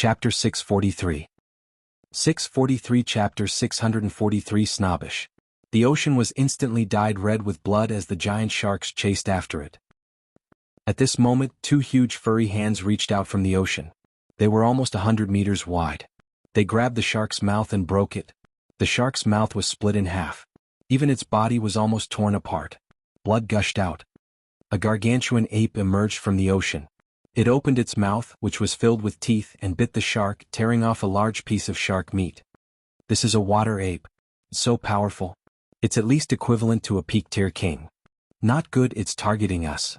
Chapter 643. 643 Chapter 643 Snobbish. The ocean was instantly dyed red with blood as the giant sharks chased after it. At this moment, two huge furry hands reached out from the ocean. They were almost 100 meters wide. They grabbed the shark's mouth and broke it. The shark's mouth was split in half. Even its body was almost torn apart. Blood gushed out. A gargantuan ape emerged from the ocean. It opened its mouth, which was filled with teeth, and bit the shark, tearing off a large piece of shark meat. This is a water ape. So powerful. It's at least equivalent to a peak-tier king. Not good, it's targeting us.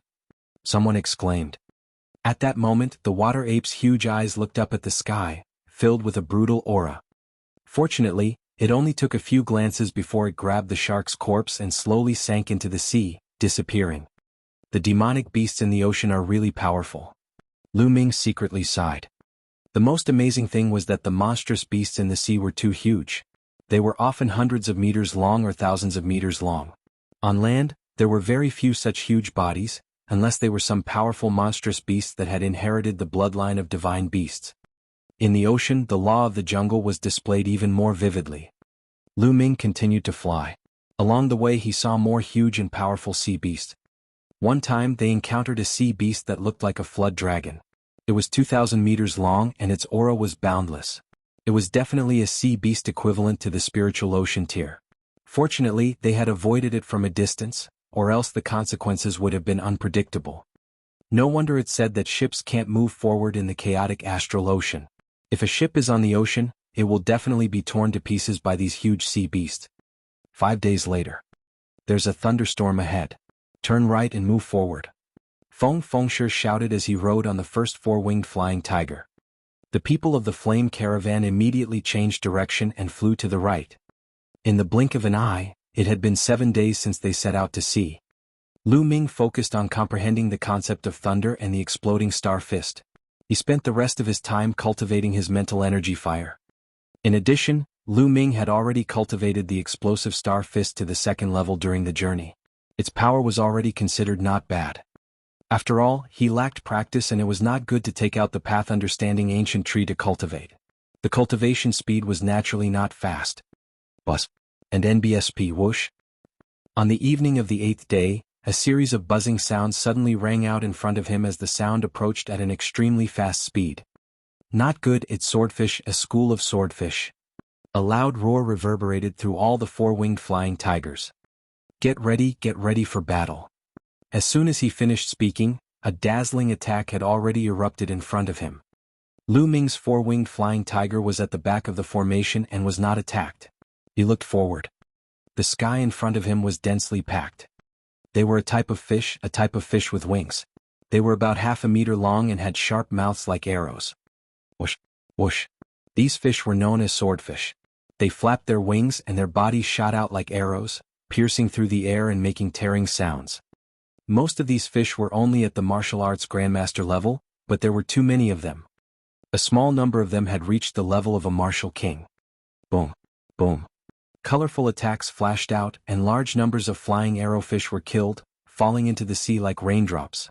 Someone exclaimed. At that moment, the water ape's huge eyes looked up at the sky, filled with a brutal aura. Fortunately, it only took a few glances before it grabbed the shark's corpse and slowly sank into the sea, disappearing. The demonic beasts in the ocean are really powerful. Lu Ming secretly sighed. The most amazing thing was that the monstrous beasts in the sea were too huge. They were often hundreds of meters long or thousands of meters long. On land, there were very few such huge bodies, unless they were some powerful monstrous beasts that had inherited the bloodline of divine beasts. In the ocean, the law of the jungle was displayed even more vividly. Lu Ming continued to fly. Along the way he saw more huge and powerful sea beasts. One time they encountered a sea beast that looked like a flood dragon. It was 2,000 meters long and its aura was boundless. It was definitely a sea beast equivalent to the spiritual ocean tier. Fortunately, they had avoided it from a distance, or else the consequences would have been unpredictable. No wonder it's said that ships can't move forward in the chaotic astral ocean. If a ship is on the ocean, it will definitely be torn to pieces by these huge sea beasts. 5 days later. There's a thunderstorm ahead. Turn right and move forward. Feng Fengshi shouted as he rode on the first four-winged flying tiger. The people of the flame caravan immediately changed direction and flew to the right. In the blink of an eye, it had been 7 days since they set out to sea. Lu Ming focused on comprehending the concept of thunder and the exploding star fist. He spent the rest of his time cultivating his mental energy fire. In addition, Lu Ming had already cultivated the explosive star fist to the second level during the journey. Its power was already considered not bad. After all, he lacked practice and it was not good to take out the path understanding ancient tree to cultivate. The cultivation speed was naturally not fast. Buzz. And NBSP whoosh. On the evening of the 8th day, a series of buzzing sounds suddenly rang out in front of him as the sound approached at an extremely fast speed. Not good, it's swordfish, a school of swordfish. A loud roar reverberated through all the four-winged flying tigers. Get ready for battle. As soon as he finished speaking, a dazzling attack had already erupted in front of him. Lu Ming's four-winged flying tiger was at the back of the formation and was not attacked. He looked forward. The sky in front of him was densely packed. They were a type of fish with wings. They were about half a meter long and had sharp mouths like arrows. Whoosh, whoosh. These fish were known as swordfish. They flapped their wings and their bodies shot out like arrows, piercing through the air and making tearing sounds. Most of these fish were only at the martial arts grandmaster level, but there were too many of them. A small number of them had reached the level of a martial king. Boom, boom. Colorful attacks flashed out and large numbers of flying arrowfish were killed, falling into the sea like raindrops.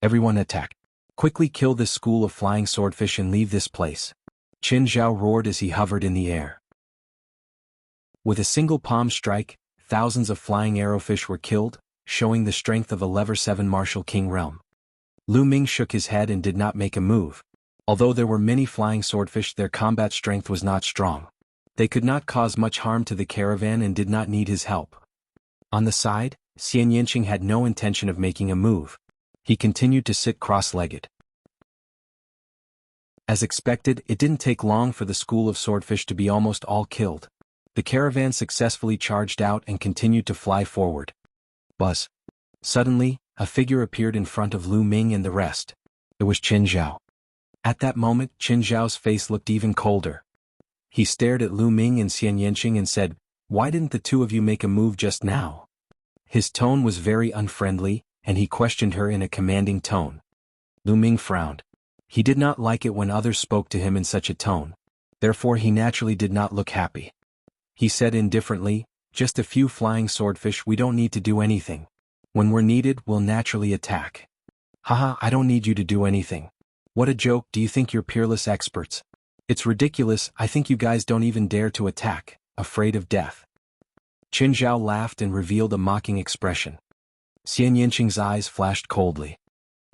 Everyone attack. Quickly kill this school of flying swordfish and leave this place. Qin Zhao roared as he hovered in the air. With a single palm strike, thousands of flying arrowfish were killed, showing the strength of a Level 7 martial king realm. Lu Ming shook his head and did not make a move. Although there were many flying swordfish, their combat strength was not strong. They could not cause much harm to the caravan and did not need his help. On the side, Xian Yanqing had no intention of making a move. He continued to sit cross-legged. As expected, it didn't take long for the school of swordfish to be almost all killed. The caravan successfully charged out and continued to fly forward. Buzz. Suddenly, a figure appeared in front of Lu Ming and the rest. It was Qin Zhao. At that moment, Qin Zhao's face looked even colder. He stared at Lu Ming and Xian Yanqing and said, "Why didn't the two of you make a move just now?" His tone was very unfriendly, and he questioned her in a commanding tone. Lu Ming frowned. He did not like it when others spoke to him in such a tone. Therefore he naturally did not look happy. He said indifferently, "Just a few flying swordfish, we don't need to do anything. When we're needed, we'll naturally attack." "Haha, I don't need you to do anything. What a joke, do you think you're peerless experts? It's ridiculous, I think you guys don't even dare to attack, afraid of death. Qin Zhao laughed and revealed a mocking expression. Xian Yinqing's eyes flashed coldly.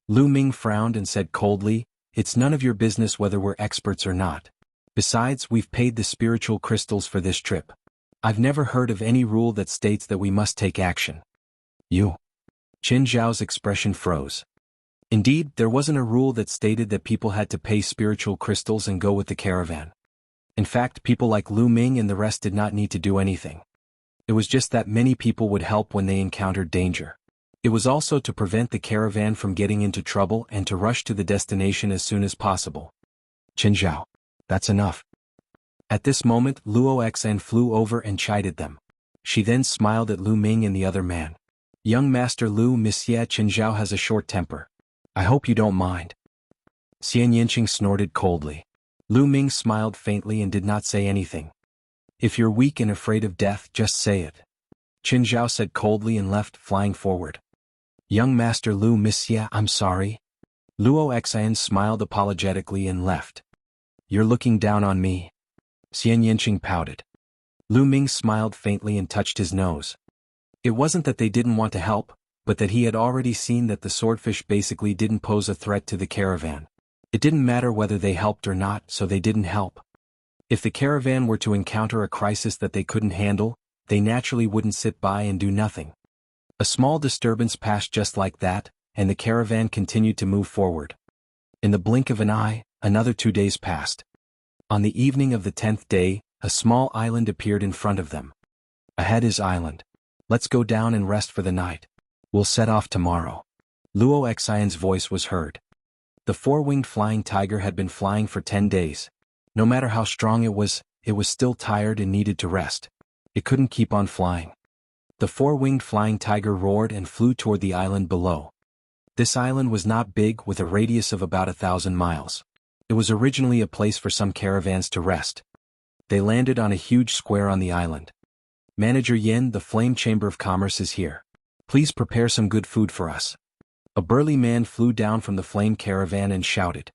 Lu Ming frowned and said coldly, it's none of your business whether we're experts or not. Besides, we've paid the spiritual crystals for this trip. I've never heard of any rule that states that we must take action. You. Qin Zhao's expression froze. Indeed, there wasn't a rule that stated that people had to pay spiritual crystals and go with the caravan. In fact, people like Lu Ming and the rest did not need to do anything. It was just that many people would help when they encountered danger. It was also to prevent the caravan from getting into trouble and to rush to the destination as soon as possible. Qin Zhao. That's enough. At this moment, Luo Xan flew over and chided them. She then smiled at Lu Ming and the other man. Young Master Lu, Monsieur Qin Zhao has a short temper. I hope you don't mind. Xian Yinqing snorted coldly. Lu Ming smiled faintly and did not say anything. If you're weak and afraid of death, just say it. Qin Zhao said coldly and left, flying forward. Young Master Lu, Monsieur, I'm sorry. Luo Xan smiled apologetically and left. You're looking down on me. Xian Yinqing pouted. Lu Ming smiled faintly and touched his nose. It wasn't that they didn't want to help, but that he had already seen that the swordfish basically didn't pose a threat to the caravan. It didn't matter whether they helped or not, so they didn't help. If the caravan were to encounter a crisis that they couldn't handle, they naturally wouldn't sit by and do nothing. A small disturbance passed just like that, and the caravan continued to move forward. In the blink of an eye, another 2 days passed. On the evening of the 10th day, a small island appeared in front of them. Ahead is island. Let's go down and rest for the night. We'll set off tomorrow. Luo Xian's voice was heard. The four-winged flying tiger had been flying for 10 days. No matter how strong it was still tired and needed to rest. It couldn't keep on flying. The four-winged flying tiger roared and flew toward the island below. This island was not big, with a radius of about 1,000 miles. It was originally a place for some caravans to rest. They landed on a huge square on the island. Manager Yin, the Flame Chamber of Commerce is here. Please prepare some good food for us. A burly man flew down from the flame caravan and shouted.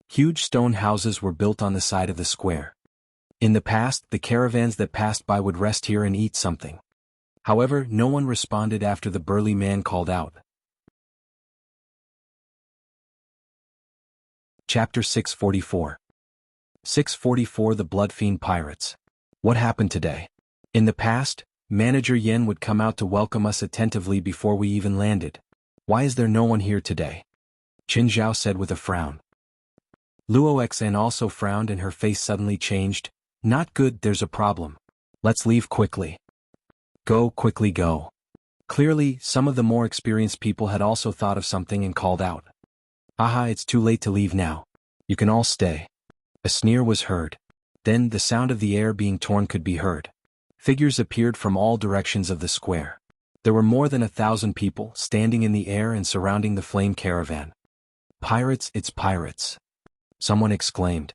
Huge stone houses were built on the side of the square. In the past, the caravans that passed by would rest here and eat something. However, no one responded after the burly man called out. Chapter 644. 644 The Bloodfiend Pirates. What happened today? In the past, Manager Yen would come out to welcome us attentively before we even landed. Why is there no one here today? Qin Zhao said with a frown. Luo Xan also frowned and her face suddenly changed. Not good, there's a problem. Let's leave quickly. Go, quickly go. Clearly, some of the more experienced people had also thought of something and called out. Aha, it's too late to leave now. You can all stay. A sneer was heard. Then the sound of the air being torn could be heard. Figures appeared from all directions of the square. There were more than 1,000 people standing in the air and surrounding the flame caravan. Pirates, it's pirates. Someone exclaimed.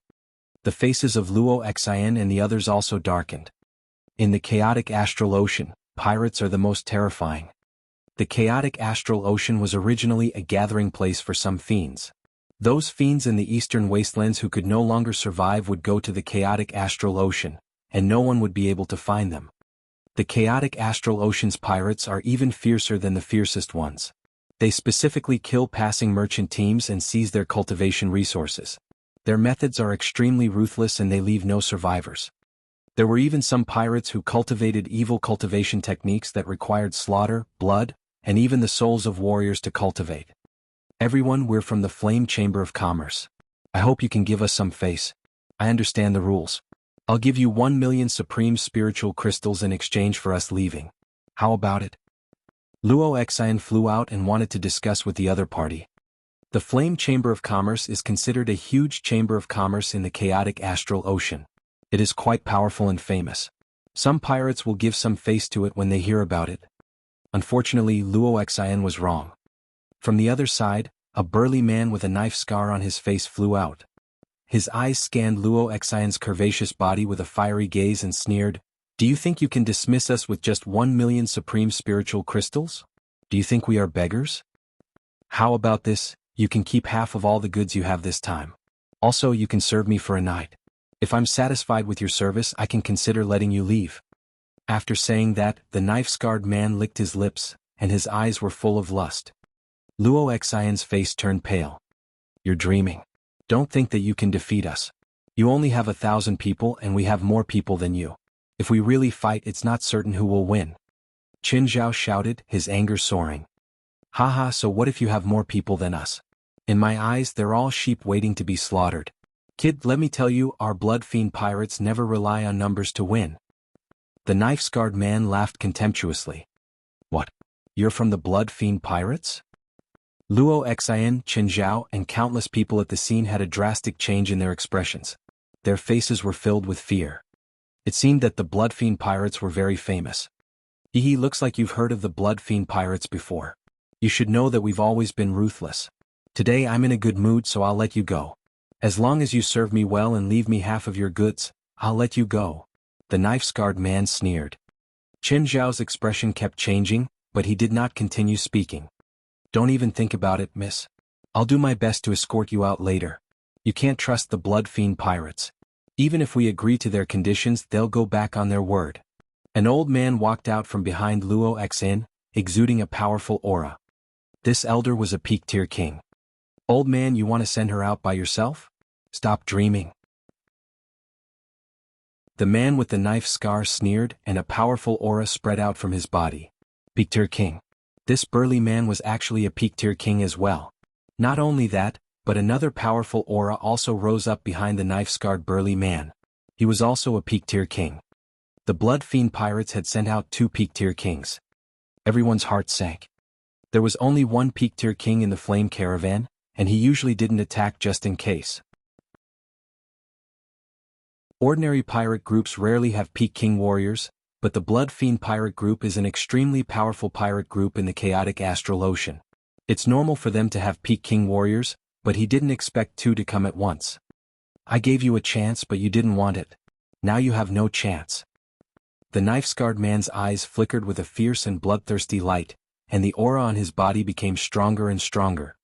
The faces of Luo Xian and the others also darkened. In the chaotic astral ocean, pirates are the most terrifying. The chaotic astral ocean was originally a gathering place for some fiends. Those fiends in the eastern wastelands who could no longer survive would go to the chaotic astral ocean, and no one would be able to find them. The chaotic astral ocean's pirates are even fiercer than the fiercest ones. They specifically kill passing merchant teams and seize their cultivation resources. Their methods are extremely ruthless and they leave no survivors. There were even some pirates who cultivated evil cultivation techniques that required slaughter, blood, and even the souls of warriors to cultivate. Everyone, we're from the Flame Chamber of Commerce. I hope you can give us some face. I understand the rules. I'll give you 1 million supreme spiritual crystals in exchange for us leaving. How about it? Luo Xian flew out and wanted to discuss with the other party. The Flame Chamber of Commerce is considered a huge chamber of commerce in the chaotic astral ocean. It is quite powerful and famous. Some pirates will give some face to it when they hear about it. Unfortunately, Luo Xian was wrong. From the other side, a burly man with a knife scar on his face flew out. His eyes scanned Luo Xian's curvaceous body with a fiery gaze and sneered, Do you think you can dismiss us with just 1 million supreme spiritual crystals? Do you think we are beggars? How about this? You can keep half of all the goods you have this time. Also, you can serve me for a night. If I'm satisfied with your service, I can consider letting you leave." After saying that, the knife-scarred man licked his lips, and his eyes were full of lust. Luo Xian's face turned pale. "You're dreaming. Don't think that you can defeat us. You only have 1,000 people and we have more people than you. If we really fight, it's not certain who will win." Qin Zhao shouted, his anger soaring. "Haha, so what if you have more people than us? In my eyes, they're all sheep waiting to be slaughtered. Kid, let me tell you, our blood-fiend pirates never rely on numbers to win." The knife-scarred man laughed contemptuously. "What? You're from the blood-fiend pirates?" Luo Xian, Qin Zhao, and countless people at the scene had a drastic change in their expressions. Their faces were filled with fear. It seemed that the blood-fiend pirates were very famous. "Hehe, looks like you've heard of the blood-fiend pirates before. You should know that we've always been ruthless. Today I'm in a good mood, so I'll let you go. As long as you serve me well and leave me half of your goods, I'll let you go." The knife-scarred man sneered. Qin Zhao's expression kept changing, but he did not continue speaking. "Don't even think about it, miss. I'll do my best to escort you out later. You can't trust the blood-fiend pirates. Even if we agree to their conditions, they'll go back on their word." An old man walked out from behind Luo Xian, exuding a powerful aura. This elder was a peak-tier king. "Old man, you want to send her out by yourself? Stop dreaming." The man with the knife scar sneered, and a powerful aura spread out from his body. Peak-tier king. This burly man was actually a peak-tier king as well. Not only that, but another powerful aura also rose up behind the knife-scarred burly man. He was also a peak-tier king. The blood-fiend pirates had sent out 2 peak-tier kings. Everyone's heart sank. There was only one peak-tier king in the flame caravan, and he usually didn't attack just in case. Ordinary pirate groups rarely have peak king warriors, but the Blood Fiend pirate group is an extremely powerful pirate group in the chaotic astral ocean. It's normal for them to have peak king warriors, but he didn't expect 2 to come at once. "I gave you a chance, but you didn't want it. Now you have no chance." The knife-scarred man's eyes flickered with a fierce and bloodthirsty light, and the aura on his body became stronger and stronger.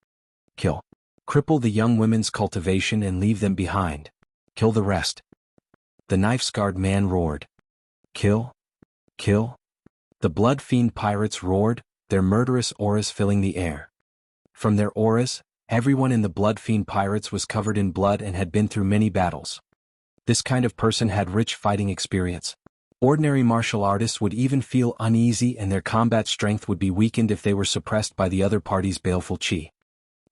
"Kill. Cripple the young women's cultivation and leave them behind. Kill the rest." The knife-scarred man roared. "Kill? Kill?" The Blood Fiend pirates roared, their murderous auras filling the air. From their auras, everyone in the Blood Fiend pirates was covered in blood and had been through many battles. This kind of person had rich fighting experience. Ordinary martial artists would even feel uneasy and their combat strength would be weakened if they were suppressed by the other party's baleful chi.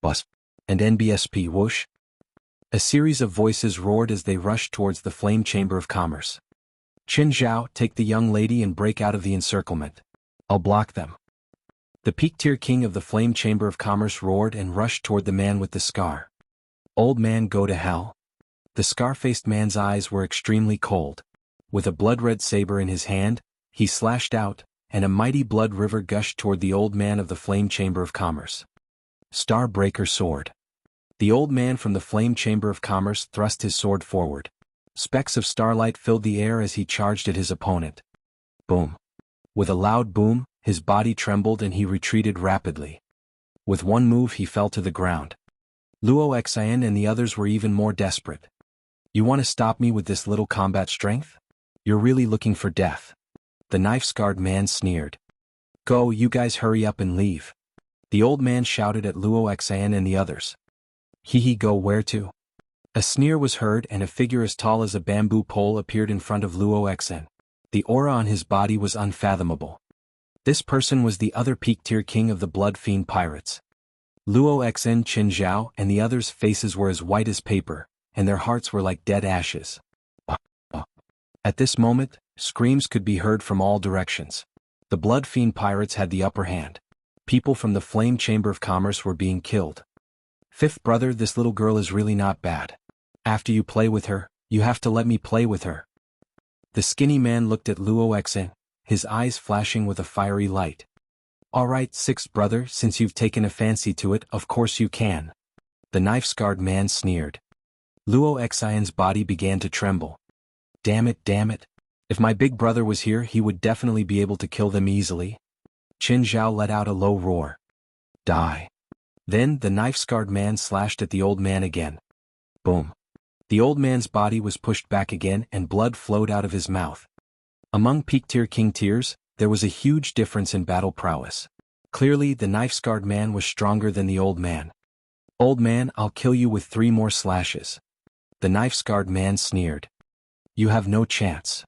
Bus. And NBSP whoosh. A series of voices roared as they rushed towards the flame chamber of commerce. "Qin Zhao, take the young lady and break out of the encirclement. I'll block them." The peak-tier king of the flame chamber of commerce roared and rushed toward the man with the scar. "Old man, go to hell." The scar-faced man's eyes were extremely cold. With a blood-red saber in his hand, he slashed out, and a mighty blood river gushed toward the old man of the flame chamber of commerce. Starbreaker sword. The old man from the flame chamber of commerce thrust his sword forward. Specks of starlight filled the air as he charged at his opponent. Boom. With a loud boom, his body trembled and he retreated rapidly. With one move he fell to the ground. Luo Xian and the others were even more desperate. "You want to stop me with this little combat strength? You're really looking for death." The knife-scarred man sneered. "Go, you guys, hurry up and leave." The old man shouted at Luo Xian and the others. "Hehe, go where to?" A sneer was heard and a figure as tall as a bamboo pole appeared in front of Luo Xian. The aura on his body was unfathomable. This person was the other peak-tier king of the Blood Fiend pirates. Luo Xian, Qin Zhao, and the others' faces were as white as paper, and their hearts were like dead ashes. At this moment, screams could be heard from all directions. The Blood Fiend pirates had the upper hand. People from the Flame Chamber of Commerce were being killed. "Fifth brother, this little girl is really not bad. After you play with her, you have to let me play with her." The skinny man looked at Luo Xian, his eyes flashing with a fiery light. "All right, sixth brother, since you've taken a fancy to it, of course you can." The knife-scarred man sneered. Luo Xian's body began to tremble. Damn it, damn it. If my big brother was here, he would definitely be able to kill them easily." Qin Zhao let out a low roar. "Die." Then the knife-scarred man slashed at the old man again. Boom. The old man's body was pushed back again and blood flowed out of his mouth. Among peak-tier king tiers, there was a huge difference in battle prowess. Clearly, the knife-scarred man was stronger than the old man. Old man, I'll kill you with 3 more slashes. The knife-scarred man sneered. You have no chance.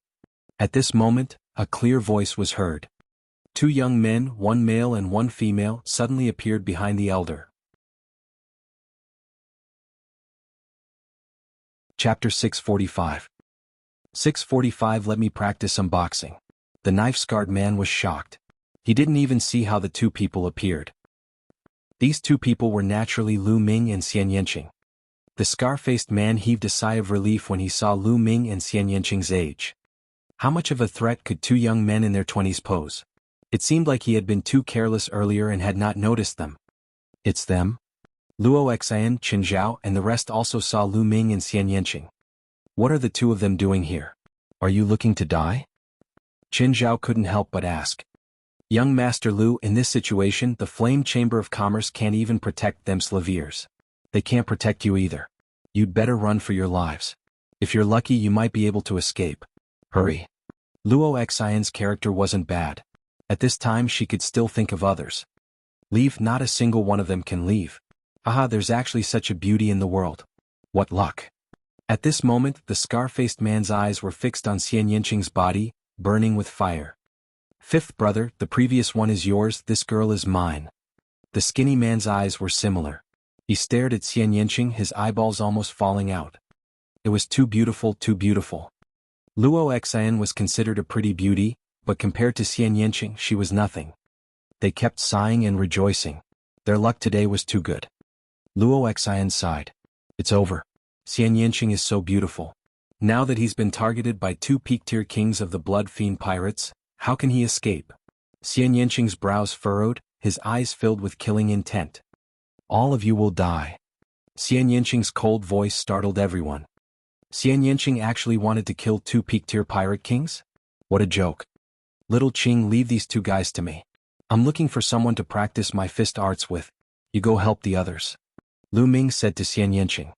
At this moment, a clear voice was heard. 2 young men, 1 male and 1 female, suddenly appeared behind the elder. Chapter 645. 645. Let me practice some boxing. The knife-scarred man was shocked. He didn't even see how the 2 people appeared. These 2 people were naturally Lu Ming and Xian Yanqing. The scar-faced man heaved a sigh of relief when he saw Lu Ming and Xian Yanqing's age. How much of a threat could 2 young men in their 20s pose? It seemed like he had been too careless earlier and had not noticed them. It's them? Luo Xian, Qin Zhao and the rest also saw Lu Ming and Xian Yanqing. What are the 2 of them doing here? Are you looking to die? Qin Zhao couldn't help but ask. Young Master Lu, in this situation the Flame Chamber of Commerce can't even protect them Slaviers. They can't protect you either. You'd better run for your lives. If you're lucky you might be able to escape. Hurry. Luo Xian's character wasn't bad. At this time she could still think of others. Leave, not a single one of them can leave. Aha, there's actually such a beauty in the world. What luck. At this moment, the scar-faced man's eyes were fixed on Xian Yanqing's body, burning with fire. 5th brother, the previous one is yours, this girl is mine. The skinny man's eyes were similar. He stared at Xian Yanqing, his eyeballs almost falling out. It was too beautiful, too beautiful. Luo Xian was considered a pretty beauty, but compared to Xian Yanqing she was nothing. They kept sighing and rejoicing. Their luck today was too good. Luo Xian sighed. It's over. Xian Yanqing is so beautiful. Now that he's been targeted by 2 peak-tier kings of the Blood Fiend pirates, how can he escape? Xian Yanqing's brows furrowed, his eyes filled with killing intent. All of you will die. Xian Yanqing's cold voice startled everyone. Xian Yanqing actually wanted to kill 2 peak-tier pirate kings? What a joke. Little Qing, leave these 2 guys to me. I'm looking for someone to practice my fist arts with. You go help the others. Lu Ming said to Xian Yanqing.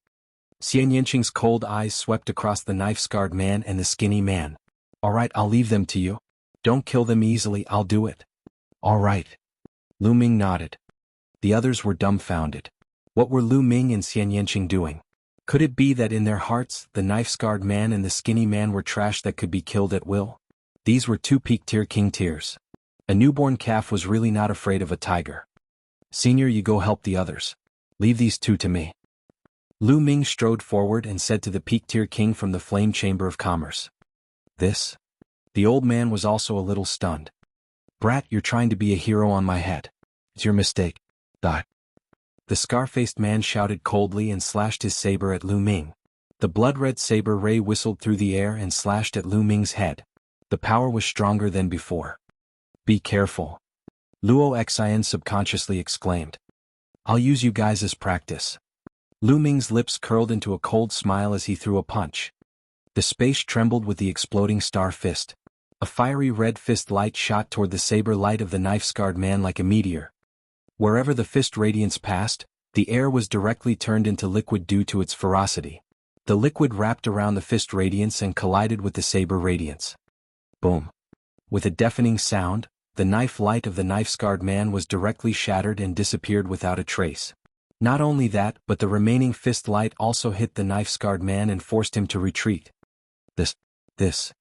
Xian Yanqing's cold eyes swept across the knife-scarred man and the skinny man. All right, I'll leave them to you. Don't kill them easily, I'll do it. All right. Lu Ming nodded. The others were dumbfounded. What were Lu Ming and Xian Yanqing doing? Could it be that in their hearts, the knife-scarred man and the skinny man were trash that could be killed at will? These were 2 peak-tier king tiers. A newborn calf was really not afraid of a tiger. Senior, you go help the others. Leave these 2 to me. Lu Ming strode forward and said to the peak-tier king from the Flame Chamber of Commerce. This? The old man was also a little stunned. Brat, you're trying to be a hero on my head. It's your mistake. Die. The scar-faced man shouted coldly and slashed his saber at Lu Ming. The blood-red saber ray whistled through the air and slashed at Lu Ming's head. The power was stronger than before. Be careful. Luo Xian subconsciously exclaimed. I'll use you guys as practice. Lu Ming's lips curled into a cold smile as he threw a punch. The space trembled with the exploding star fist. A fiery red fist light shot toward the saber light of the knife-scarred man like a meteor. Wherever the fist radiance passed, the air was directly turned into liquid due to its ferocity. The liquid wrapped around the fist radiance and collided with the saber radiance. Boom. With a deafening sound, the knife light of the knife-scarred man was directly shattered and disappeared without a trace. Not only that, but the remaining fist light also hit the knife-scarred man and forced him to retreat. This.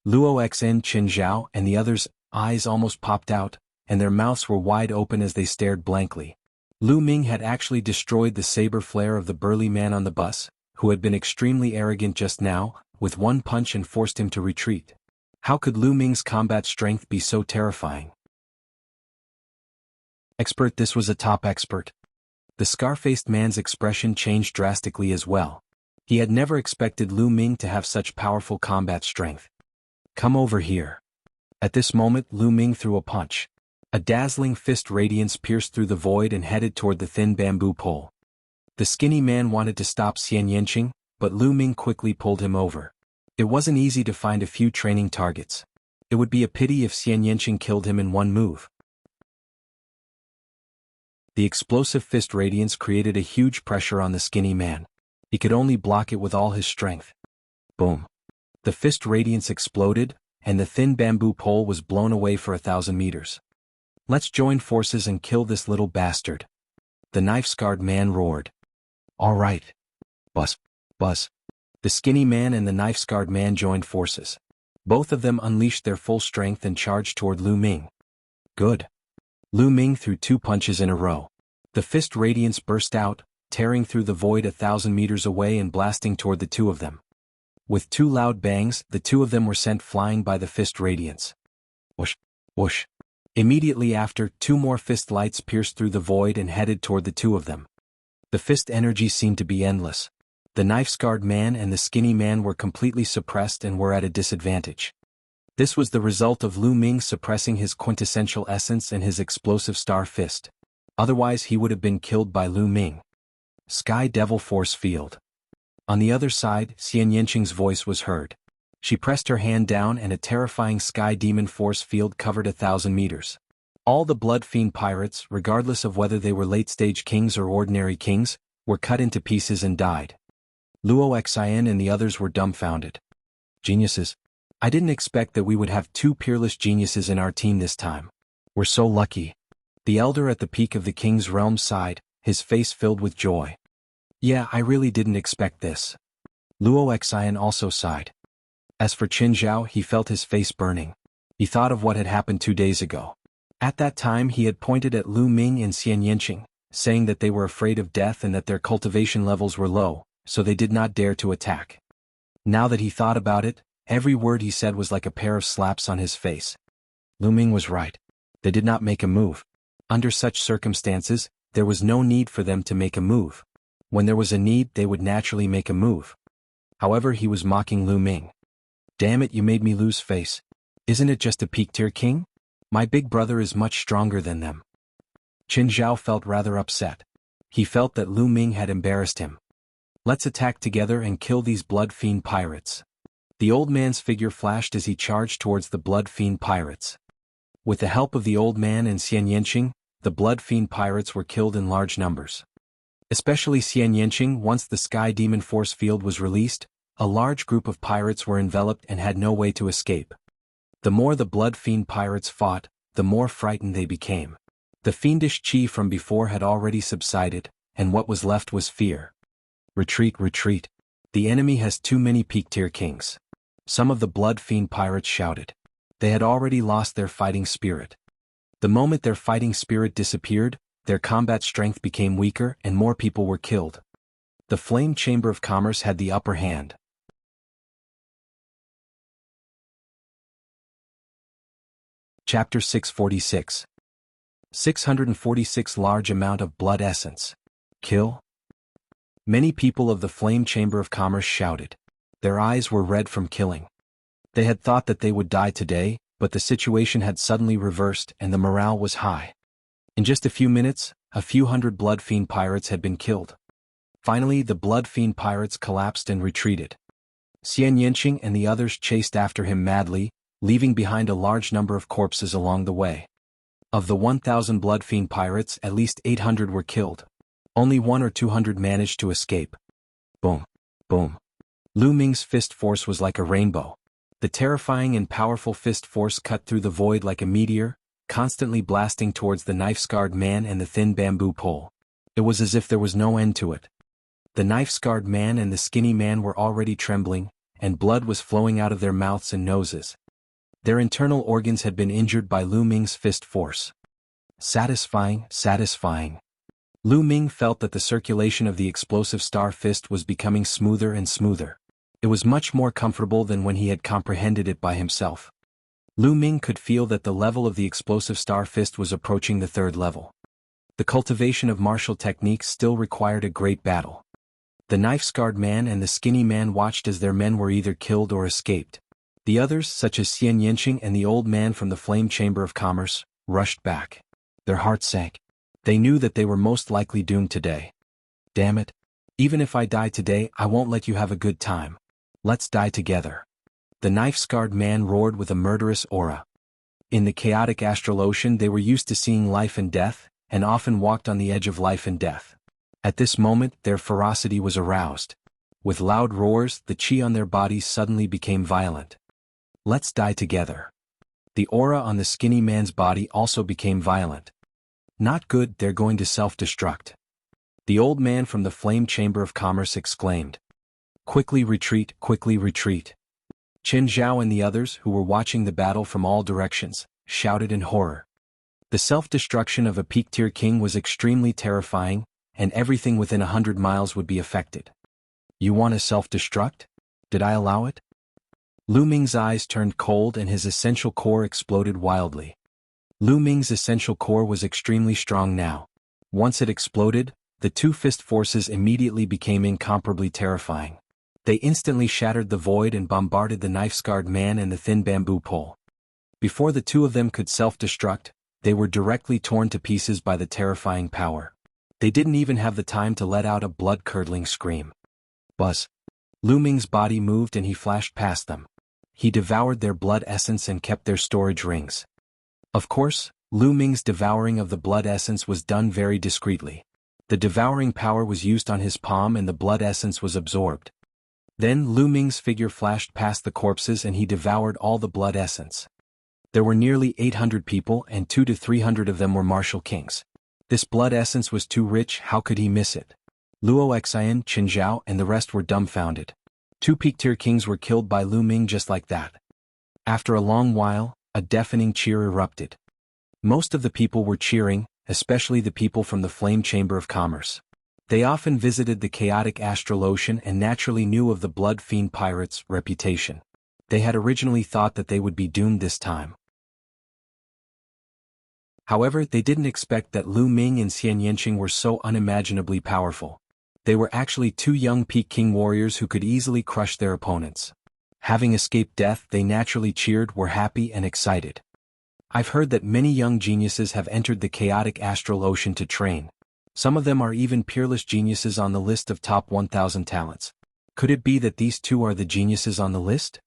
Luo Xn, Qin Zhao, and the others' eyes almost popped out, and their mouths were wide open as they stared blankly. Lu Ming had actually destroyed the saber flare of the burly man on the bus, who had been extremely arrogant just now, with one punch and forced him to retreat. How could Lu Ming's combat strength be so terrifying? Expert, this was a top expert. The scar-faced man's expression changed drastically as well. He had never expected Lu Ming to have such powerful combat strength. Come over here. At this moment, Lu Ming threw a punch. A dazzling fist radiance pierced through the void and headed toward the thin bamboo pole. The skinny man wanted to stop Xian Yanqing, but Lu Ming quickly pulled him over. It wasn't easy to find a few training targets. It would be a pity if Xian Yanqing killed him in one move. The explosive fist radiance created a huge pressure on the skinny man. He could only block it with all his strength. Boom. The fist radiance exploded, and the thin bamboo pole was blown away for 1,000 meters. Let's join forces and kill this little bastard. The knife-scarred man roared. All right. Buzz. Buzz. The skinny man and the knife-scarred man joined forces. Both of them unleashed their full strength and charged toward Lu Ming. Good. Lu Ming threw 2 punches in a row. The fist radiance burst out, tearing through the void 1,000 meters away and blasting toward the two of them. With 2 loud bangs, the 2 of them were sent flying by the fist radiance. Whoosh, whoosh. Immediately after, 2 more fist lights pierced through the void and headed toward the 2 of them. The fist energy seemed to be endless. The knife-scarred man and the skinny man were completely suppressed and were at a disadvantage. This was the result of Lu Ming suppressing his quintessential essence and his explosive star fist. Otherwise he would have been killed by Lu Ming. Sky Devil Force Field. On the other side, Xian Yanqing's voice was heard. She pressed her hand down and a terrifying Sky Demon Force Field covered 1,000 meters. All the Blood Fiend pirates, regardless of whether they were late-stage kings or ordinary kings, were cut into pieces and died. Luo Xian and the others were dumbfounded. Geniuses. I didn't expect that we would have 2 peerless geniuses in our team this time. We're so lucky. The elder at the peak of the king's realm sighed, his face filled with joy. Yeah, I really didn't expect this. Luo Xian also sighed. As for Qin Zhao, he felt his face burning. He thought of what had happened 2 days ago. At that time he had pointed at Lu Ming and Xian Yanqing, saying that they were afraid of death and that their cultivation levels were low, so they did not dare to attack. Now that he thought about it, every word he said was like a pair of slaps on his face. Lu Ming was right. They did not make a move. Under such circumstances, there was no need for them to make a move. When there was a need, they would naturally make a move. However, he was mocking Lu Ming. Damn it, you made me lose face. Isn't it just a peak-tier king? My big brother is much stronger than them. Qin Zhao felt rather upset. He felt that Lu Ming had embarrassed him. Let's attack together and kill these Blood Fiend pirates. The old man's figure flashed as he charged towards the Blood Fiend pirates. With the help of the old man and Xian Yanqing, the Blood Fiend pirates were killed in large numbers. Especially Xian Yanqing. Once the Sky Demon Force Field was released, a large group of pirates were enveloped and had no way to escape. The more the Blood Fiend pirates fought, the more frightened they became. The fiendish chi from before had already subsided, and what was left was fear. Retreat, retreat. The enemy has too many peak-tier kings. Some of the Blood Fiend pirates shouted. They had already lost their fighting spirit. The moment their fighting spirit disappeared, their combat strength became weaker and more people were killed. The Flame Chamber of Commerce had the upper hand. Chapter 646. 646 Large amount of blood essence. Kill? Many people of the Flame Chamber of Commerce shouted. Their eyes were red from killing. They had thought that they would die today, but the situation had suddenly reversed and the morale was high. In just a few minutes, a few hundred Blood Fiend pirates had been killed. Finally, the Blood Fiend pirates collapsed and retreated. Xian Yanqing and the others chased after him madly, leaving behind a large number of corpses along the way. Of the 1,000 Blood Fiend pirates, at least 800 were killed. Only 100 or 200 managed to escape. Boom. Boom. Lu Ming's fist force was like a rainbow. The terrifying and powerful fist force cut through the void like a meteor, constantly blasting towards the knife-scarred man and the thin bamboo pole. It was as if there was no end to it. The knife-scarred man and the skinny man were already trembling, and blood was flowing out of their mouths and noses. Their internal organs had been injured by Lu Ming's fist force. Satisfying, satisfying. Lu Ming felt that the circulation of the explosive star fist was becoming smoother and smoother. It was much more comfortable than when he had comprehended it by himself. Lu Ming could feel that the level of the explosive star fist was approaching the 3rd level. The cultivation of martial techniques still required a great battle. The knife-scarred man and the skinny man watched as their men were either killed or escaped. The others, such as Xian Yanqing and the old man from the Flame Chamber of Commerce, rushed back. Their hearts sank. They knew that they were most likely doomed today. Damn it. Even if I die today, I won't let you have a good time. Let's die together. The knife-scarred man roared with a murderous aura. In the chaotic astral ocean they were used to seeing life and death, and often walked on the edge of life and death. At this moment, their ferocity was aroused. With loud roars, the chi on their bodies suddenly became violent. "Let's die together." The aura on the skinny man's body also became violent. "Not good, they're going to self-destruct." The old man from the Flame Chamber of Commerce exclaimed. "Quickly retreat, quickly retreat." Qin Zhao and the others, who were watching the battle from all directions, shouted in horror. The self-destruction of a peak-tier king was extremely terrifying, and everything within 100 miles would be affected. "You want to self-destruct? Did I allow it?" Lu Ming's eyes turned cold and his essential core exploded wildly. Lu Ming's essential core was extremely strong now. Once it exploded, the two fist forces immediately became incomparably terrifying. They instantly shattered the void and bombarded the knife-scarred man and the thin bamboo pole. Before the two of them could self-destruct, they were directly torn to pieces by the terrifying power. They didn't even have the time to let out a blood-curdling scream. Buzz. Lu Ming's body moved and he flashed past them. He devoured their blood essence and kept their storage rings. Of course, Lu Ming's devouring of the blood essence was done very discreetly. The devouring power was used on his palm and the blood essence was absorbed. Then Lu Ming's figure flashed past the corpses and he devoured all the blood essence. There were nearly 800 people and 200 to 300 of them were martial kings. This blood essence was too rich, how could he miss it? Luo Xian, Qin Zhao and the rest were dumbfounded. Two peak-tier kings were killed by Lu Ming just like that. After a long while, a deafening cheer erupted. Most of the people were cheering, especially the people from the Flame Chamber of Commerce. They often visited the chaotic astral ocean and naturally knew of the Blood Fiend pirates' reputation. They had originally thought that they would be doomed this time. However, they didn't expect that Lu Ming and Xian Yanqing were so unimaginably powerful. They were actually two young Peak King warriors who could easily crush their opponents. Having escaped death, they naturally cheered, were happy and excited. I've heard that many young geniuses have entered the chaotic astral ocean to train. Some of them are even peerless geniuses on the list of top 1,000 talents. Could it be that these two are the geniuses on the list?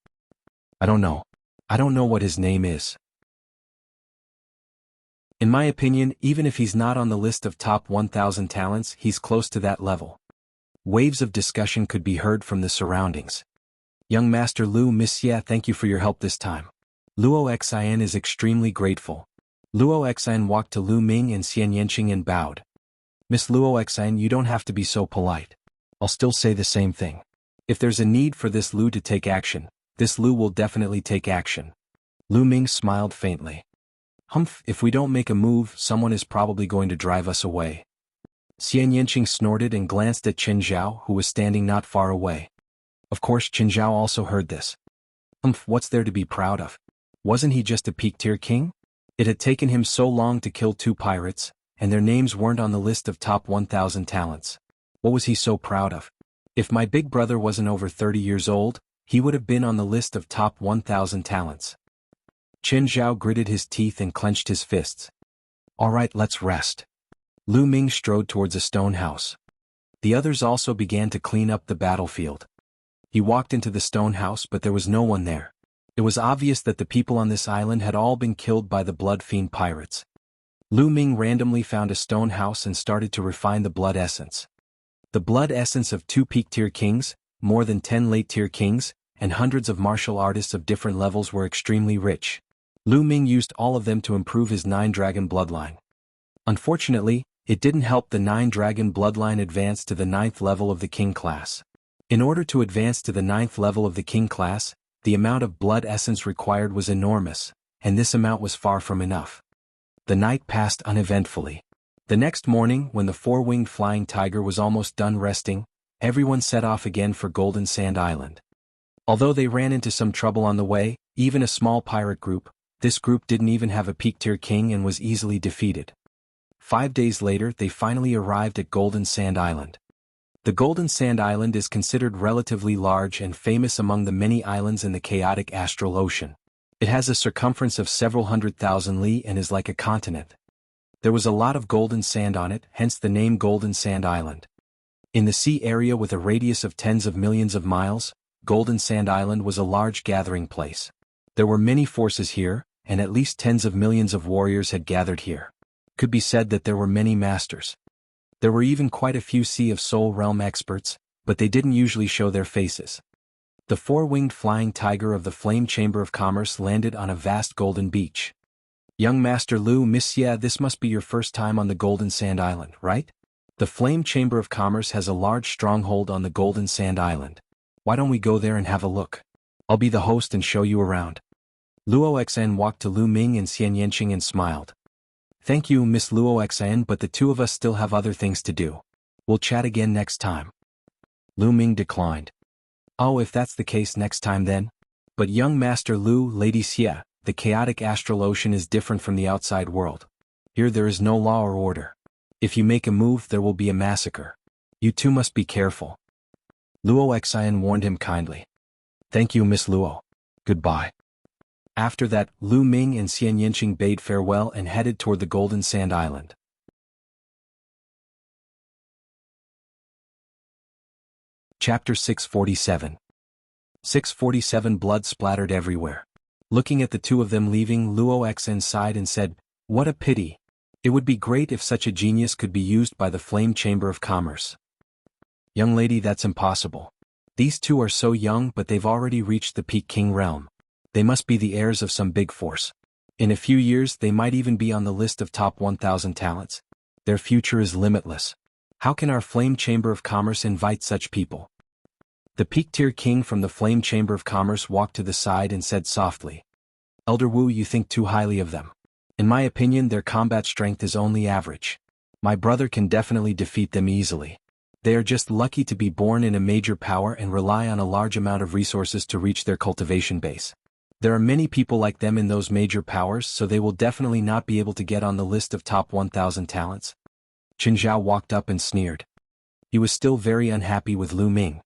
I don't know. I don't know what his name is. In my opinion, even if he's not on the list of top 1,000 talents, he's close to that level. Waves of discussion could be heard from the surroundings. Young Master Lu, Miss Xia, thank you for your help this time. Luo Xian is extremely grateful. Luo Xian walked to Lu Ming and Xian Yanqing and bowed. Miss Luo Xian, you don't have to be so polite. I'll still say the same thing. If there's a need for this Lu to take action, this Lu will definitely take action. Lu Ming smiled faintly. Humph, if we don't make a move, someone is probably going to drive us away. Xian Yanqing snorted and glanced at Qin Zhao, who was standing not far away. Of course, Qin Zhao also heard this. Humph, what's there to be proud of? Wasn't he just a peak-tier king? It had taken him so long to kill two pirates, and their names weren't on the list of top 1,000 talents. What was he so proud of? If my big brother wasn't over 30 years old, he would have been on the list of top 1,000 talents. Qin Zhao gritted his teeth and clenched his fists. All right, let's rest. Lu Ming strode towards a stone house. The others also began to clean up the battlefield. He walked into the stone house, but there was no one there. It was obvious that the people on this island had all been killed by the Blood Fiend pirates. Lu Ming randomly found a stone house and started to refine the blood essence. The blood essence of two peak-tier kings, more than 10 late-tier kings, and hundreds of martial artists of different levels were extremely rich. Lu Ming used all of them to improve his 9-dragon bloodline. Unfortunately, it didn't help the 9-dragon bloodline advance to the 9th level of the king class. In order to advance to the 9th level of the king class, the amount of blood essence required was enormous, and this amount was far from enough. The night passed uneventfully. The next morning, when the 4-winged flying tiger was almost done resting, everyone set off again for Golden Sand Island. Although they ran into some trouble on the way, even a small pirate group, this group didn't even have a peak-tier king and was easily defeated. 5 days later, they finally arrived at Golden Sand Island. The Golden Sand Island is considered relatively large and famous among the many islands in the chaotic astral ocean. It has a circumference of several 100,000 li and is like a continent. There was a lot of golden sand on it, hence the name Golden Sand Island. In the sea area with a radius of tens of millions of miles, Golden Sand Island was a large gathering place. There were many forces here, and at least tens of millions of warriors had gathered here. Could be said that there were many masters. There were even quite a few Sea of Soul realm experts, but they didn't usually show their faces. The four-winged flying tiger of the Flame Chamber of Commerce landed on a vast golden beach. Young Master Lu, Wuxia, this must be your first time on the Golden Sand Island, right? The Flame Chamber of Commerce has a large stronghold on the Golden Sand Island. Why don't we go there and have a look? I'll be the host and show you around. Luo Xan walked to Lu Ming and Xian Yanqing and smiled. Thank you, Miss Luo Xan, but the two of us still have other things to do. We'll chat again next time. Lu Ming declined. Oh, if that's the case, next time then. But young Master Lu, Lady Xia, the chaotic astral ocean is different from the outside world. Here there is no law or order. If you make a move, there will be a massacre. You two must be careful. Luo Xian warned him kindly. Thank you, Miss Luo. Goodbye. After that, Lu Ming and Xian Yanqing bade farewell and headed toward the Golden Sand Island. Chapter 647. 647. Blood splattered everywhere. Looking at the two of them leaving, Luo Xan sighed and said, "What a pity. It would be great if such a genius could be used by the Flame Chamber of Commerce." Young lady, that's impossible. These two are so young, but they've already reached the Peak King realm. They must be the heirs of some big force. In a few years they might even be on the list of top 1,000 talents. Their future is limitless. How can our Flame Chamber of Commerce invite such people? The Peak-tier king from the Flame Chamber of Commerce walked to the side and said softly, "Elder Wu, you think too highly of them. In my opinion, their combat strength is only average. My brother can definitely defeat them easily. They are just lucky to be born in a major power and rely on a large amount of resources to reach their cultivation base. There are many people like them in those major powers, so they will definitely not be able to get on the list of top 1,000 talents." Qin Zhao walked up and sneered. He was still very unhappy with Lu Ming.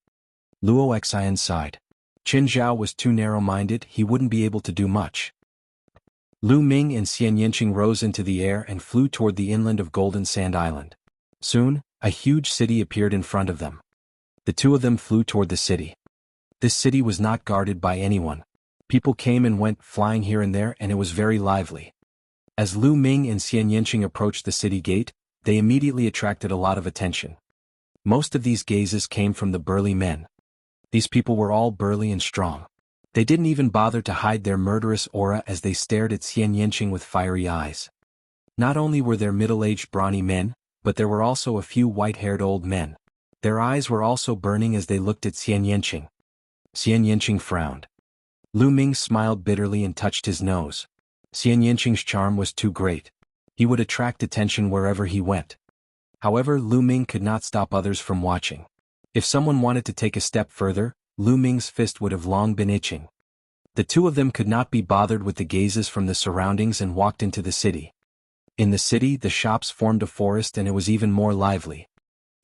Luo Xian sighed. Qin Zhao was too narrow-minded, he wouldn't be able to do much. Lu Ming and Xian Yanqing rose into the air and flew toward the inland of Golden Sand Island. Soon, a huge city appeared in front of them. The two of them flew toward the city. This city was not guarded by anyone. People came and went, flying here and there, and it was very lively. As Lu Ming and Xian Yanqing approached the city gate, they immediately attracted a lot of attention. Most of these gazes came from the burly men. These people were all burly and strong. They didn't even bother to hide their murderous aura as they stared at Xian Yanqing with fiery eyes. Not only were there middle-aged brawny men, but there were also a few white-haired old men. Their eyes were also burning as they looked at Xian Yanqing. Xian Yanqing frowned. Lu Ming smiled bitterly and touched his nose. Xian Yanqing's charm was too great. He would attract attention wherever he went. However, Lu Ming could not stop others from watching. If someone wanted to take a step further, Lu Ming's fist would have long been itching. The two of them could not be bothered with the gazes from the surroundings and walked into the city. In the city, the shops formed a forest and it was even more lively.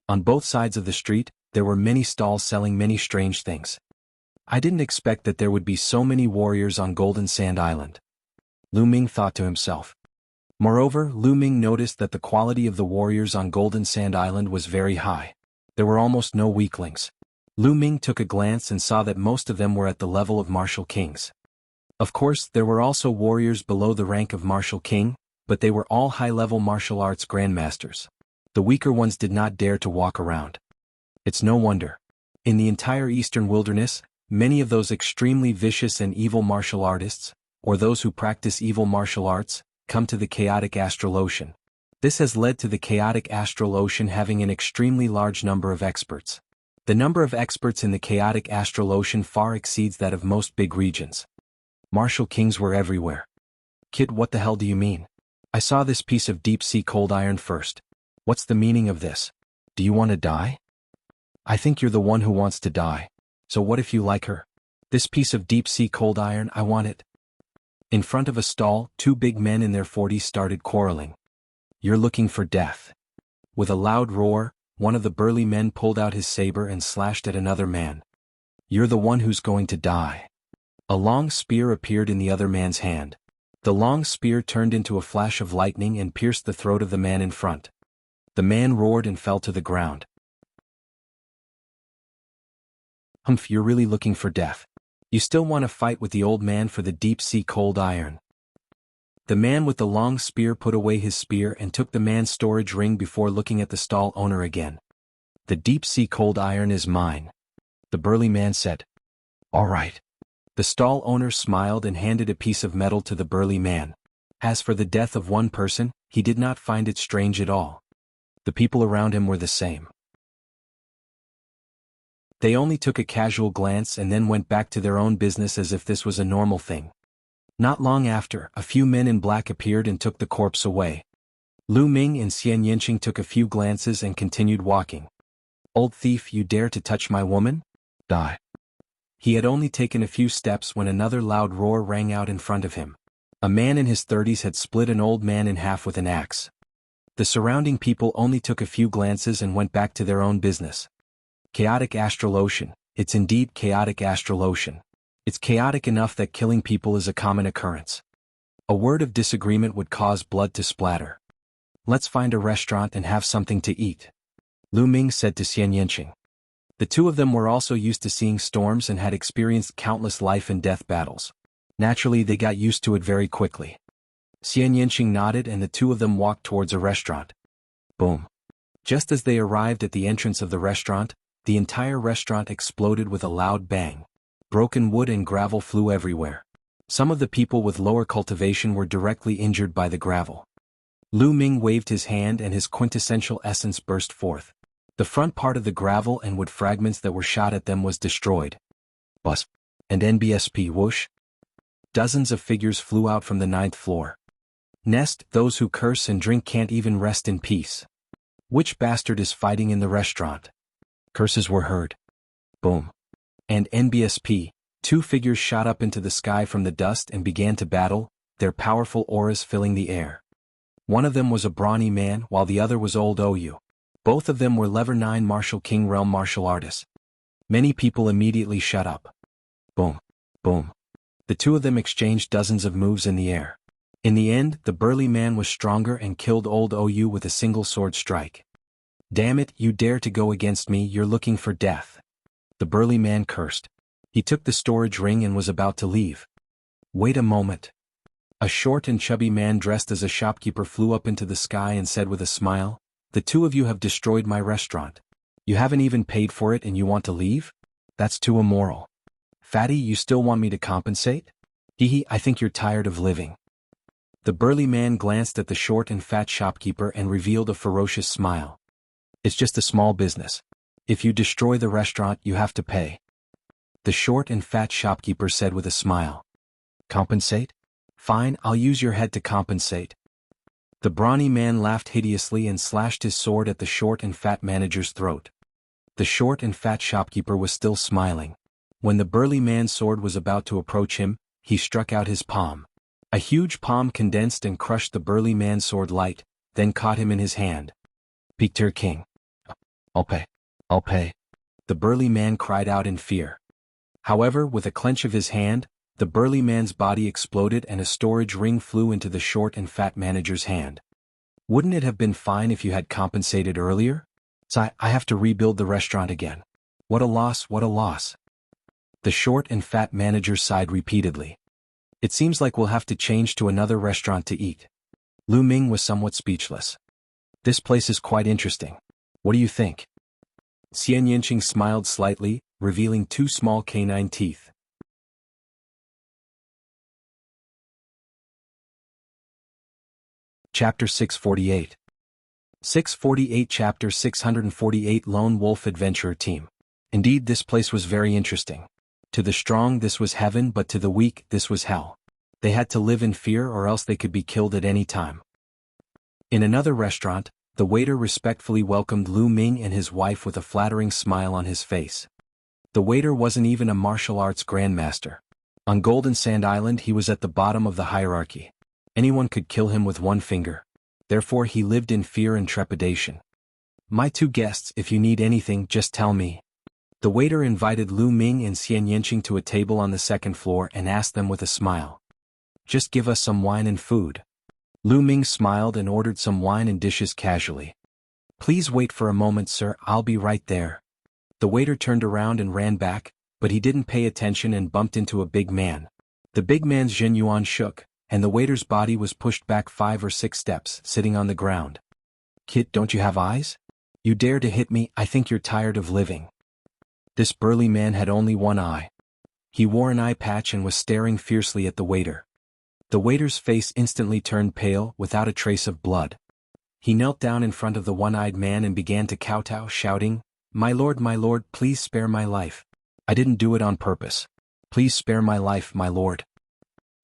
On both sides of the street, there were many stalls selling many strange things. I didn't expect that there would be so many warriors on Golden Sand Island. Lu Ming thought to himself. Moreover, Lu Ming noticed that the quality of the warriors on Golden Sand Island was very high. There were almost no weaklings. Lu Ming took a glance and saw that most of them were at the level of martial kings. Of course, there were also warriors below the rank of martial king, but they were all high-level martial arts grandmasters. The weaker ones did not dare to walk around. It's no wonder. In the entire eastern wilderness, many of those extremely vicious and evil martial artists, or those who practice evil martial arts, come to the chaotic astral ocean. This has led to the chaotic astral ocean having an extremely large number of experts. The number of experts in the chaotic astral ocean far exceeds that of most big regions. Martial kings were everywhere. Kid, what the hell do you mean? I saw this piece of deep-sea cold iron first. What's the meaning of this? Do you want to die? I think you're the one who wants to die. So what if you like her? This piece of deep-sea cold iron, I want it. In front of a stall, two big men in their 40s started quarreling. You're looking for death. With a loud roar, one of the burly men pulled out his saber and slashed at another man. You're the one who's going to die. A long spear appeared in the other man's hand. The long spear turned into a flash of lightning and pierced the throat of the man in front. The man roared and fell to the ground. Humph, you're really looking for death. You still want to fight with the old man for the deep-sea cold iron. The man with the long spear put away his spear and took the man's storage ring before looking at the stall owner again. "The deep-sea cold iron is mine," the burly man said. "All right." The stall owner smiled and handed a piece of metal to the burly man. As for the death of one person, he did not find it strange at all. The people around him were the same. They only took a casual glance and then went back to their own business as if this was a normal thing. Not long after, a few men in black appeared and took the corpse away. Lu Ming and Xian Yinqing took a few glances and continued walking. "Old thief, you dare to touch my woman? Die." He had only taken a few steps when another loud roar rang out in front of him. A man in his 30s had split an old man in half with an axe. The surrounding people only took a few glances and went back to their own business. Chaotic astral ocean. It's indeed chaotic astral ocean. It's chaotic enough that killing people is a common occurrence. A word of disagreement would cause blood to splatter. "Let's find a restaurant and have something to eat," Lu Ming said to Xian Yinqing. The two of them were also used to seeing storms and had experienced countless life and death battles. Naturally, they got used to it very quickly. Xian Yinqing nodded and the two of them walked towards a restaurant. Boom. Just as they arrived at the entrance of the restaurant, the entire restaurant exploded with a loud bang. Broken wood and gravel flew everywhere. Some of the people with lower cultivation were directly injured by the gravel. Lu Ming waved his hand and his quintessential essence burst forth. The front part of the gravel and wood fragments that were shot at them was destroyed. Bus. And NBSP whoosh. Dozens of figures flew out from the 9th floor. Nest, those who curse and drink can't even rest in peace. Which bastard is fighting in the restaurant? Curses were heard. Boom. And NBSP, two figures shot up into the sky from the dust and began to battle, their powerful auras filling the air. One of them was a brawny man while the other was old Ou. Both of them were Level 9 Martial King Realm martial artists. Many people immediately shut up. Boom. Boom. The two of them exchanged dozens of moves in the air. In the end, the burly man was stronger and killed old Ou with a single sword strike. "Damn it, you dare to go against me, you're looking for death," the burly man cursed. He took the storage ring and was about to leave. "Wait a moment." A short and chubby man dressed as a shopkeeper flew up into the sky and said with a smile, "The two of you have destroyed my restaurant. You haven't even paid for it and you want to leave? That's too immoral. Fatty, you still want me to compensate? Hehe, I think you're tired of living." The burly man glanced at the short and fat shopkeeper and revealed a ferocious smile. "It's just a small business. If you destroy the restaurant, you have to pay," the short and fat shopkeeper said with a smile. "Compensate? Fine, I'll use your head to compensate." The brawny man laughed hideously and slashed his sword at the short and fat manager's throat. The short and fat shopkeeper was still smiling. When the burly man's sword was about to approach him, he struck out his palm. A huge palm condensed and crushed the burly man's sword light, then caught him in his hand. "Peter King. I'll pay. I'll pay," the burly man cried out in fear. However, with a clench of his hand, the burly man's body exploded and a storage ring flew into the short and fat manager's hand. "Wouldn't it have been fine if you had compensated earlier? I have to rebuild the restaurant again. What a loss, what a loss." The short and fat manager sighed repeatedly. "It seems like we'll have to change to another restaurant to eat." Lu Ming was somewhat speechless. "This place is quite interesting. What do you think?" Xian Yinqing smiled slightly, revealing two small canine teeth. Chapter 648. 648 Chapter 648 Lone Wolf Adventurer Team. Indeed, this place was very interesting. To the strong this was heaven, but to the weak this was hell. They had to live in fear or else they could be killed at any time. In another restaurant, the waiter respectfully welcomed Lu Ming and his wife with a flattering smile on his face. The waiter wasn't even a martial arts grandmaster. On Golden Sand Island he was at the bottom of the hierarchy. Anyone could kill him with one finger. Therefore he lived in fear and trepidation. "My two guests, if you need anything, just tell me." The waiter invited Lu Ming and Xian Yinqing to a table on the 2nd floor and asked them with a smile, "Just give us some wine and food." Lu Ming smiled and ordered some wine and dishes casually. "Please wait for a moment, sir, I'll be right there." The waiter turned around and ran back, but he didn't pay attention and bumped into a big man. The big man's Zhen Yuan shook, and the waiter's body was pushed back 5 or 6 steps, sitting on the ground. "Kid, don't you have eyes? You dare to hit me? I think you're tired of living." This burly man had only one eye. He wore an eye patch and was staring fiercely at the waiter. The waiter's face instantly turned pale, without a trace of blood. He knelt down in front of the one-eyed man and began to kowtow, shouting, my lord, please spare my life. I didn't do it on purpose. Please spare my life, my lord."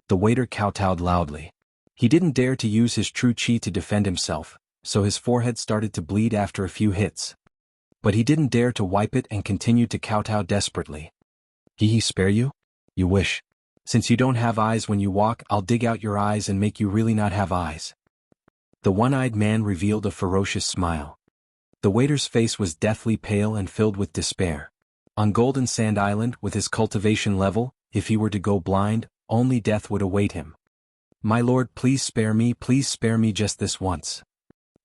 The waiter kowtowed loudly. He didn't dare to use his true chi to defend himself, so his forehead started to bleed after a few hits. But he didn't dare to wipe it and continued to kowtow desperately. "He spare you? You wish. Since you don't have eyes when you walk, I'll dig out your eyes and make you really not have eyes." The one-eyed man revealed a ferocious smile. The waiter's face was deathly pale and filled with despair. On Golden Sand Island, with his cultivation level, if he were to go blind, only death would await him. "My lord, please spare me just this once."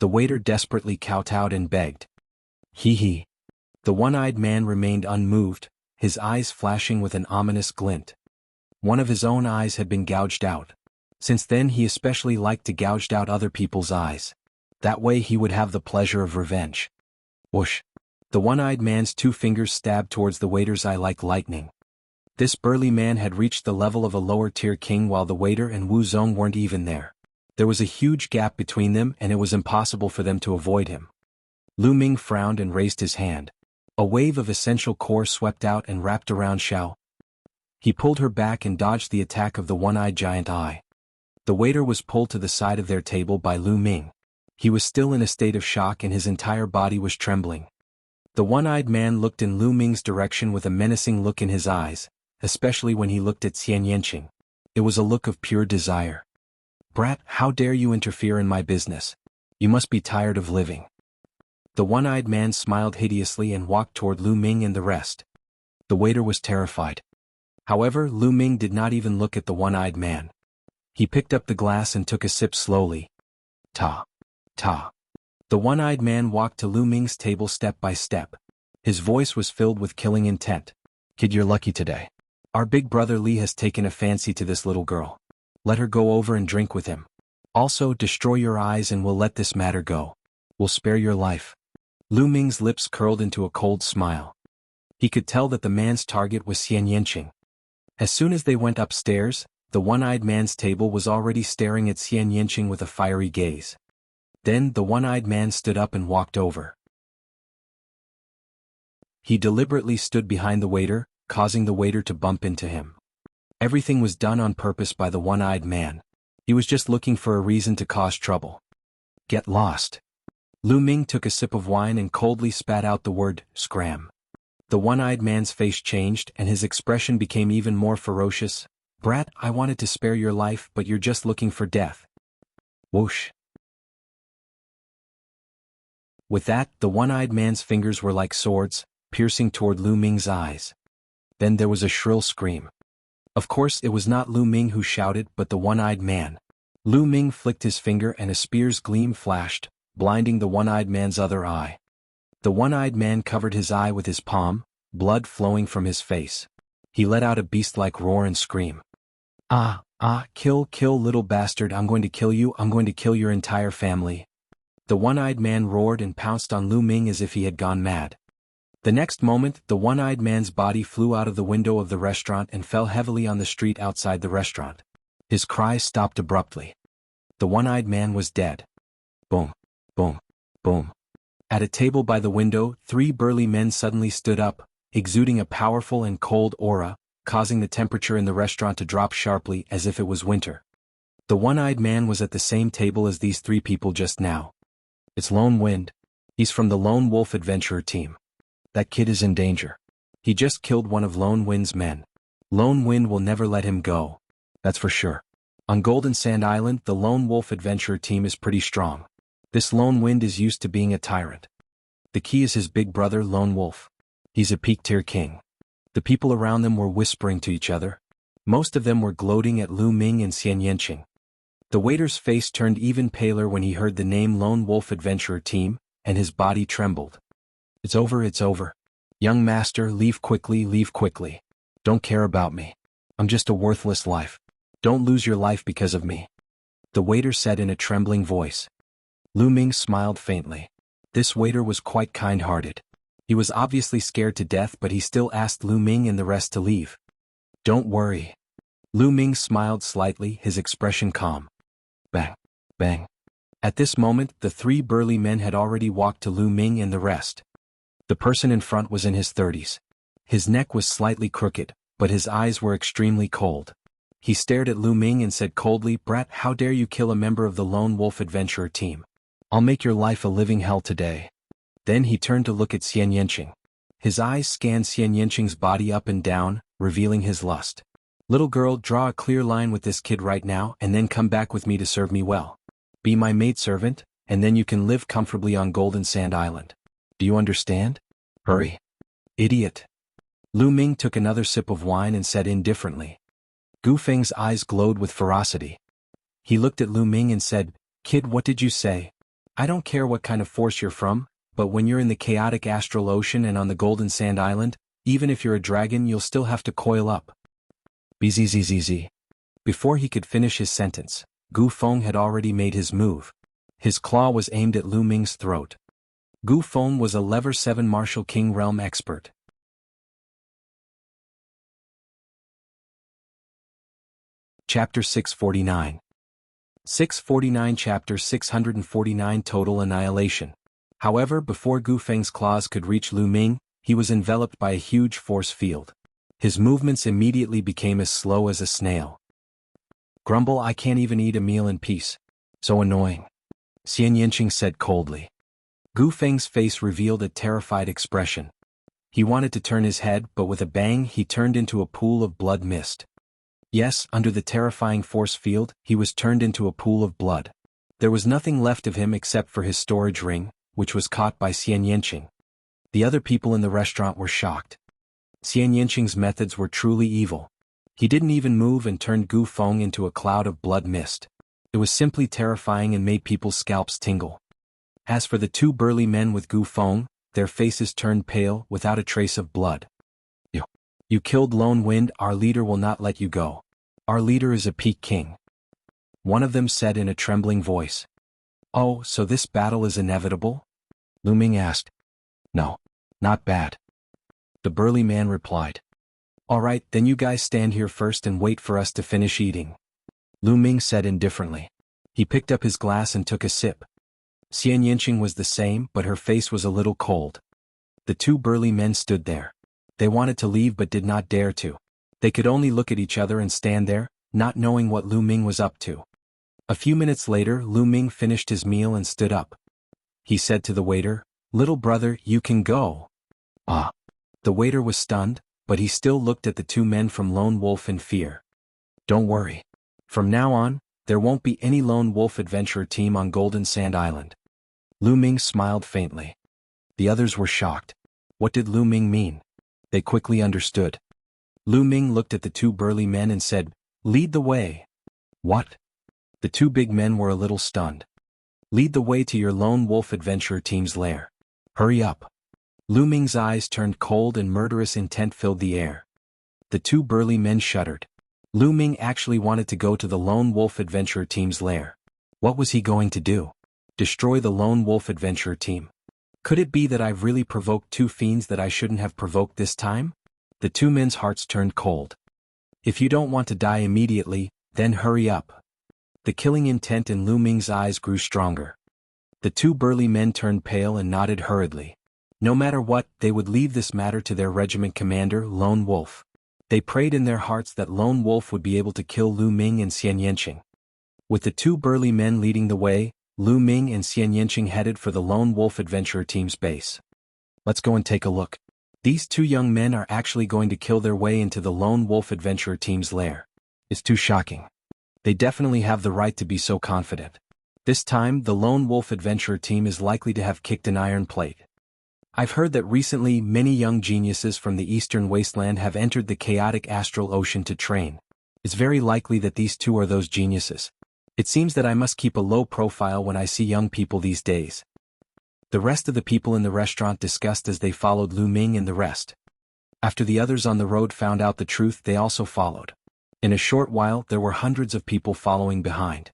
The waiter desperately kowtowed and begged. He. The one-eyed man remained unmoved, his eyes flashing with an ominous glint. One of his own eyes had been gouged out. Since then he especially liked to gouge out other people's eyes. That way he would have the pleasure of revenge. Whoosh! The one-eyed man's 2 fingers stabbed towards the waiter's eye like lightning. This burly man had reached the level of a lower-tier king while the waiter and Wu Zong weren't even there. There was a huge gap between them and it was impossible for them to avoid him. Lu Ming frowned and raised his hand. A wave of essential core swept out and wrapped around Xiao. He pulled her back and dodged the attack of the one-eyed giant eye. The waiter was pulled to the side of their table by Lu Ming. He was still in a state of shock and his entire body was trembling. The one-eyed man looked in Lu Ming's direction with a menacing look in his eyes, especially when he looked at Xian Yanqing. It was a look of pure desire. "Brat, how dare you interfere in my business? You must be tired of living." The one-eyed man smiled hideously and walked toward Lu Ming and the rest. The waiter was terrified. However, Lu Ming did not even look at the one-eyed man. He picked up the glass and took a sip slowly. Ta. The one-eyed man walked to Lu Ming's table step by step. His voice was filled with killing intent. "Kid, you're lucky today. Our big brother Li has taken a fancy to this little girl. Let her go over and drink with him. Also, destroy your eyes and we'll let this matter go. We'll spare your life." Lu Ming's lips curled into a cold smile. He could tell that the man's target was Xian Yanqing. As soon as they went upstairs, the one-eyed man's table was already staring at Xian Yanqing with a fiery gaze. Then the one-eyed man stood up and walked over. He deliberately stood behind the waiter, causing the waiter to bump into him. Everything was done on purpose by the one-eyed man. He was just looking for a reason to cause trouble. "Get lost." Lu Ming took a sip of wine and coldly spat out the word, "scram." The one-eyed man's face changed and his expression became even more ferocious. "Brat, I wanted to spare your life but you're just looking for death." Whoosh! With that, the one-eyed man's fingers were like swords, piercing toward Lu Ming's eyes. Then there was a shrill scream. Of course it was not Lu Ming who shouted but the one-eyed man. Lu Ming flicked his finger and a spear's gleam flashed, blinding the one-eyed man's other eye. The one-eyed man covered his eye with his palm, blood flowing from his face. He let out a beast-like roar and scream. Kill little bastard, I'm going to kill you, I'm going to kill your entire family." The one-eyed man roared and pounced on Lu Ming as if he had gone mad. The next moment, the one-eyed man's body flew out of the window of the restaurant and fell heavily on the street outside the restaurant. His cries stopped abruptly. The one-eyed man was dead. Boom, boom, boom. At a table by the window, 3 burly men suddenly stood up, exuding a powerful and cold aura, causing the temperature in the restaurant to drop sharply as if it was winter. The one-eyed man was at the same table as these 3 people just now. "It's Lone Wind. He's from the Lone Wolf Adventurer team. That kid is in danger. He just killed one of Lone Wind's men. Lone Wind will never let him go. That's for sure. On Golden Sand Island, the Lone Wolf Adventurer team is pretty strong. This Lone Wind is used to being a tyrant. The key is his big brother Lone Wolf. He's a peak-tier king." The people around them were whispering to each other. Most of them were gloating at Lu Ming and Xian Yanqing. The waiter's face turned even paler when he heard the name Lone Wolf Adventurer Team, and his body trembled. It's over. Young master, leave quickly. Don't care about me. I'm just a worthless life. Don't lose your life because of me," the waiter said in a trembling voice. Lu Ming smiled faintly. This waiter was quite kind-hearted. He was obviously scared to death, but he still asked Lu Ming and the rest to leave. "Don't worry." Lu Ming smiled slightly, his expression calm. Bang. Bang. At this moment, the 3 burly men had already walked to Lu Ming and the rest. The person in front was in his 30s. His neck was slightly crooked, but his eyes were extremely cold. He stared at Lu Ming and said coldly, "Brat, how dare you kill a member of the Lone Wolf Adventurer team? I'll make your life a living hell today." Then he turned to look at Xian Yanqing. His eyes scanned Xian Yanqing's body up and down, revealing his lust. "Little girl, draw a clear line with this kid right now and then come back with me to serve me well. Be my maidservant, and then you can live comfortably on Golden Sand Island. Do you understand? Hurry." "Idiot." Lu Ming took another sip of wine and said indifferently. Gu Feng's eyes glowed with ferocity. He looked at Lu Ming and said, "Kid, what did you say? I don't care what kind of force you're from, but when you're in the chaotic astral ocean and on the Golden Sand Island, even if you're a dragon, you'll still have to coil up." Bzzz. Before he could finish his sentence, Gu Feng had already made his move. His claw was aimed at Lu Ming's throat. Gu Feng was a Level 7 Martial King Realm expert. Chapter 649. 649 Chapter 649 Total Annihilation. However, before Gu Feng's claws could reach Lu Ming, he was enveloped by a huge force field. His movements immediately became as slow as a snail. "Grumble, I can't even eat a meal in peace. So annoying," Xian Yanqing said coldly. Gu Feng's face revealed a terrified expression. He wanted to turn his head, but with a bang he turned into a pool of blood mist. Yes, under the terrifying force field, he was turned into a pool of blood. There was nothing left of him except for his storage ring, which was caught by Xian Yanqing. The other people in the restaurant were shocked. Xian Yanqing's methods were truly evil. He didn't even move and turned Gu Feng into a cloud of blood mist. It was simply terrifying and made people's scalps tingle. As for the 2 burly men with Gu Feng, their faces turned pale, without a trace of blood. You killed Lone Wind, our leader will not let you go. Our leader is a peak king," one of them said in a trembling voice. "Oh, so this battle is inevitable?" Lu Ming asked. "No. Not bad," the burly man replied. "All right, then you guys stand here first and wait for us to finish eating," Lu Ming said indifferently. He picked up his glass and took a sip. Xian Yanqing was the same, but her face was a little cold. The 2 burly men stood there. They wanted to leave but did not dare to. They could only look at each other and stand there, not knowing what Lu Ming was up to. A few minutes later, Lu Ming finished his meal and stood up. He said to the waiter, "Little brother, you can go." Ah. The waiter was stunned, but he still looked at the 2 men from Lone Wolf in fear. "Don't worry. From now on, there won't be any Lone Wolf Adventurer team on Golden Sand Island." Lu Ming smiled faintly. The others were shocked. What did Lu Ming mean? They quickly understood. Lu Ming looked at the 2 burly men and said, "Lead the way." "What?" The 2 big men were a little stunned. "Lead the way to your Lone Wolf Adventurer team's lair. Hurry up." Lu Ming's eyes turned cold and murderous intent filled the air. The 2 burly men shuddered. Lu Ming actually wanted to go to the Lone Wolf Adventurer team's lair. What was he going to do? Destroy the Lone Wolf Adventurer team? Could it be that I've really provoked 2 fiends that I shouldn't have provoked this time? The 2 men's hearts turned cold. "If you don't want to die immediately, then hurry up." The killing intent in Lu Ming's eyes grew stronger. The 2 burly men turned pale and nodded hurriedly. No matter what, they would leave this matter to their regiment commander, Lone Wolf. They prayed in their hearts that Lone Wolf would be able to kill Lu Ming and Xian Yanqing. With the 2 burly men leading the way, Lu Ming and Xian Yanqing headed for the Lone Wolf Adventurer team's base. "Let's go and take a look. These 2 young men are actually going to kill their way into the Lone Wolf Adventurer team's lair. It's too shocking. They definitely have the right to be so confident. This time, the Lone Wolf Adventurer team is likely to have kicked an iron plate. I've heard that recently many young geniuses from the Eastern Wasteland have entered the chaotic astral ocean to train. It's very likely that these 2 are those geniuses. It seems that I must keep a low profile when I see young people these days." The rest of the people in the restaurant discussed as they followed Lu Ming and the rest. After the others on the road found out the truth, they also followed. In a short while there were hundreds of people following behind.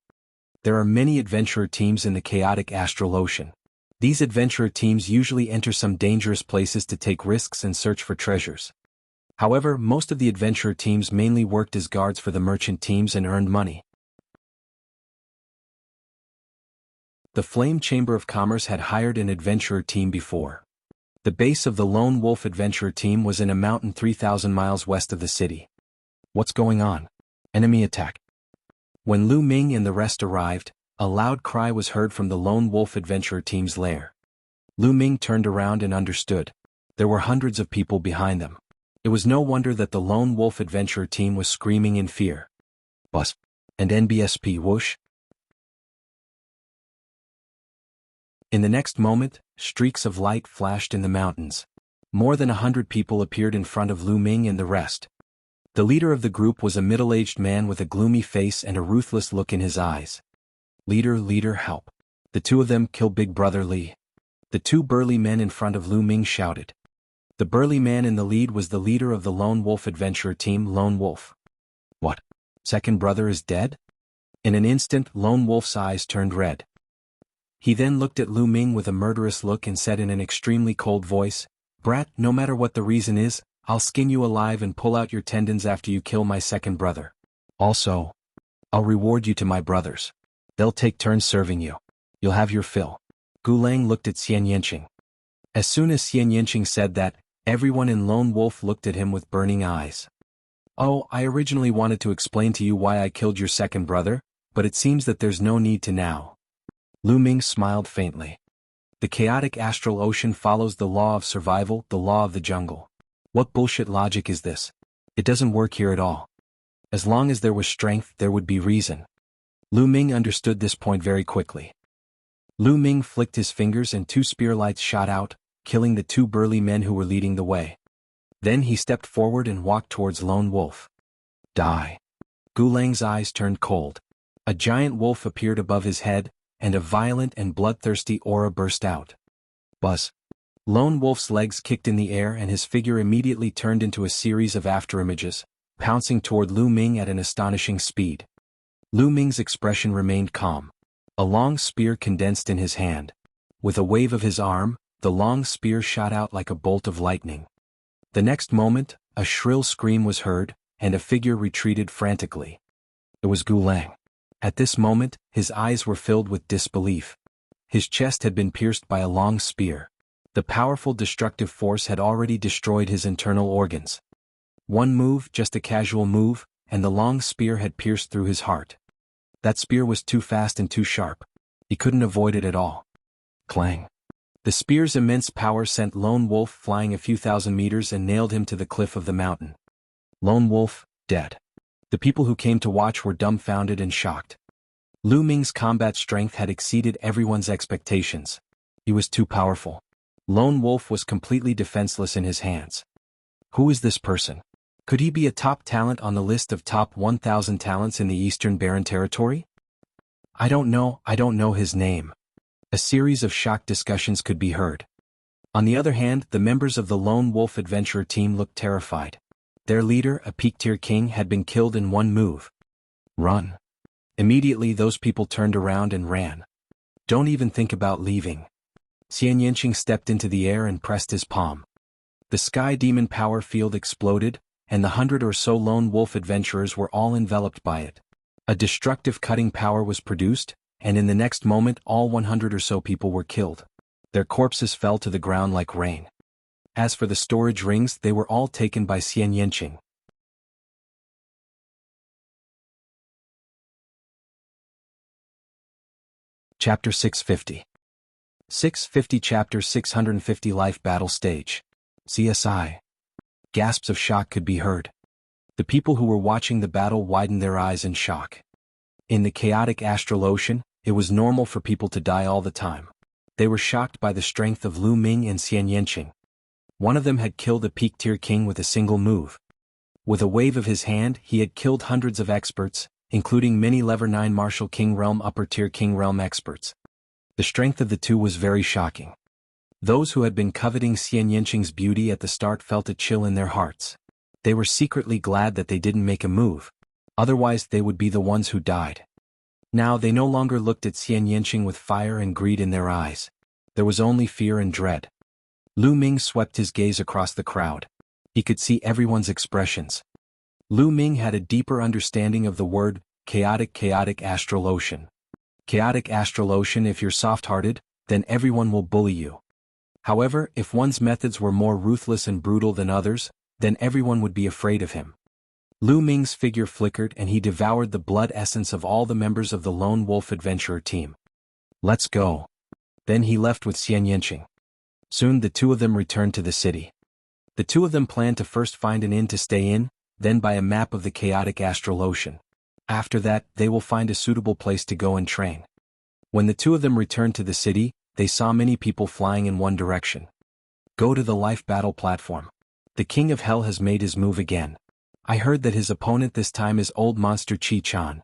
There are many adventurer teams in the chaotic astral ocean. These adventurer teams usually enter some dangerous places to take risks and search for treasures. However, most of the adventurer teams mainly worked as guards for the merchant teams and earned money. The Flame Chamber of Commerce had hired an adventurer team before. The base of the Lone Wolf adventurer team was in a mountain 3,000 miles west of the city. What's going on? Enemy attack. When Lu Ming and the rest arrived, a loud cry was heard from the Lone Wolf adventurer team's lair. Lu Ming turned around and understood. There were hundreds of people behind them. It was no wonder that the Lone Wolf adventurer team was screaming in fear. Bus. And NBSP whoosh. In the next moment, streaks of light flashed in the mountains. More than 100 people appeared in front of Lu Ming and the rest. The leader of the group was a middle-aged man with a gloomy face and a ruthless look in his eyes. Leader, help. The two of them kill Big Brother Li. The two burly men in front of Lu Ming shouted. The burly man in the lead was the leader of the Lone Wolf adventurer team, Lone Wolf. What? Second brother is dead? In an instant, Lone Wolf's eyes turned red. He then looked at Lu Ming with a murderous look and said in an extremely cold voice, "Brat, no matter what the reason is, I'll skin you alive and pull out your tendons after you kill my second brother. Also, I'll reward you to my brothers. They'll take turns serving you. You'll have your fill." Gu Lang looked at Xian Yanqing. As soon as Xian Yanqing said that, everyone in Lone Wolf looked at him with burning eyes. "Oh, I originally wanted to explain to you why I killed your second brother, but it seems that there's no need to now." Lu Ming smiled faintly. The chaotic astral ocean follows the law of survival, the law of the jungle. What bullshit logic is this? It doesn't work here at all. As long as there was strength, there would be reason. Lu Ming understood this point very quickly. Lu Ming flicked his fingers and two spear lights shot out, killing the two burly men who were leading the way. Then he stepped forward and walked towards Lone Wolf. Die. Gu Lang's eyes turned cold. A giant wolf appeared above his head, and a violent and bloodthirsty aura burst out. Buzz. Lone Wolf's legs kicked in the air and his figure immediately turned into a series of afterimages, pouncing toward Lu Ming at an astonishing speed. Lu Ming's expression remained calm. A long spear condensed in his hand. With a wave of his arm, the long spear shot out like a bolt of lightning. The next moment, a shrill scream was heard, and a figure retreated frantically. It was Gu Lang. At this moment, his eyes were filled with disbelief. His chest had been pierced by a long spear. The powerful destructive force had already destroyed his internal organs. One move, just a casual move, and the long spear had pierced through his heart. That spear was too fast and too sharp. He couldn't avoid it at all. Clang. The spear's immense power sent Lone Wolf flying a few thousand meters and nailed him to the cliff of the mountain. Lone Wolf, dead. The people who came to watch were dumbfounded and shocked. Lu Ming's combat strength had exceeded everyone's expectations. He was too powerful. Lone Wolf was completely defenseless in his hands. Who is this person? Could he be a top talent on the list of top 1,000 talents in the Eastern Barren Territory? I don't know his name. A series of shocked discussions could be heard. On the other hand, the members of the Lone Wolf adventurer team looked terrified. Their leader, a peak-tier king, had been killed in one move. Run. Immediately those people turned around and ran. Don't even think about leaving. Xian Yanqing stepped into the air and pressed his palm. The Sky Demon power field exploded, and the 100 or so Lone Wolf adventurers were all enveloped by it. A destructive cutting power was produced, and in the next moment all 100 or so people were killed. Their corpses fell to the ground like rain. As for the storage rings, they were all taken by Xian Yanqing. Chapter 650. 650 Chapter 650 Life Battle Stage. CSI. Gasps of shock could be heard. The people who were watching the battle widened their eyes in shock. In the chaotic astral ocean, it was normal for people to die all the time. They were shocked by the strength of Lu Ming and Xian Yanqing. One of them had killed a peak-tier king with a single move. With a wave of his hand, he had killed hundreds of experts, including many Level 9 Martial King Realm upper-tier King Realm experts. The strength of the two was very shocking. Those who had been coveting Xian Yanqing's beauty at the start felt a chill in their hearts. They were secretly glad that they didn't make a move. Otherwise they would be the ones who died. Now they no longer looked at Xian Yanqing with fire and greed in their eyes. There was only fear and dread. Lu Ming swept his gaze across the crowd. He could see everyone's expressions. Lu Ming had a deeper understanding of the word chaotic astral ocean. Chaotic astral ocean. If you're soft-hearted, then everyone will bully you. However, if one's methods were more ruthless and brutal than others, then everyone would be afraid of him. Lu Ming's figure flickered and he devoured the blood essence of all the members of the Lone Wolf Adventurer team. Let's go. Then he left with Xian Yanqing. Soon the two of them returned to the city. The two of them planned to first find an inn to stay in, then buy a map of the chaotic astral ocean. After that, they will find a suitable place to go and train. When the two of them returned to the city, they saw many people flying in one direction. Go to the life battle platform. The King of Hell has made his move again. I heard that his opponent this time is Old Monster Chi-chan.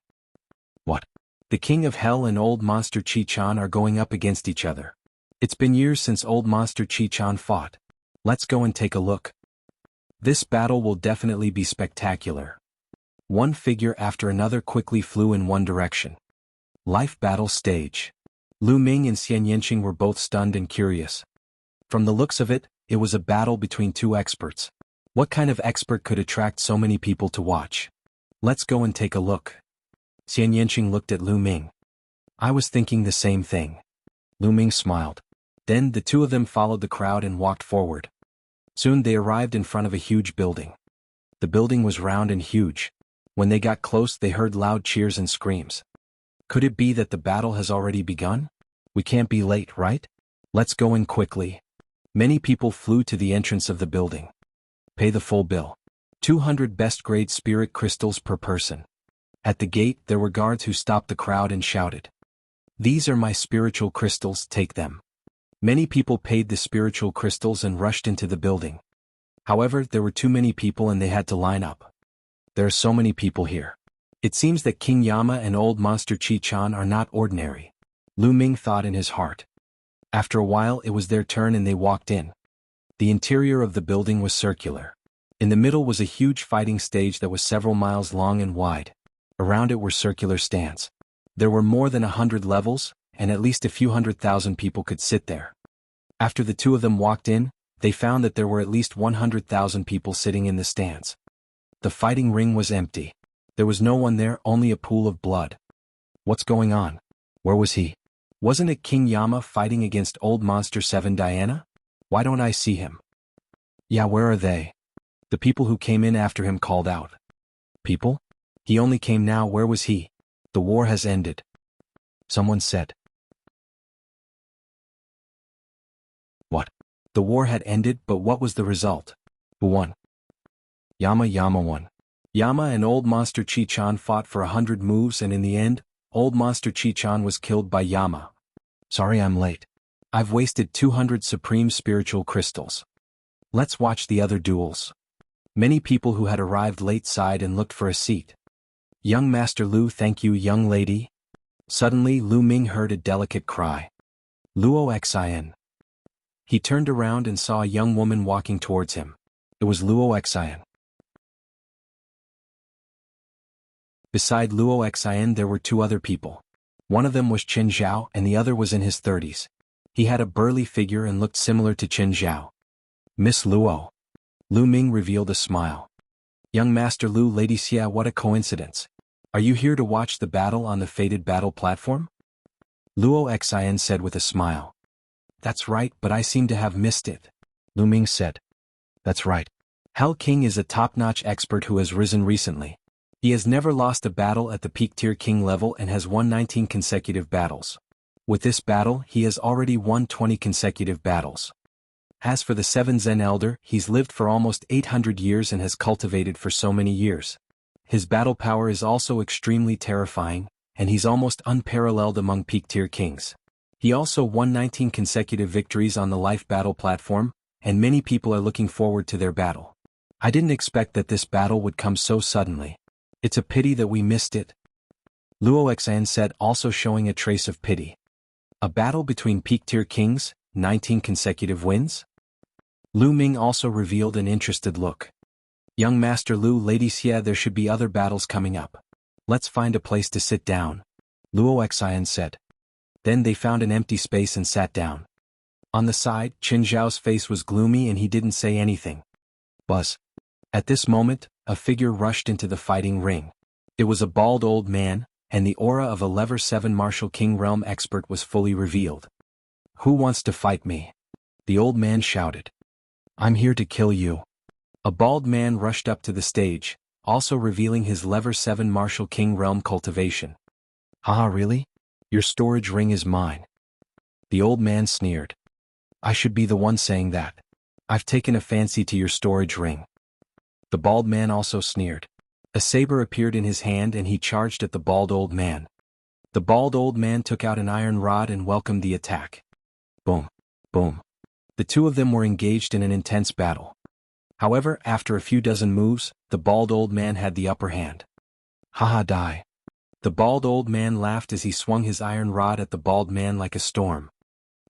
What? The King of Hell and Old Monster Chi-chan are going up against each other. It's been years since Old Monster Chi-chan fought. Let's go and take a look. This battle will definitely be spectacular. One figure after another quickly flew in one direction. Life battle stage. Lu Ming and Xian Yanqing were both stunned and curious. From the looks of it, it was a battle between two experts. What kind of expert could attract so many people to watch? Let's go and take a look. Xian Yanqing looked at Lu Ming. I was thinking the same thing. Lu Ming smiled. Then the two of them followed the crowd and walked forward. Soon they arrived in front of a huge building. The building was round and huge. When they got close they heard loud cheers and screams. Could it be that the battle has already begun? We can't be late, right? Let's go in quickly. Many people flew to the entrance of the building. Pay the full bill. 200 best-grade spirit crystals per person. At the gate there were guards who stopped the crowd and shouted. These are my spiritual crystals, take them. Many people paid the spiritual crystals and rushed into the building. However, there were too many people and they had to line up. There are so many people here. It seems that King Yama and Old Monster Chi-chan are not ordinary. Lu Ming thought in his heart. After a while it was their turn and they walked in. The interior of the building was circular. In the middle was a huge fighting stage that was several miles long and wide. Around it were circular stands. There were more than 100 levels, and at least a few 100,000 people could sit there. After the two of them walked in, they found that there were at least 100,000 people sitting in the stands. The fighting ring was empty. There was no one there, only a pool of blood. What's going on? Where was he? Wasn't it King Yama fighting against Old Monster 7 Diana? Why don't I see him? Yeah, where are they? The people who came in after him called out. People? He only came now, where was he? The war has ended. Someone said. What? The war had ended, but what was the result? Who won? Yama won. Yama and Old Monster Chi-chan fought for 100 moves and in the end, Old Monster Chi-chan was killed by Yama. Sorry I'm late. I've wasted 200 supreme spiritual crystals. Let's watch the other duels. Many people who had arrived late sighed and looked for a seat. Young Master Lu, thank you, young lady. Suddenly Lu Ming heard a delicate cry. Luo Xin. He turned around and saw a young woman walking towards him. It was Luo Xin. Beside Luo Xin there were two other people. One of them was Chen Zhao and the other was in his 30s. He had a burly figure and looked similar to Chen Zhao. Miss Luo. Lu Ming revealed a smile. Young Master Lu, Lady Xia, what a coincidence. Are you here to watch the battle on the fated battle platform? Luo Xin said with a smile. That's right, but I seem to have missed it. Lu Ming said. That's right. Hell King is a top-notch expert who has risen recently. He has never lost a battle at the peak tier king level and has won 19 consecutive battles. With this battle, he has already won 20 consecutive battles. As for the 7 Zen Elder, he's lived for almost 800 years and has cultivated for so many years. His battle power is also extremely terrifying, and he's almost unparalleled among peak tier kings. He also won 19 consecutive victories on the life battle platform, and many people are looking forward to their battle. I didn't expect that this battle would come so suddenly. It's a pity that we missed it. Luo Xin said, also showing a trace of pity. A battle between peak tier kings, 19 consecutive wins? Lu Ming also revealed an interested look. Young Master Lu, Lady Xia, there should be other battles coming up. Let's find a place to sit down, Luo Xian said. Then they found an empty space and sat down. On the side, Qin Zhao's face was gloomy and he didn't say anything. Buzz. At this moment, a figure rushed into the fighting ring. It was a bald old man, and the aura of a Level 7 Martial King Realm expert was fully revealed. Who wants to fight me? The old man shouted. I'm here to kill you. A bald man rushed up to the stage, also revealing his Level 7 Martial King Realm cultivation. Haha, really? Your storage ring is mine. The old man sneered. I should be the one saying that. I've taken a fancy to your storage ring. The bald man also sneered. A saber appeared in his hand and he charged at the bald old man. The bald old man took out an iron rod and welcomed the attack. Boom. Boom. The two of them were engaged in an intense battle. However, after a few dozen moves, the bald old man had the upper hand. Haha, die. The bald old man laughed as he swung his iron rod at the bald man like a storm.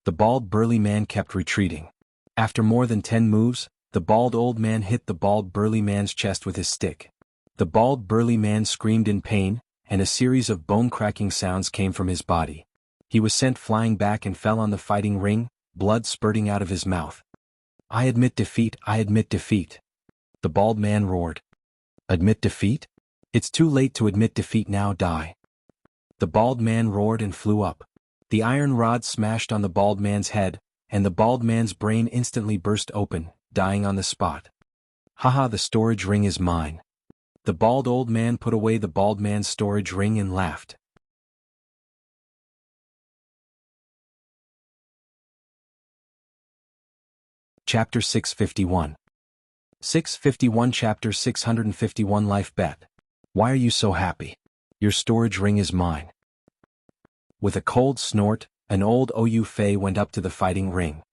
The bald burly man kept retreating. After more than 10 moves, the bald old man hit the bald burly man's chest with his stick. The bald burly man screamed in pain, and a series of bone-cracking sounds came from his body. He was sent flying back and fell on the fighting ring, blood spurting out of his mouth. I admit defeat, I admit defeat. The bald man roared. Admit defeat? It's too late to admit defeat now, die. The bald man roared and flew up. The iron rod smashed on the bald man's head, and the bald man's brain instantly burst open, dying on the spot. Haha, the storage ring is mine. The bald old man put away the bald man's storage ring and laughed. Chapter 651. 651 Chapter 651 Life Bet. Why are you so happy? Your storage ring is mine. With a cold snort, an old Ou Fei went up to the fighting ring.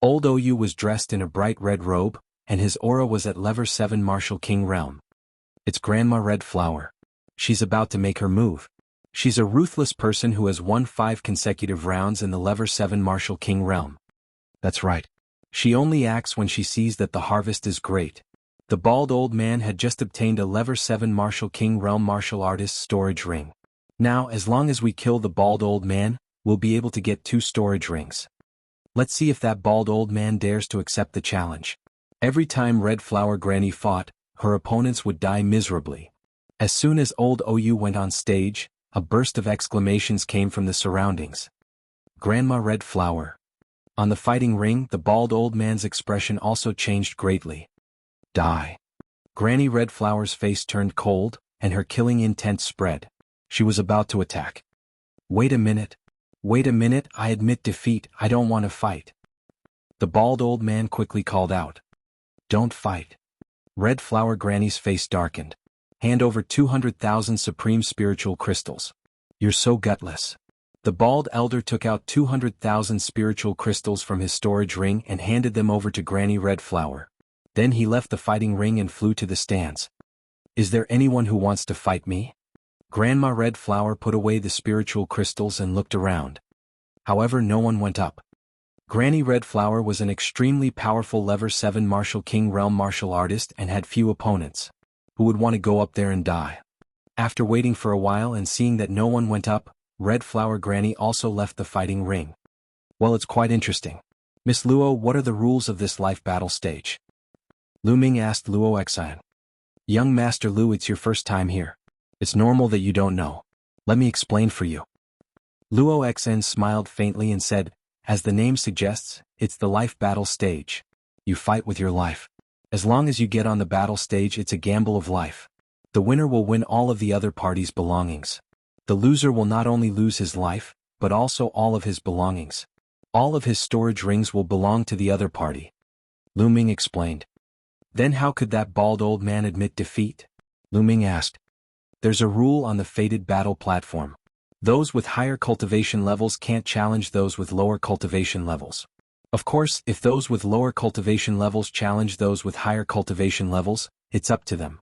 Old Ou was dressed in a bright red robe, and his aura was at Level 7 Martial King Realm. It's Grandma Red Flower. She's about to make her move. She's a ruthless person who has won 5 consecutive rounds in the Level 7 Martial King Realm. That's right. She only acts when she sees that the harvest is great. The bald old man had just obtained a Level 7 Martial King Realm martial artist storage ring. Now, as long as we kill the bald old man, we'll be able to get 2 storage rings. Let's see if that bald old man dares to accept the challenge. Every time Red Flower Granny fought, her opponents would die miserably. As soon as old Ou went on stage, a burst of exclamations came from the surroundings. Grandma Red Flower. On the fighting ring, the bald old man's expression also changed greatly. Die. Granny Red Flower's face turned cold, and her killing intent spread. She was about to attack. Wait a minute. Wait a minute, I admit defeat, I don't want to fight. The bald old man quickly called out. Don't fight. Red Flower Granny's face darkened. Hand over 200,000 supreme spiritual crystals. You're so gutless. The bald elder took out 200,000 spiritual crystals from his storage ring and handed them over to Granny Red Flower. Then he left the fighting ring and flew to the stands. Is there anyone who wants to fight me? Grandma Red Flower put away the spiritual crystals and looked around. However, no one went up. Granny Red Flower was an extremely powerful Level 7 Martial King Realm martial artist and had few opponents. Who would want to go up there and die? After waiting for a while and seeing that no one went up, Red Flower Granny also left the fighting ring. Well, it's quite interesting. Miss Luo, what are the rules of this life battle stage? Lu Ming asked Luo Xian. Young Master Lu, it's your first time here. It's normal that you don't know. Let me explain for you. Luo Xian smiled faintly and said, as the name suggests, it's the life battle stage. You fight with your life. As long as you get on the battle stage, it's a gamble of life. The winner will win all of the other party's belongings. The loser will not only lose his life, but also all of his belongings. All of his storage rings will belong to the other party. Lu Ming explained. Then how could that bald old man admit defeat? Lu Ming asked. There's a rule on the fated battle platform. Those with higher cultivation levels can't challenge those with lower cultivation levels. Of course, if those with lower cultivation levels challenge those with higher cultivation levels, it's up to them.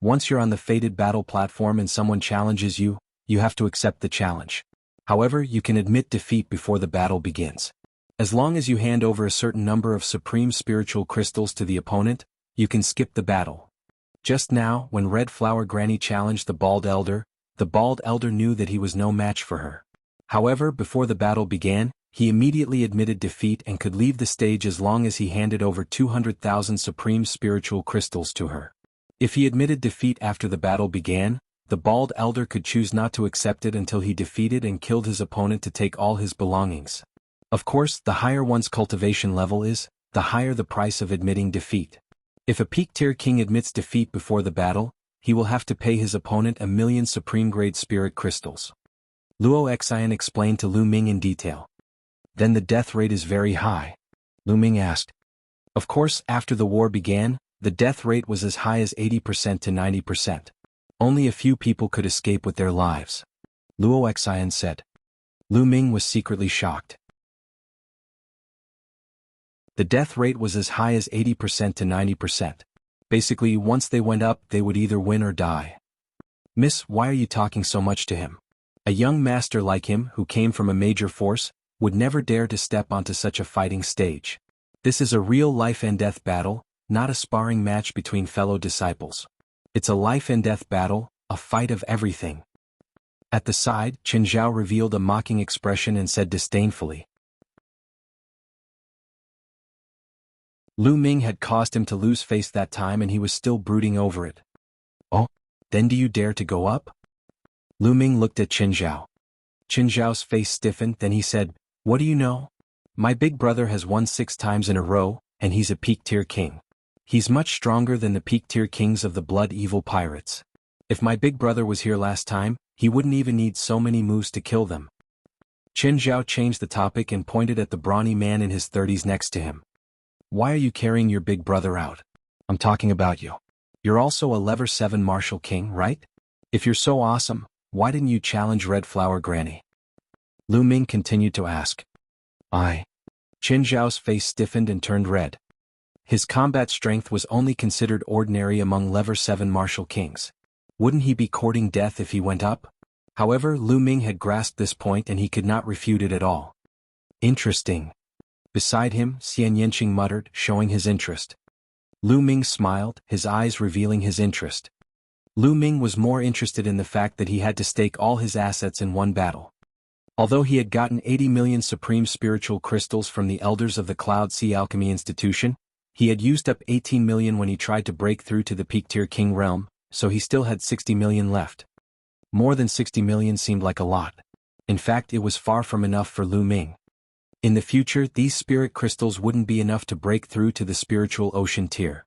Once you're on the fated battle platform and someone challenges you, you have to accept the challenge. However, you can admit defeat before the battle begins. As long as you hand over a certain number of supreme spiritual crystals to the opponent, you can skip the battle. Just now, when Red Flower Granny challenged the bald elder, the bald elder knew that he was no match for her. However, before the battle began, he immediately admitted defeat and could leave the stage as long as he handed over 200,000 supreme spiritual crystals to her. If he admitted defeat after the battle began, the bald elder could choose not to accept it until he defeated and killed his opponent to take all his belongings. Of course, the higher one's cultivation level is, the higher the price of admitting defeat. If a peak-tier king admits defeat before the battle, he will have to pay his opponent 1,000,000 supreme-grade spirit crystals. Luo Xian explained to Lu Ming in detail. Then the death rate is very high? Lu Ming asked. Of course, after the war began, the death rate was as high as 80% to 90%. Only a few people could escape with their lives. Luo Xian said. Lu Ming was secretly shocked. The death rate was as high as 80% to 90%. Basically, once they went up, they would either win or die. Miss, why are you talking so much to him? A young master like him, who came from a major force, would never dare to step onto such a fighting stage. This is a real life-and-death battle, not a sparring match between fellow disciples. It's a life-and-death battle, a fight of everything. At the side, Qin Zhao revealed a mocking expression and said disdainfully. Lu Ming had caused him to lose face that time and he was still brooding over it. Oh, then do you dare to go up? Lu Ming looked at Qin Zhao. Qin Zhao's face stiffened, then he said, what do you know? My big brother has won 6 times in a row, and he's a peak-tier king. He's much stronger than the peak-tier kings of the blood-evil pirates. If my big brother was here last time, he wouldn't even need so many moves to kill them. Qin Zhao changed the topic and pointed at the brawny man in his 30s next to him. Why are you carrying your big brother out? I'm talking about you. You're also a level 7 martial king, right? If you're so awesome, why didn't you challenge Red Flower Granny? Lu Ming continued to ask. Qin Zhao's face stiffened and turned red. His combat strength was only considered ordinary among level 7 martial kings. Wouldn't he be courting death if he went up? However, Lu Ming had grasped this point and he could not refute it at all. Interesting. Beside him, Xian Yanqing muttered, showing his interest. Lu Ming smiled, his eyes revealing his interest. Lu Ming was more interested in the fact that he had to stake all his assets in one battle. Although he had gotten 80 million supreme spiritual crystals from the elders of the Cloud Sea Alchemy Institution, he had used up 18 million when he tried to break through to the peak-tier king realm, so he still had 60 million left. More than 60 million seemed like a lot. In fact, it was far from enough for Lu Ming. In the future, these spirit crystals wouldn't be enough to break through to the spiritual ocean tier.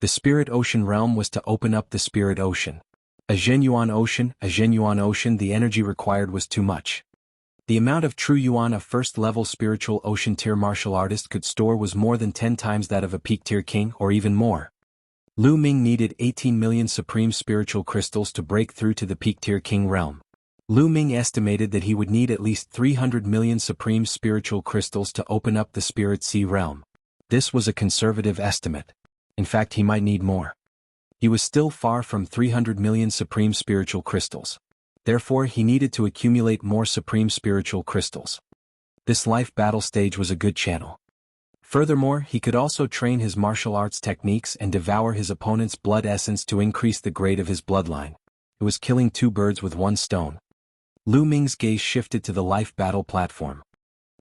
The spirit ocean realm was to open up the spirit ocean. A genuine ocean, the energy required was too much. The amount of true yuan a first-level spiritual ocean tier martial artist could store was more than 10 times that of a peak-tier king or even more. Lu Ming needed 18 million supreme spiritual crystals to break through to the peak-tier king realm. Lu Ming estimated that he would need at least 300 million supreme spiritual crystals to open up the spirit sea realm. This was a conservative estimate. In fact, he might need more. He was still far from 300 million supreme spiritual crystals. Therefore, he needed to accumulate more supreme spiritual crystals. This life battle stage was a good channel. Furthermore, he could also train his martial arts techniques and devour his opponent's blood essence to increase the grade of his bloodline. It was killing 2 birds with 1 stone. Lu Ming's gaze shifted to the life battle platform.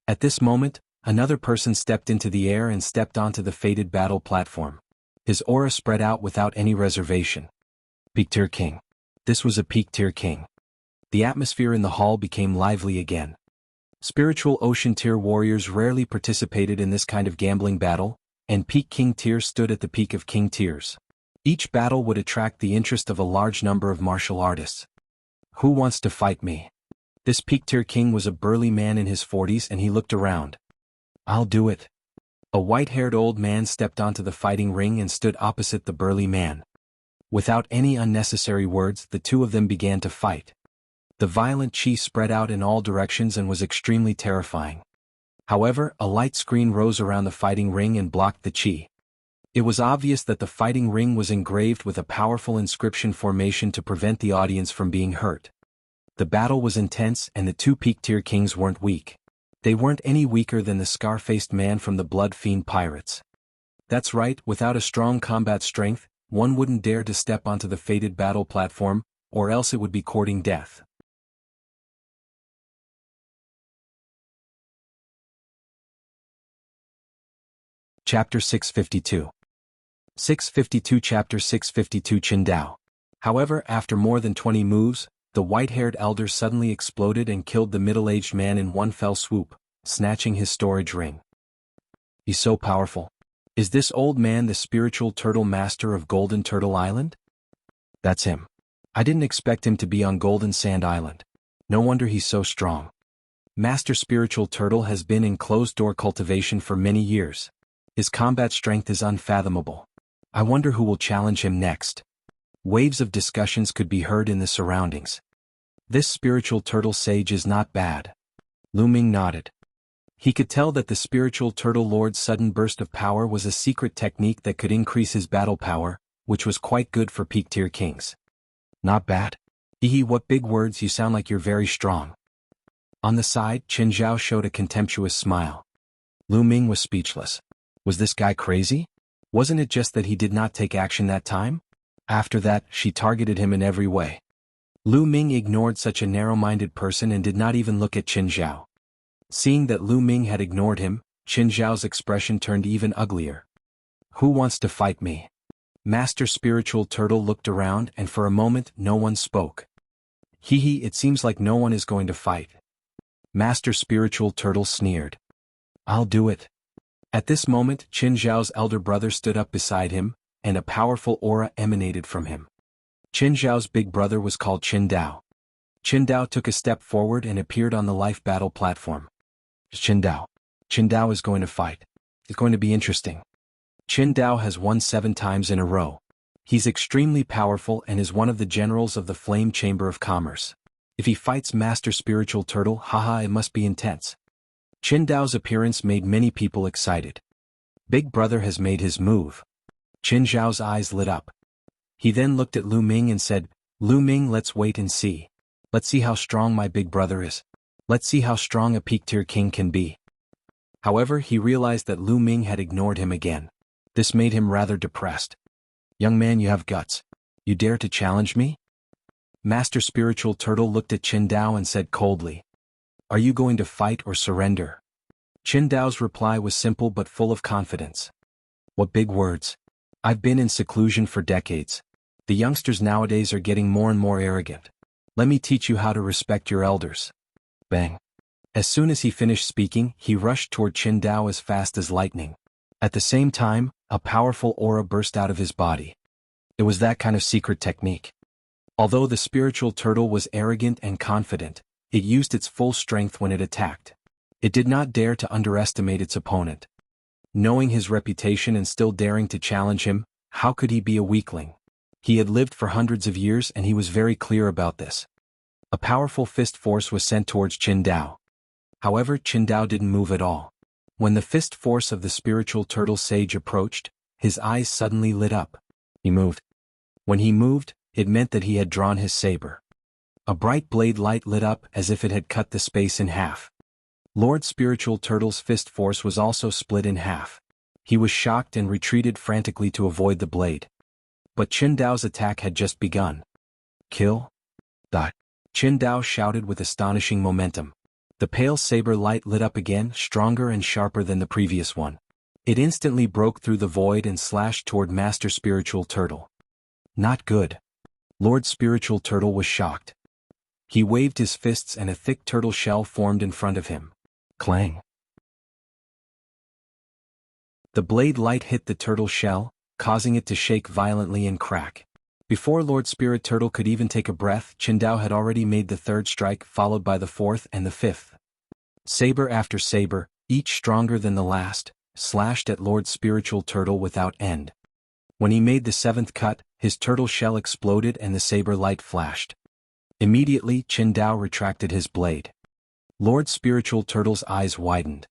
At this moment, another person stepped into the air and stepped onto the fated battle platform. His aura spread out without any reservation. Peak-tier king. This was a peak-tier king. The atmosphere in the hall became lively again. Spiritual ocean tier warriors rarely participated in this kind of gambling battle, and peak king tiers stood at the peak of king tiers. Each battle would attract the interest of a large number of martial artists. Who wants to fight me? This peak-tier king was a burly man in his 40s and he looked around. I'll do it. A white-haired old man stepped onto the fighting ring and stood opposite the burly man. Without any unnecessary words, the two of them began to fight. The violent chi spread out in all directions and was extremely terrifying. However, a light screen rose around the fighting ring and blocked the chi. It was obvious that the fighting ring was engraved with a powerful inscription formation to prevent the audience from being hurt. The battle was intense and the 2 peak-tier kings weren't weak. They weren't any weaker than the scar-faced man from the Blood Fiend Pirates. That's right, without a strong combat strength, one wouldn't dare to step onto the fated battle platform, or else it would be courting death. Chapter 652. 652 Chapter 652 Qindao. However, after more than 20 moves, the white-haired elder suddenly exploded and killed the middle-aged man in one fell swoop, snatching his storage ring. He's so powerful. Is this old man the spiritual turtle master of Golden Turtle Island? That's him. I didn't expect him to be on Golden Sand Island. No wonder he's so strong. Master Spiritual Turtle has been in closed-door cultivation for many years. His combat strength is unfathomable. I wonder who will challenge him next. Waves of discussions could be heard in the surroundings. This spiritual turtle sage is not bad. Lu Ming nodded. He could tell that the spiritual turtle lord's sudden burst of power was a secret technique that could increase his battle power, which was quite good for peak-tier kings. Not bad? What big words, you sound like you're very strong. On the side, Qin Zhao showed a contemptuous smile. Lu Ming was speechless. Was this guy crazy? Wasn't it just that he did not take action that time? After that, she targeted him in every way. Lu Ming ignored such a narrow-minded person and did not even look at Qin Zhao. Seeing that Lu Ming had ignored him, Qin Zhao's expression turned even uglier. Who wants to fight me? Master Spiritual Turtle looked around and for a moment no one spoke. It seems like no one is going to fight. Master Spiritual Turtle sneered. I'll do it. At this moment, Qin Zhao's elder brother stood up beside him, and a powerful aura emanated from him. Qin Zhao's big brother was called Qin Dao. Qin Dao took a step forward and appeared on the life battle platform. Qin Dao is going to fight. It's going to be interesting. Qin Dao has won 7 times in a row. He's extremely powerful and is one of the generals of the Flame Chamber of Commerce. If he fights Master Spiritual Turtle, it must be intense. Qin Dao's appearance made many people excited. Big brother has made his move. Qin Zhao's eyes lit up. He then looked at Lu Ming and said, Lu Ming, let's wait and see. Let's see how strong my big brother is. Let's see how strong a peak-tier king can be. However, he realized that Lu Ming had ignored him again. This made him rather depressed. Young man, you have guts. You dare to challenge me? Master Spiritual Turtle looked at Qin Dao and said coldly, Are you going to fight or surrender? Qin Dao's reply was simple but full of confidence. What big words. I've been in seclusion for decades. The youngsters nowadays are getting more and more arrogant. Let me teach you how to respect your elders. Bang. As soon as he finished speaking, he rushed toward Qin Dao as fast as lightning. At the same time, a powerful aura burst out of his body. It was that kind of secret technique. Although the spiritual turtle was arrogant and confident, it used its full strength when it attacked. It did not dare to underestimate its opponent. Knowing his reputation and still daring to challenge him, how could he be a weakling? He had lived for hundreds of years and he was very clear about this. A powerful fist force was sent towards Qin Dao. However, Qin Dao didn't move at all. When the fist force of the spiritual turtle sage approached, his eyes suddenly lit up. He moved. When he moved, it meant that he had drawn his saber. A bright blade light lit up as if it had cut the space in half. Lord Spiritual Turtle's fist force was also split in half. He was shocked and retreated frantically to avoid the blade. But Qin Dao's attack had just begun. Kill? Qin Dao shouted with astonishing momentum. The pale saber light lit up again, stronger and sharper than the previous one. It instantly broke through the void and slashed toward Master Spiritual Turtle. Not good. Lord Spiritual Turtle was shocked. He waved his fists and a thick turtle shell formed in front of him. Clang. The blade light hit the turtle shell, causing it to shake violently and crack. Before Lord Spirit Turtle could even take a breath, Qin Dao had already made the 3rd strike, followed by the 4th and the 5th. Saber after saber, each stronger than the last, slashed at Lord Spiritual Turtle without end. When he made the 7th cut, his turtle shell exploded and the saber light flashed. Immediately, Qin Dao retracted his blade. Lord Spiritual Turtle's eyes widened.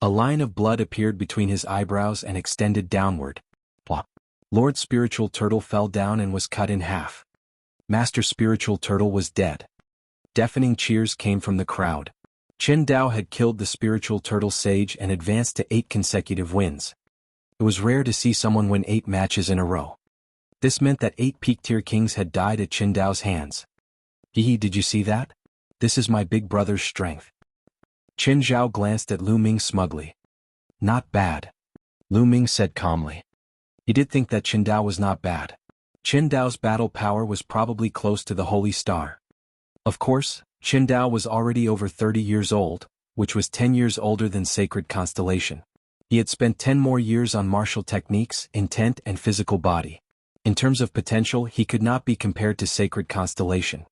A line of blood appeared between his eyebrows and extended downward. Plop. Lord Spiritual Turtle fell down and was cut in half. Master Spiritual Turtle was dead. Deafening cheers came from the crowd. Qin Dao had killed the Spiritual Turtle Sage and advanced to 8 consecutive wins. It was rare to see someone win 8 matches in a row. This meant that 8 peak-tier kings had died at Qin Dao's hands. Hee, did you see that? This is my big brother's strength. Qin Zhao glanced at Lu Ming smugly. Not bad, Lu Ming said calmly. He did think that Qin Dao was not bad. Qin Dao's battle power was probably close to the Holy Star. Of course, Qin Dao was already over 30 years old, which was 10 years older than Sacred Constellation. He had spent 10 more years on martial techniques, intent and physical body. In terms of potential, he could not be compared to Sacred Constellation.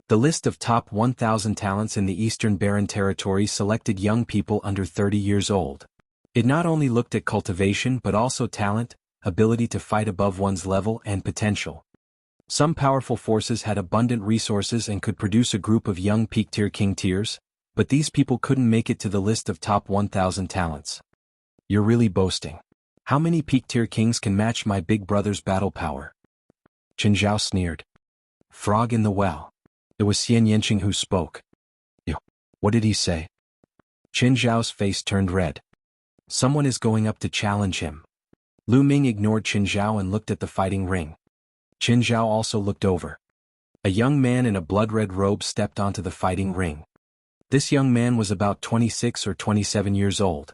The list of top 1,000 talents in the Eastern Barren Territory selected young people under 30 years old. It not only looked at cultivation but also talent, ability to fight above one's level and potential. Some powerful forces had abundant resources and could produce a group of young peak-tier king tiers, but these people couldn't make it to the list of top 1,000 talents. You're really boasting. How many peak-tier kings can match my big brother's battle power? Qin Zhao sneered. Frog in the well. It was Xian Yanqing who spoke. Ew. What did he say? Qin Zhao's face turned red. Someone is going up to challenge him. Lu Ming ignored Qin Zhao and looked at the fighting ring. Qin Zhao also looked over. A young man in a blood-red robe stepped onto the fighting ring. This young man was about 26 or 27 years old.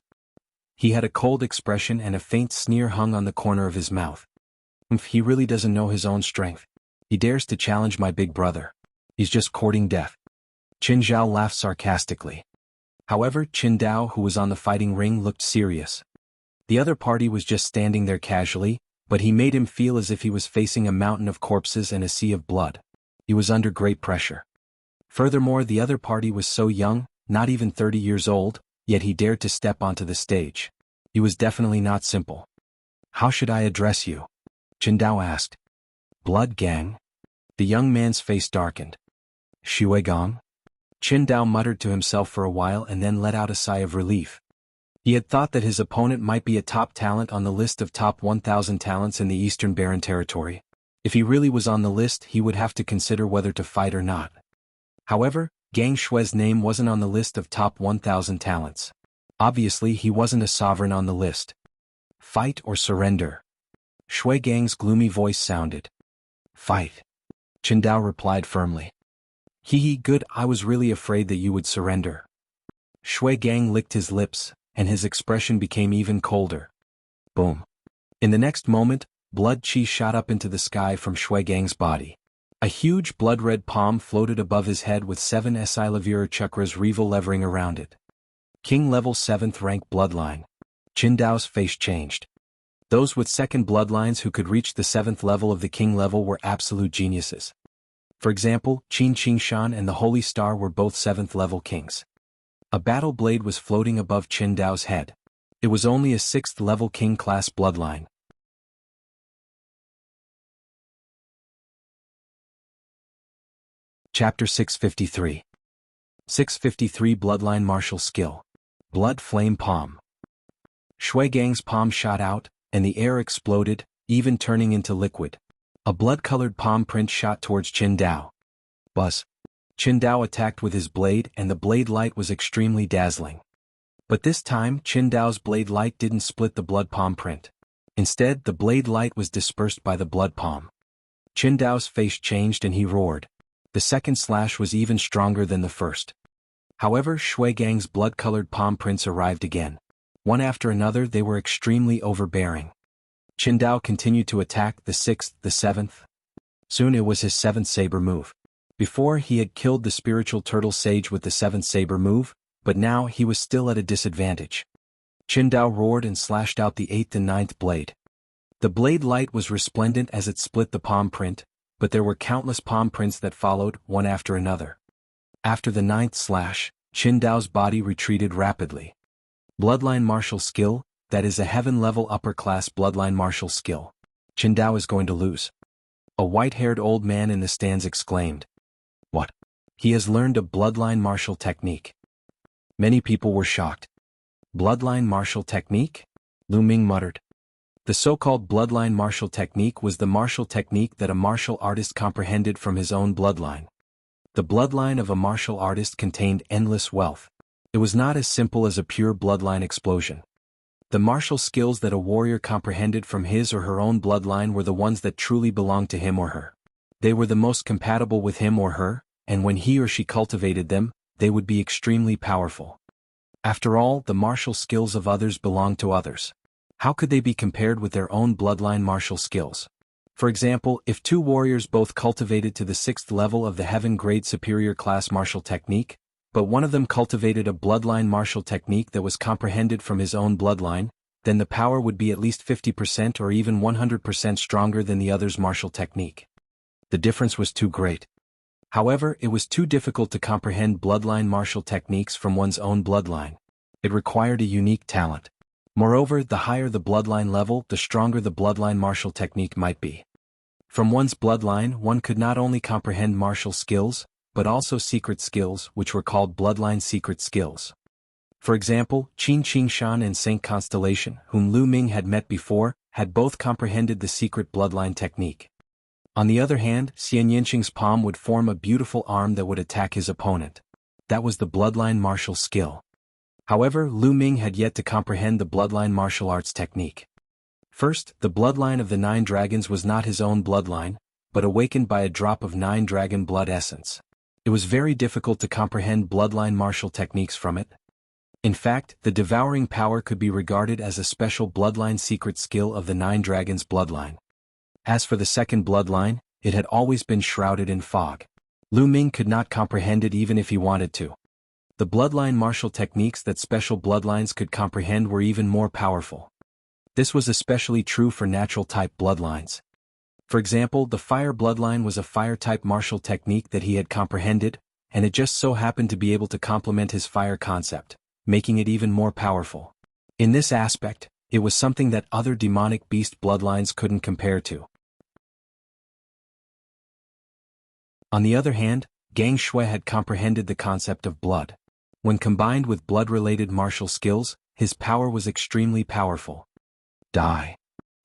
He had a cold expression and a faint sneer hung on the corner of his mouth. He really doesn't know his own strength. He dares to challenge my big brother. He's just courting death. Qin Zhao laughed sarcastically. However, Qin Dao, who was on the fighting ring, looked serious. The other party was just standing there casually, but he made him feel as if he was facing a mountain of corpses and a sea of blood. He was under great pressure. Furthermore, the other party was so young, not even 30 years old, yet he dared to step onto the stage. He was definitely not simple. How should I address you? Qin Dao asked. Blood gang? The young man's face darkened. Shui Gong? Qin Dao muttered to himself for a while and then let out a sigh of relief. He had thought that his opponent might be a top talent on the list of top 1,000 talents in the Eastern Barren Territory. If he really was on the list, he would have to consider whether to fight or not. However, Gang Shui's name wasn't on the list of top 1,000 talents. Obviously, he wasn't a sovereign on the list. Fight or surrender? Shui Gang's gloomy voice sounded. Fight. Qin Dao replied firmly. Good, I was really afraid that you would surrender. Shui Gang licked his lips, and his expression became even colder. Boom. In the next moment, blood chi shot up into the sky from Shui Gang's body. A huge blood-red palm floated above his head with 7 Esilavira chakras levering around it. King level 7th rank bloodline. Qin Dao's face changed. Those with second bloodlines who could reach the 7th level of the king level were absolute geniuses. For example, Qin Qingshan and the Holy Star were both 7th level kings. A battle blade was floating above Qin Dao's head. It was only a 6th level king class bloodline. Chapter 653. 653 Bloodline Martial Skill. Blood Flame Palm. Shui Gang's palm shot out, and the air exploded, even turning into liquid. A blood-colored palm print shot towards Qin Dao. Buzz. Qin Dao attacked with his blade and the blade light was extremely dazzling. But this time, Qin Dao's blade light didn't split the blood palm print. Instead, the blade light was dispersed by the blood palm. Qin Dao's face changed and he roared. The second slash was even stronger than the first. However, Shui Gang's blood-colored palm prints arrived again. One after another, they were extremely overbearing. Qin Dao continued to attack the 6th, the 7th. Soon it was his 7th saber move. Before, he had killed the spiritual turtle sage with the 7th saber move, but now he was still at a disadvantage. Qin Dao roared and slashed out the 8th and 9th blade. The blade light was resplendent as it split the palm print, but there were countless palm prints that followed, one after another. After the 9th slash, Qin Dao's body retreated rapidly. Bloodline martial skill, that is a heaven-level upper-class bloodline martial skill. Qin Dao is going to lose. A white-haired old man in the stands exclaimed. What? He has learned a bloodline martial technique. Many people were shocked. Bloodline martial technique? Lu Ming muttered. The so-called bloodline martial technique was the martial technique that a martial artist comprehended from his own bloodline. The bloodline of a martial artist contained endless wealth. It was not as simple as a pure bloodline explosion. The martial skills that a warrior comprehended from his or her own bloodline were the ones that truly belonged to him or her. They were the most compatible with him or her, and when he or she cultivated them, they would be extremely powerful. After all, the martial skills of others belong to others. How could they be compared with their own bloodline martial skills? For example, if two warriors both cultivated to the 6th level of the heaven grade superior class martial technique, but one of them cultivated a bloodline martial technique that was comprehended from his own bloodline, then the power would be at least 50% or even 100% stronger than the other's martial technique. The difference was too great. However, it was too difficult to comprehend bloodline martial techniques from one's own bloodline. It required a unique talent. Moreover, the higher the bloodline level, the stronger the bloodline martial technique might be. From one's bloodline, one could not only comprehend martial skills, but also secret skills, which were called bloodline secret skills. For example, Qin Qingshan and Saint Constellation, whom Lu Ming had met before, had both comprehended the secret bloodline technique. On the other hand, Xian Yinqing's palm would form a beautiful arm that would attack his opponent. That was the bloodline martial skill. However, Lu Ming had yet to comprehend the bloodline martial arts technique. First, the bloodline of the 9 dragons was not his own bloodline, but awakened by a drop of 9 dragon blood essence. It was very difficult to comprehend bloodline martial techniques from it. In fact, the devouring power could be regarded as a special bloodline secret skill of the 9 dragons bloodline. As for the second bloodline, it had always been shrouded in fog. Lu Ming could not comprehend it even if he wanted to. The bloodline martial techniques that special bloodlines could comprehend were even more powerful. This was especially true for natural-type bloodlines. For example, the fire bloodline was a fire-type martial technique that he had comprehended, and it just so happened to be able to complement his fire concept, making it even more powerful. In this aspect, it was something that other demonic beast bloodlines couldn't compare to. On the other hand, Gang Shui had comprehended the concept of blood. When combined with blood-related martial skills, his power was extremely powerful. Die.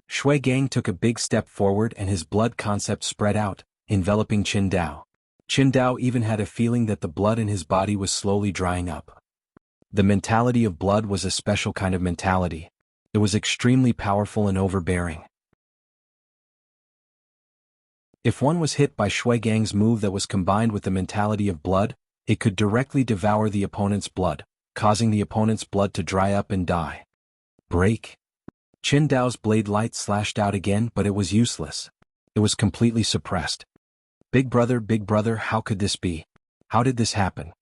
Shui Gang took a big step forward and his blood concept spread out, enveloping Qin Dao. Qin Dao even had a feeling that the blood in his body was slowly drying up. The mentality of blood was a special kind of mentality. It was extremely powerful and overbearing. If one was hit by Shui Gang's move that was combined with the mentality of blood, it could directly devour the opponent's blood, causing the opponent's blood to dry up and die. Break. Qin Dao's blade light slashed out again, but it was useless. It was completely suppressed. Big brother, how could this be? How did this happen?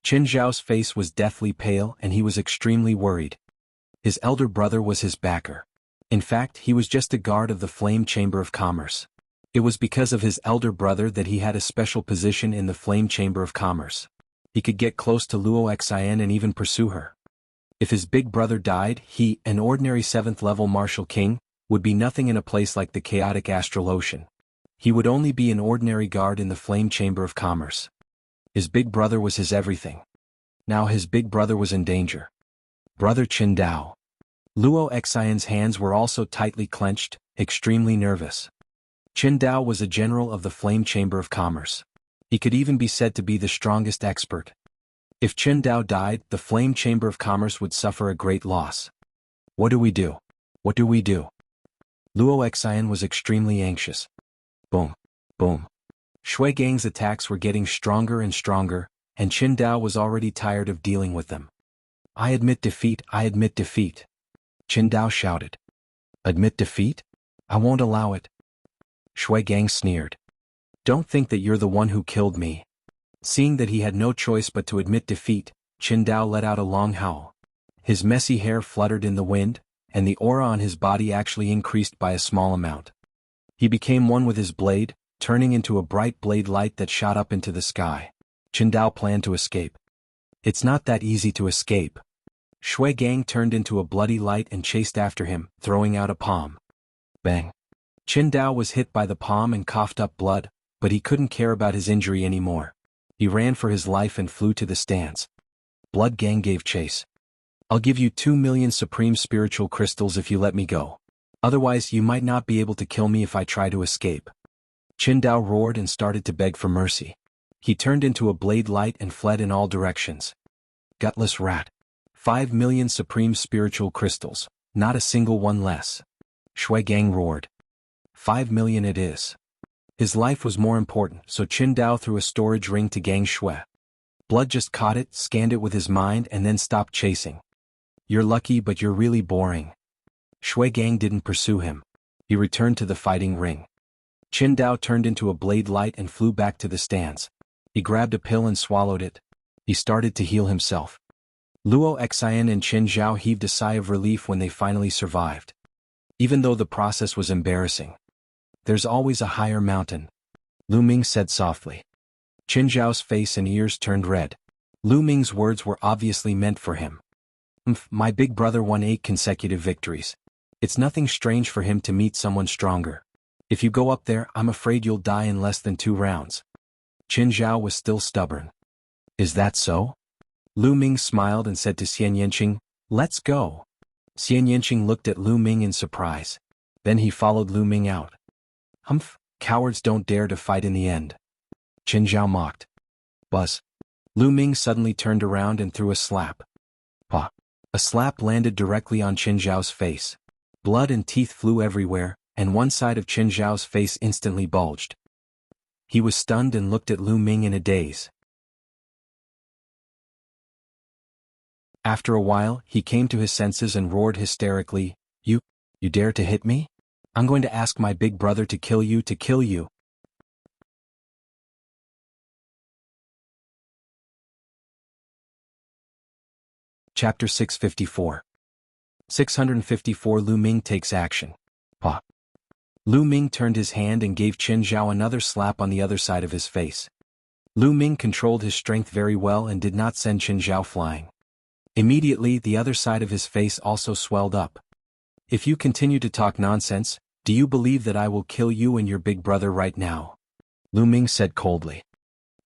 Qin Zhao's face was deathly pale and he was extremely worried. His elder brother was his backer. In fact, he was just a guard of the Flame Chamber of Commerce. It was because of his elder brother that he had a special position in the Flame Chamber of Commerce. He could get close to Luo Xian and even pursue her. If his big brother died, he, an ordinary 7th-level martial king, would be nothing in a place like the chaotic astral ocean. He would only be an ordinary guard in the Flame Chamber of Commerce. His big brother was his everything. Now his big brother was in danger. Brother Qin Dao. Luo Xian's hands were also tightly clenched, extremely nervous. Qin Dao was a general of the Flame Chamber of Commerce. He could even be said to be the strongest expert. If Qin Dao died, the Flame Chamber of Commerce would suffer a great loss. What do we do? What do we do? Luo Xian was extremely anxious. Boom. Boom. Shui Gang's attacks were getting stronger and stronger, and Qin Dao was already tired of dealing with them. I admit defeat, I admit defeat. Qin Dao shouted. Admit defeat? I won't allow it. Shui Gang sneered. Don't think that you're the one who killed me. Seeing that he had no choice but to admit defeat, Qin Dao let out a long howl. His messy hair fluttered in the wind, and the aura on his body actually increased by a small amount. He became one with his blade, turning into a bright blade light that shot up into the sky. Qin Dao planned to escape. It's not that easy to escape. Shui Gang turned into a bloody light and chased after him, throwing out a palm. Bang. Qin Dao was hit by the palm and coughed up blood, but he couldn't care about his injury anymore. He ran for his life and flew to the stands. Blood Gang gave chase. I'll give you 2 million supreme spiritual crystals if you let me go. Otherwise you might not be able to kill me if I try to escape. Qin Dao roared and started to beg for mercy. He turned into a blade light and fled in all directions. Gutless rat. 5 million supreme spiritual crystals, not a single one less. Shui Gang roared. 5 million it is. His life was more important, so Qin Dao threw a storage ring to Gang Shui. Blood just caught it, scanned it with his mind and then stopped chasing. You're lucky but you're really boring. Shui Gang didn't pursue him. He returned to the fighting ring. Qin Dao turned into a blade light and flew back to the stands. He grabbed a pill and swallowed it. He started to heal himself. Luo Xian and Qin Zhao heaved a sigh of relief when they finally survived. Even though the process was embarrassing. There's always a higher mountain, Lu Ming said softly. Qin Zhao's face and ears turned red. Lu Ming's words were obviously meant for him. My big brother won 8 consecutive victories. It's nothing strange for him to meet someone stronger. If you go up there, I'm afraid you'll die in less than 2 rounds. Qin Zhao was still stubborn. Is that so? Lu Ming smiled and said to Xian Yanqing, let's go. Xian Yanqing looked at Lu Ming in surprise. Then he followed Lu Ming out. Cowards don't dare to fight in the end. Qin Zhao mocked. Buzz. Lu Ming suddenly turned around and threw a slap. Pa. A slap landed directly on Qin Zhao's face. Blood and teeth flew everywhere, and one side of Qin Zhao's face instantly bulged. He was stunned and looked at Lu Ming in a daze. After a while, he came to his senses and roared hysterically, You dare to hit me? I'm going to ask my big brother to kill you. Chapter 654. 654 Lu Ming takes action. Pa. Lu Ming turned his hand and gave Qin Zhao another slap on the other side of his face. Lu Ming controlled his strength very well and did not send Qin Zhao flying. Immediately, the other side of his face also swelled up. If you continue to talk nonsense, do you believe that I will kill you and your big brother right now? Lu Ming said coldly.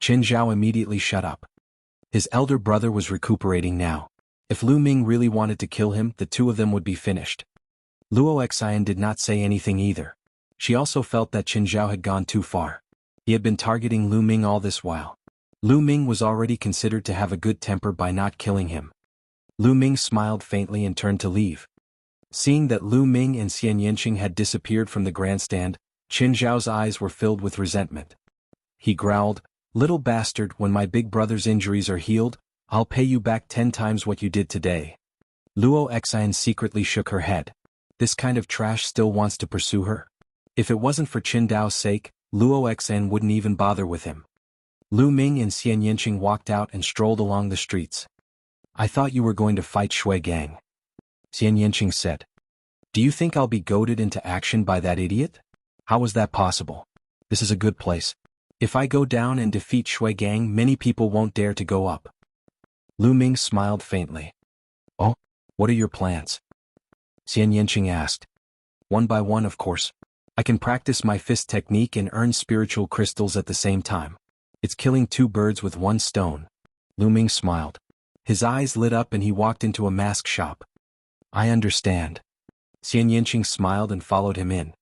Qin Zhao immediately shut up. His elder brother was recuperating now. If Lu Ming really wanted to kill him, the two of them would be finished. Luo Xian did not say anything either. She also felt that Qin Zhao had gone too far. He had been targeting Lu Ming all this while. Lu Ming was already considered to have a good temper by not killing him. Lu Ming smiled faintly and turned to leave. Seeing that Lu Ming and Xian Yanqing had disappeared from the grandstand, Qin Zhao's eyes were filled with resentment. He growled, Little bastard, when my big brother's injuries are healed, I'll pay you back 10 times what you did today. Luo Xian secretly shook her head. This kind of trash still wants to pursue her? If it wasn't for Qin Dao's sake, Luo Xian wouldn't even bother with him. Lu Ming and Xian Yanqing walked out and strolled along the streets. I thought you were going to fight Shui Gang. Xian Yanqing said. Do you think I'll be goaded into action by that idiot? How is that possible? This is a good place. If I go down and defeat Shui Gang, many people won't dare to go up. Lu Ming smiled faintly. Oh, what are your plans? Xian Yanqing asked. One by one, of course. I can practice my fist technique and earn spiritual crystals at the same time. It's killing 2 birds with 1 stone. Lu Ming smiled. His eyes lit up and he walked into a mask shop. I understand. Xian Yanqing smiled and followed him in.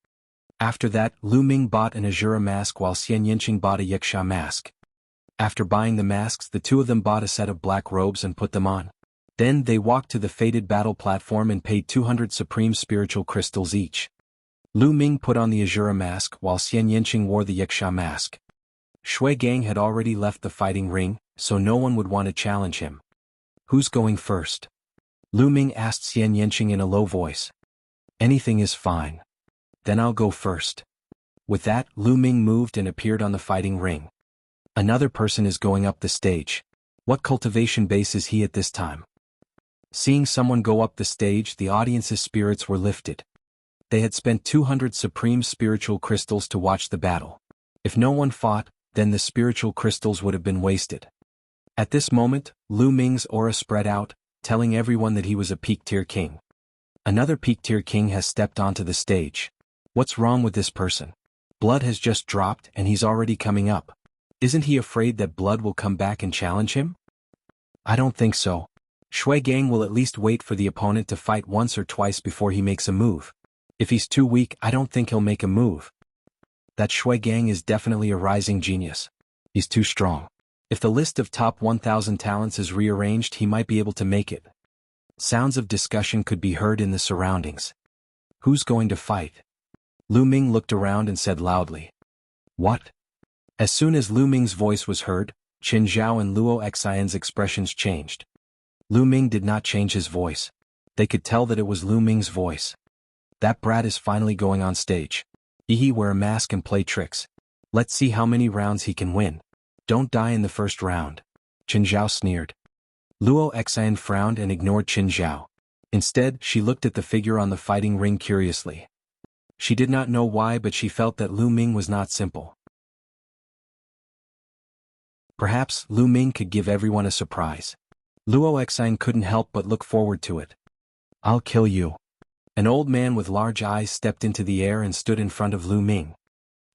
After that, Lu Ming bought an Azura mask while Xian Yanqing bought a Yiksha mask. After buying the masks, the two of them bought a set of black robes and put them on. Then they walked to the fated battle platform and paid 200 supreme spiritual crystals each. Lu Ming put on the Azura mask while Xian Yanqing wore the Yiksha mask. Shui Gang had already left the fighting ring, so no one would want to challenge him. Who's going first? Lu Ming asked Xian Yanqing in a low voice. Anything is fine. Then I'll go first. With that, Lu Ming moved and appeared on the fighting ring. Another person is going up the stage. What cultivation base is he at this time? Seeing someone go up the stage, the audience's spirits were lifted. They had spent 200 supreme spiritual crystals to watch the battle. If no one fought, then the spiritual crystals would have been wasted. At this moment, Lu Ming's aura spread out, telling everyone that he was a peak-tier king. Another peak-tier king has stepped onto the stage. What's wrong with this person? Blood has just dropped and he's already coming up. Isn't he afraid that Blood will come back and challenge him? I don't think so. Shui Gang will at least wait for the opponent to fight once or twice before he makes a move. If he's too weak, I don't think he'll make a move. That Shui Gang is definitely a rising genius. He's too strong. If the list of top 1,000 talents is rearranged, he might be able to make it. Sounds of discussion could be heard in the surroundings. Who's going to fight? Lu Ming looked around and said loudly. What? As soon as Lu Ming's voice was heard, Qin Zhao and Luo Xian's expressions changed. Lu Ming did not change his voice. They could tell that it was Lu Ming's voice. That brat is finally going on stage. He wear a mask and play tricks. Let's see how many rounds he can win. Don't die in the first round. Qin Zhao sneered. Luo Xian frowned and ignored Qin Zhao. Instead, she looked at the figure on the fighting ring curiously. She did not know why, but she felt that Lu Ming was not simple. Perhaps Lu Ming could give everyone a surprise. Luo Xian couldn't help but look forward to it. I'll kill you. An old man with large eyes stepped into the air and stood in front of Lu Ming.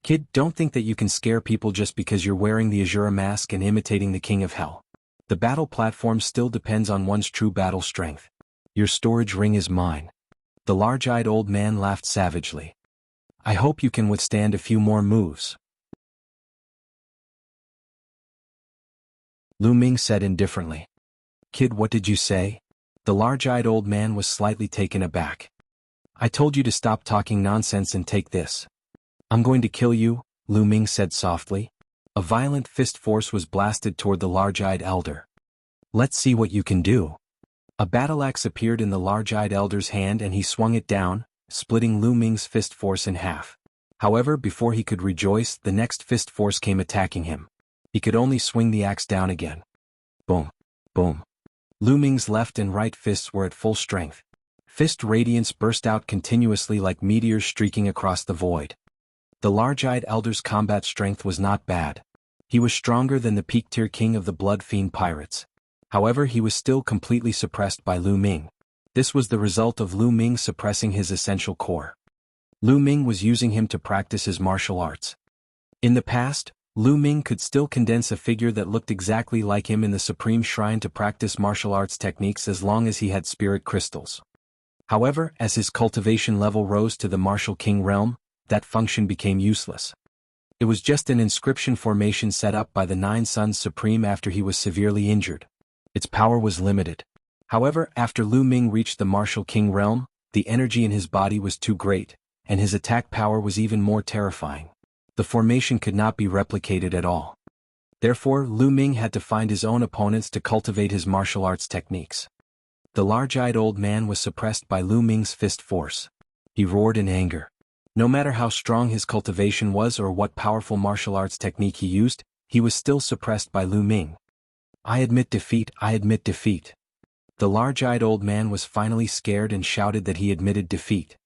Kid, don't think that you can scare people just because you're wearing the Azura mask and imitating the King of Hell. The battle platform still depends on one's true battle strength. Your storage ring is mine. The large-eyed old man laughed savagely. I hope you can withstand a few more moves. Lu Ming said indifferently. Kid, what did you say? The large-eyed old man was slightly taken aback. I told you to stop talking nonsense and take this. I'm going to kill you, Lu Ming said softly. A violent fist force was blasted toward the large-eyed elder. Let's see what you can do. A battle axe appeared in the large-eyed elder's hand and he swung it down, splitting Lu Ming's fist force in half. However, before he could rejoice, the next fist force came attacking him. He could only swing the axe down again. Boom. Boom. Lu Ming's left and right fists were at full strength. Fist radiance burst out continuously like meteors streaking across the void. The large-eyed elder's combat strength was not bad. He was stronger than the peak-tier king of the Blood Fiend pirates. However, he was still completely suppressed by Lu Ming. This was the result of Lu Ming suppressing his essential core. Lu Ming was using him to practice his martial arts. In the past, Lu Ming could still condense a figure that looked exactly like him in the Supreme Shrine to practice martial arts techniques as long as he had spirit crystals. However, as his cultivation level rose to the Martial King realm, that function became useless. It was just an inscription formation set up by the Nine Sons Supreme after he was severely injured. Its power was limited. However, after Lu Ming reached the Martial King realm, the energy in his body was too great, and his attack power was even more terrifying. The formation could not be replicated at all. Therefore, Lu Ming had to find his own opponents to cultivate his martial arts techniques. The large-eyed old man was suppressed by Lu Ming's fist force. He roared in anger. No matter how strong his cultivation was or what powerful martial arts technique he used, he was still suppressed by Lu Ming. I admit defeat, I admit defeat. The large-eyed old man was finally scared and shouted that he admitted defeat.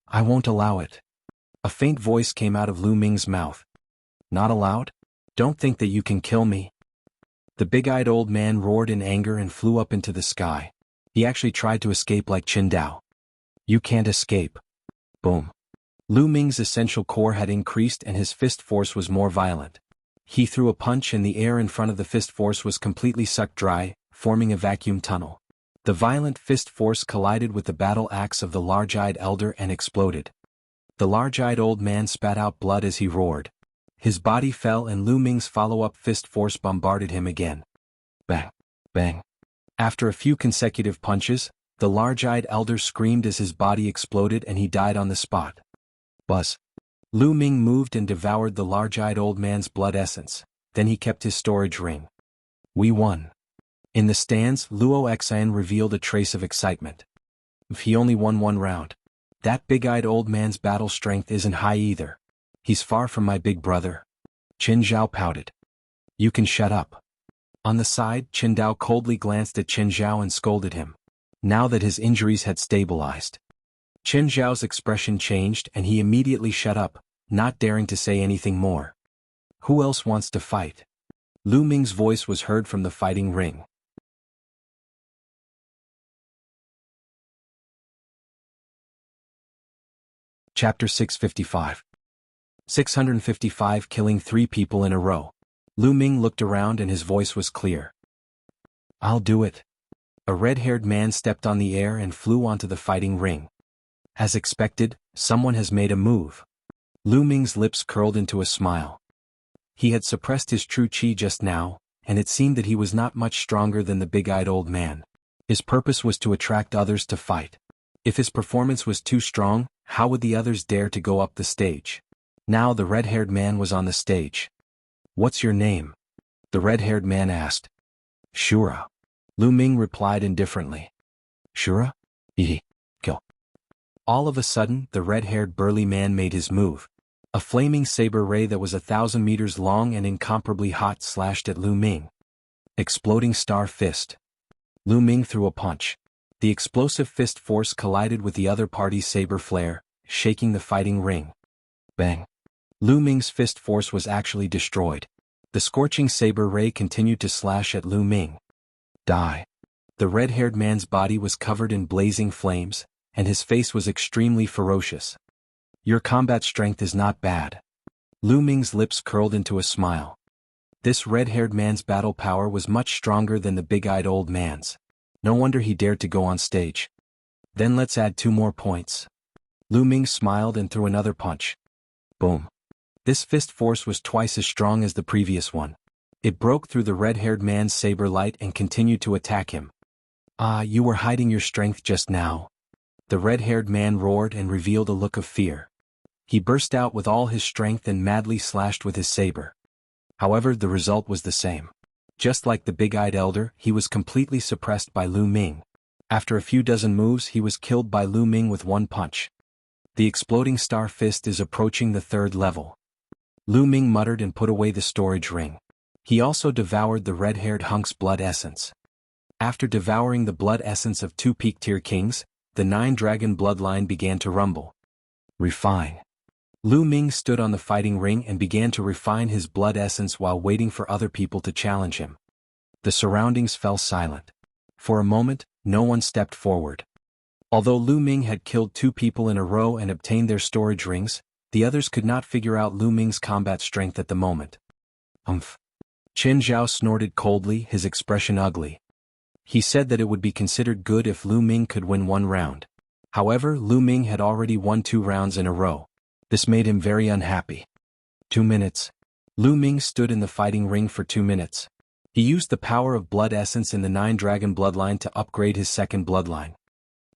I won't allow it. A faint voice came out of Lu Ming's mouth. Not allowed? Don't think that you can kill me. The big-eyed old man roared in anger and flew up into the sky. He actually tried to escape like Qin Dao. You can't escape. Boom. Lu Ming's essential core had increased and his fist force was more violent. He threw a punch and the air in front of the fist force was completely sucked dry, forming a vacuum tunnel. The violent fist force collided with the battle axe of the large-eyed elder and exploded. The large-eyed old man spat out blood as he roared. His body fell and Lu Ming's follow-up fist force bombarded him again. Bang! Bang! After a few consecutive punches, the large-eyed elder screamed as his body exploded and he died on the spot. Buzz! Lu Ming moved and devoured the large-eyed old man's blood essence, then he kept his storage ring. We won. In the stands, Luo Xian revealed a trace of excitement. He only won one round. That big-eyed old man's battle strength isn't high either. He's far from my big brother. Qin Zhao pouted. You can shut up. On the side, Qin Dao coldly glanced at Qin Zhao and scolded him. Now that his injuries had stabilized. Qin Zhao's expression changed and he immediately shut up, not daring to say anything more. Who else wants to fight? Lu Ming's voice was heard from the fighting ring. Chapter 655. 655 Killing 3 people in a row. Lu Ming looked around and his voice was clear. I'll do it. A red-haired man stepped on the air and flew onto the fighting ring. As expected, someone has made a move. Lu Ming's lips curled into a smile. He had suppressed his true qi just now, and it seemed that he was not much stronger than the big-eyed old man. His purpose was to attract others to fight. If his performance was too strong, how would the others dare to go up the stage? Now the red-haired man was on the stage. "What's your name?" the red-haired man asked. "Shura." Lu Ming replied indifferently. "Shura? Kill." All of a sudden, the red-haired burly man made his move. A flaming saber ray that was 1,000 meters long and incomparably hot slashed at Lu Ming. Exploding star fist. Lu Ming threw a punch. The explosive fist force collided with the other party's saber flare, shaking the fighting ring. Bang. Lu Ming's fist force was actually destroyed. The scorching saber ray continued to slash at Lu Ming. Die. The red-haired man's body was covered in blazing flames, and his face was extremely ferocious. "Your combat strength is not bad." Lu Ming's lips curled into a smile. This red-haired man's battle power was much stronger than the big-eyed old man's. No wonder he dared to go on stage. "Then let's add 2 more points." Lu Ming smiled and threw another punch. Boom. This fist force was twice as strong as the previous one. It broke through the red-haired man's saber light and continued to attack him. "Ah, you were hiding your strength just now." The red-haired man roared and revealed a look of fear. He burst out with all his strength and madly slashed with his saber. However, the result was the same. Just like the big-eyed elder, he was completely suppressed by Lu Ming. After a few dozen moves, he was killed by Lu Ming with 1 punch. The exploding star fist is approaching the 3rd level. Lu Ming muttered and put away the storage ring. He also devoured the red-haired hunk's blood essence. After devouring the blood essence of 2 peak-tier kings, the 9-dragon bloodline began to rumble. Refine. Lu Ming stood on the fighting ring and began to refine his blood essence while waiting for other people to challenge him. The surroundings fell silent. For a moment, no one stepped forward. Although Lu Ming had killed 2 people in a row and obtained their storage rings, the others could not figure out Lu Ming's combat strength at the moment. Qin Zhao snorted coldly, his expression ugly. He said that it would be considered good if Lu Ming could win 1 round. However, Lu Ming had already won 2 rounds in a row. This made him very unhappy. 2 minutes. Lu Ming stood in the fighting ring for 2 minutes. He used the power of blood essence in the 9-dragon bloodline to upgrade his 2nd bloodline.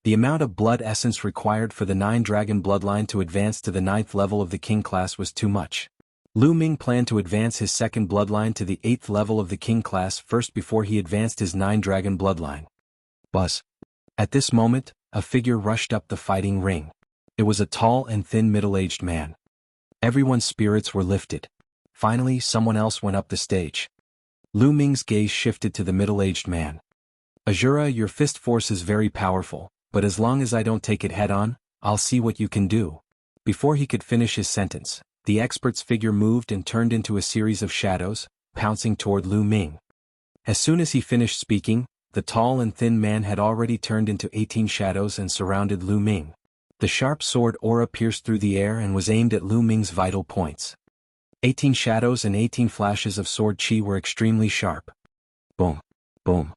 The amount of blood essence required for the 9-dragon bloodline to advance to the 9th level of the king class was too much. Lu Ming planned to advance his 2nd bloodline to the 8th level of the king class first before he advanced his 9-dragon bloodline. Buzz. At this moment, a figure rushed up the fighting ring. It was a tall and thin middle-aged man. Everyone's spirits were lifted. Finally, someone else went up the stage. Lu Ming's gaze shifted to the middle-aged man. "Azura, your fist force is very powerful, but as long as I don't take it head-on, I'll see what you can do." Before he could finish his sentence, the expert's figure moved and turned into a series of shadows, pouncing toward Lu Ming. As soon as he finished speaking, the tall and thin man had already turned into 18 shadows and surrounded Lu Ming. The sharp sword aura pierced through the air and was aimed at Lu Ming's vital points. 18 shadows and 18 flashes of sword chi were extremely sharp. Boom. Boom.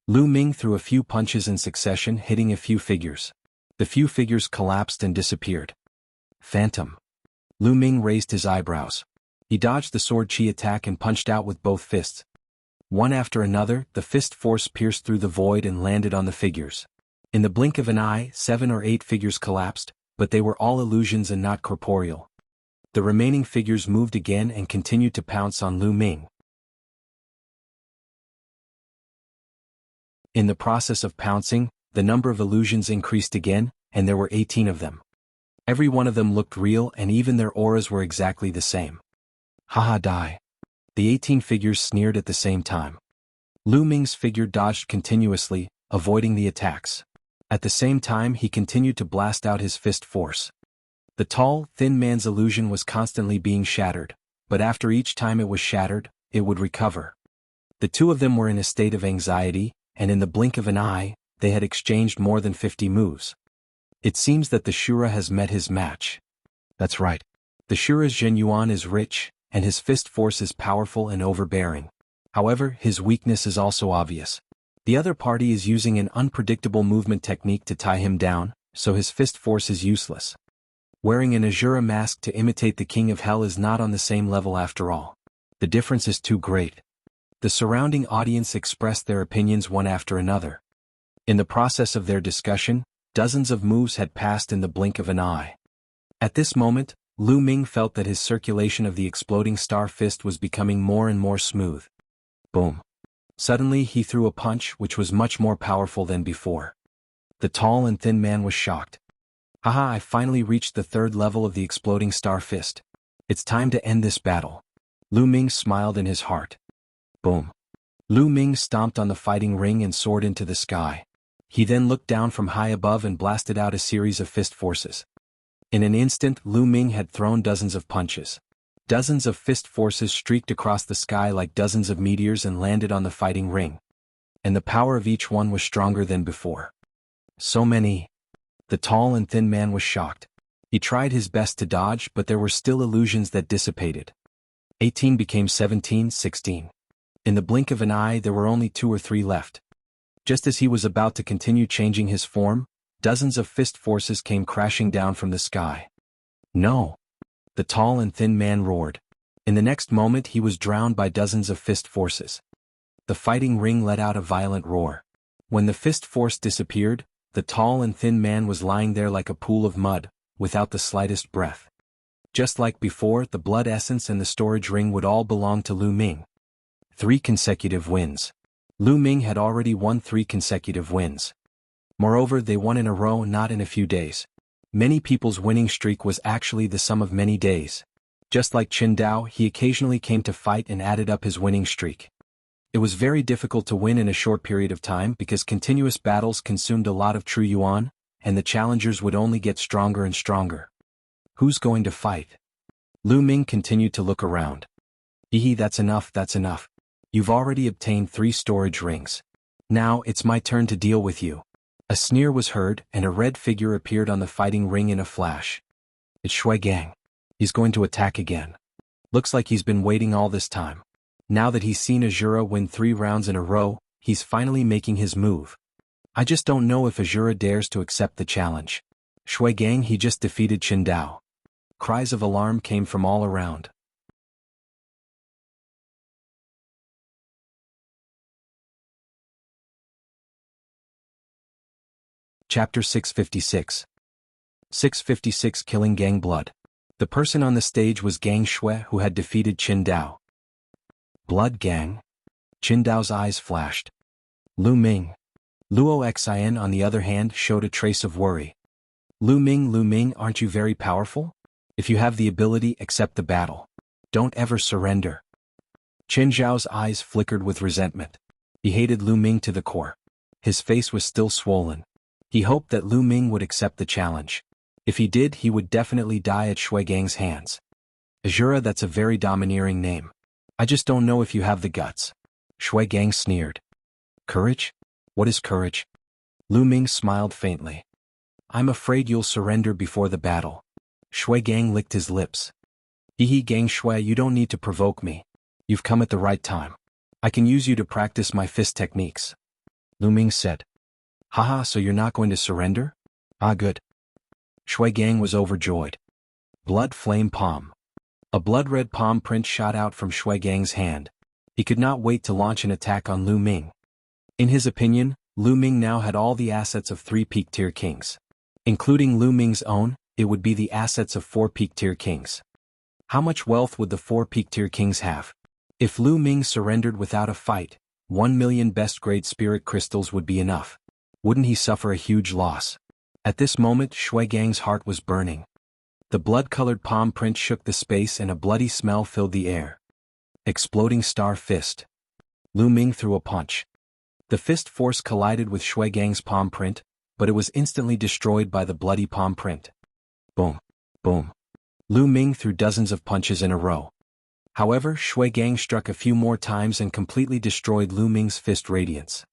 Lu Ming threw a few punches in succession, hitting a few figures. The few figures collapsed and disappeared. Phantom. Lu Ming raised his eyebrows. He dodged the sword chi attack and punched out with both fists. One after another, the fist force pierced through the void and landed on the figures. In the blink of an eye, 7 or 8 figures collapsed, but they were all illusions and not corporeal. The remaining figures moved again and continued to pounce on Lu Ming. In the process of pouncing, the number of illusions increased again, and there were 18 of them. Every one of them looked real and even their auras were exactly the same. Haha, die. The 18 figures sneered at the same time. Lu Ming's figure dodged continuously, avoiding the attacks. At the same time he continued to blast out his fist force. The tall, thin man's illusion was constantly being shattered, but after each time it was shattered, it would recover. The 2 of them were in a state of anxiety, and in the blink of an eye, they had exchanged more than 50 moves. It seems that the Shura has met his match. That's right. The Shura's Zhenyuan is rich, and his fist force is powerful and overbearing. However, his weakness is also obvious. The other party is using an unpredictable movement technique to tie him down, so his fist force is useless. Wearing an Azura mask to imitate the King of Hell is not on the same level after all. The difference is too great. The surrounding audience expressed their opinions one after another. In the process of their discussion, dozens of moves had passed in the blink of an eye. At this moment, Lu Ming felt that his circulation of the exploding star fist was becoming more and more smooth. Boom. Suddenly he threw a punch which was much more powerful than before. The tall and thin man was shocked. Haha, I finally reached the third level of the exploding star fist. It's time to end this battle. Lu Ming smiled in his heart. Boom. Lu Ming stomped on the fighting ring and soared into the sky. He then looked down from high above and blasted out a series of fist forces. In an instant, Lu Ming had thrown dozens of punches. Dozens of fist forces streaked across the sky like dozens of meteors and landed on the fighting ring. And the power of each one was stronger than before. So many. The tall and thin man was shocked. He tried his best to dodge, but there were still illusions that dissipated. 18 became 17, 16. In the blink of an eye, there were only 2 or 3 left. Just as he was about to continue changing his form, dozens of fist forces came crashing down from the sky. No! The tall and thin man roared. In the next moment he was drowned by dozens of fist forces. The fighting ring let out a violent roar. When the fist force disappeared, the tall and thin man was lying there like a pool of mud, without the slightest breath. Just like before, the blood essence and the storage ring would all belong to Lu Ming. 3 consecutive wins. Lu Ming had already won 3 consecutive wins. Moreover, they won in a row, not in a few days. Many people's winning streak was actually the sum of many days. Just like Qin Dao, he occasionally came to fight and added up his winning streak. It was very difficult to win in a short period of time because continuous battles consumed a lot of true yuan, and the challengers would only get stronger and stronger. Who's going to fight? Lu Ming continued to look around. Hehe, that's enough, that's enough. You've already obtained 3 storage rings. Now it's my turn to deal with you. A sneer was heard, and a red figure appeared on the fighting ring in a flash. It's Shui Gang. He's going to attack again. Looks like he's been waiting all this time. Now that he's seen Azura win 3 rounds in a row, he's finally making his move. I just don't know if Azura dares to accept the challenge. Shui Gang, he just defeated Qin Dao. Cries of alarm came from all around. Chapter 656. 656 Killing Gang Blood. The person on the stage was Gang Shui, who had defeated Qin Dao. Blood Gang? Qin Dao's eyes flashed. Lu Ming. Luo Xin, on the other hand, showed a trace of worry. Lu Ming, aren't you very powerful? If you have the ability, accept the battle. Don't ever surrender. Qin Zhao's eyes flickered with resentment. He hated Lu Ming to the core. His face was still swollen. He hoped that Lu Ming would accept the challenge. If he did, he would definitely die at Shui Gang's hands. Azura, that's a very domineering name. I just don't know if you have the guts. Shui Gang sneered. Courage? What is courage? Lu Ming smiled faintly. I'm afraid you'll surrender before the battle. Shui Gang licked his lips. Hehe, Gang Shui, you don't need to provoke me. You've come at the right time. I can use you to practice my fist techniques. Lu Ming said. Haha, so you're not going to surrender? Ah, good. Shui Gang was overjoyed. Blood Flame Palm. A blood-red palm print shot out from Shui Gang's hand. He could not wait to launch an attack on Lu Ming. In his opinion, Lu Ming now had all the assets of 3 peak-tier kings. Including Lu Ming's own, it would be the assets of 4 peak-tier kings. How much wealth would the 4 peak-tier kings have? If Lu Ming surrendered without a fight, 1 million best-grade spirit crystals would be enough. Wouldn't he suffer a huge loss? At this moment, Shui Gang's heart was burning. The blood-colored palm print shook the space and a bloody smell filled the air. Exploding Star Fist. Lu Ming threw a punch. The fist force collided with Shui Gang's palm print, but it was instantly destroyed by the bloody palm print. Boom. Boom. Lu Ming threw dozens of punches in a row. However, Shui Gang struck a few more times and completely destroyed Lu Ming's fist radiance.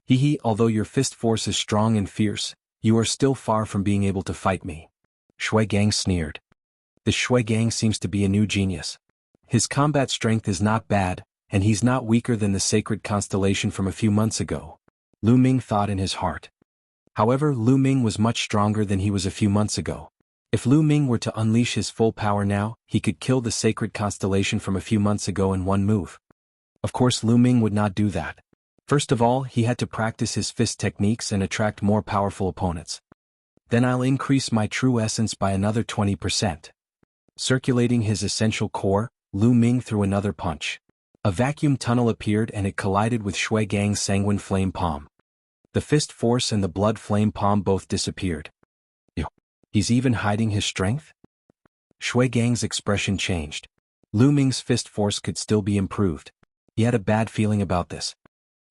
Hehe, although your fist force is strong and fierce, you are still far from being able to fight me. Shui Gang sneered. The Shui Gang seems to be a new genius. His combat strength is not bad, and he's not weaker than the sacred constellation from a few months ago. Lu Ming thought in his heart. However, Lu Ming was much stronger than he was a few months ago. If Lu Ming were to unleash his full power now, he could kill the sacred constellation from a few months ago in one move. Of course Lu Ming would not do that. First of all, he had to practice his fist techniques and attract more powerful opponents. Then I'll increase my true essence by another 20%. Circulating his essential core, Lu Ming threw another punch. A vacuum tunnel appeared and it collided with Shui Gang's sanguine flame palm. The fist force and the blood flame palm both disappeared. Ew. He's even hiding his strength? Shui Gang's expression changed. Lu Ming's fist force could still be improved. He had a bad feeling about this.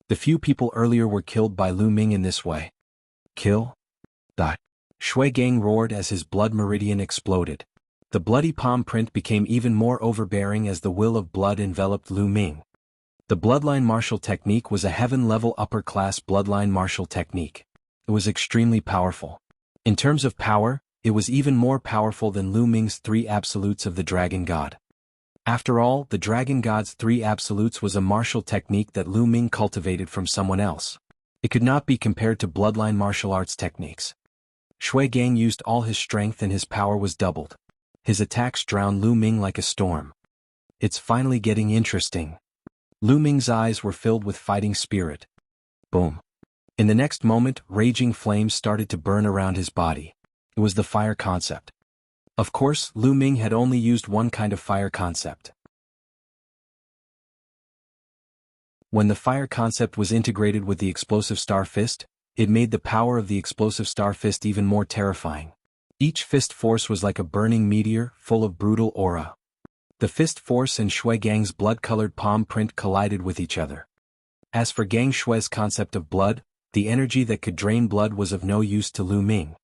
The few people earlier were killed by Lu Ming in this way. Kill? Shui Gang roared as his blood meridian exploded. The bloody palm print became even more overbearing as the will of blood enveloped Lu Ming. The bloodline martial technique was a heaven-level upper-class bloodline martial technique. It was extremely powerful. In terms of power, it was even more powerful than Lu Ming's 3 absolutes of the Dragon God. After all, the Dragon God's 3 absolutes was a martial technique that Lu Ming cultivated from someone else. It could not be compared to bloodline martial arts techniques. Shui Gang used all his strength and his power was doubled. His attacks drowned Lu Ming like a storm. It's finally getting interesting. Lu Ming's eyes were filled with fighting spirit. Boom. In the next moment, raging flames started to burn around his body. It was the fire concept. Of course, Lu Ming had only used one kind of fire concept. When the fire concept was integrated with the explosive star fist, it made the power of the explosive star fist even more terrifying. Each fist force was like a burning meteor, full of brutal aura. The fist force and Shui Gang's blood-colored palm print collided with each other. As for Gang Shui's concept of blood, the energy that could drain blood was of no use to Lu Ming.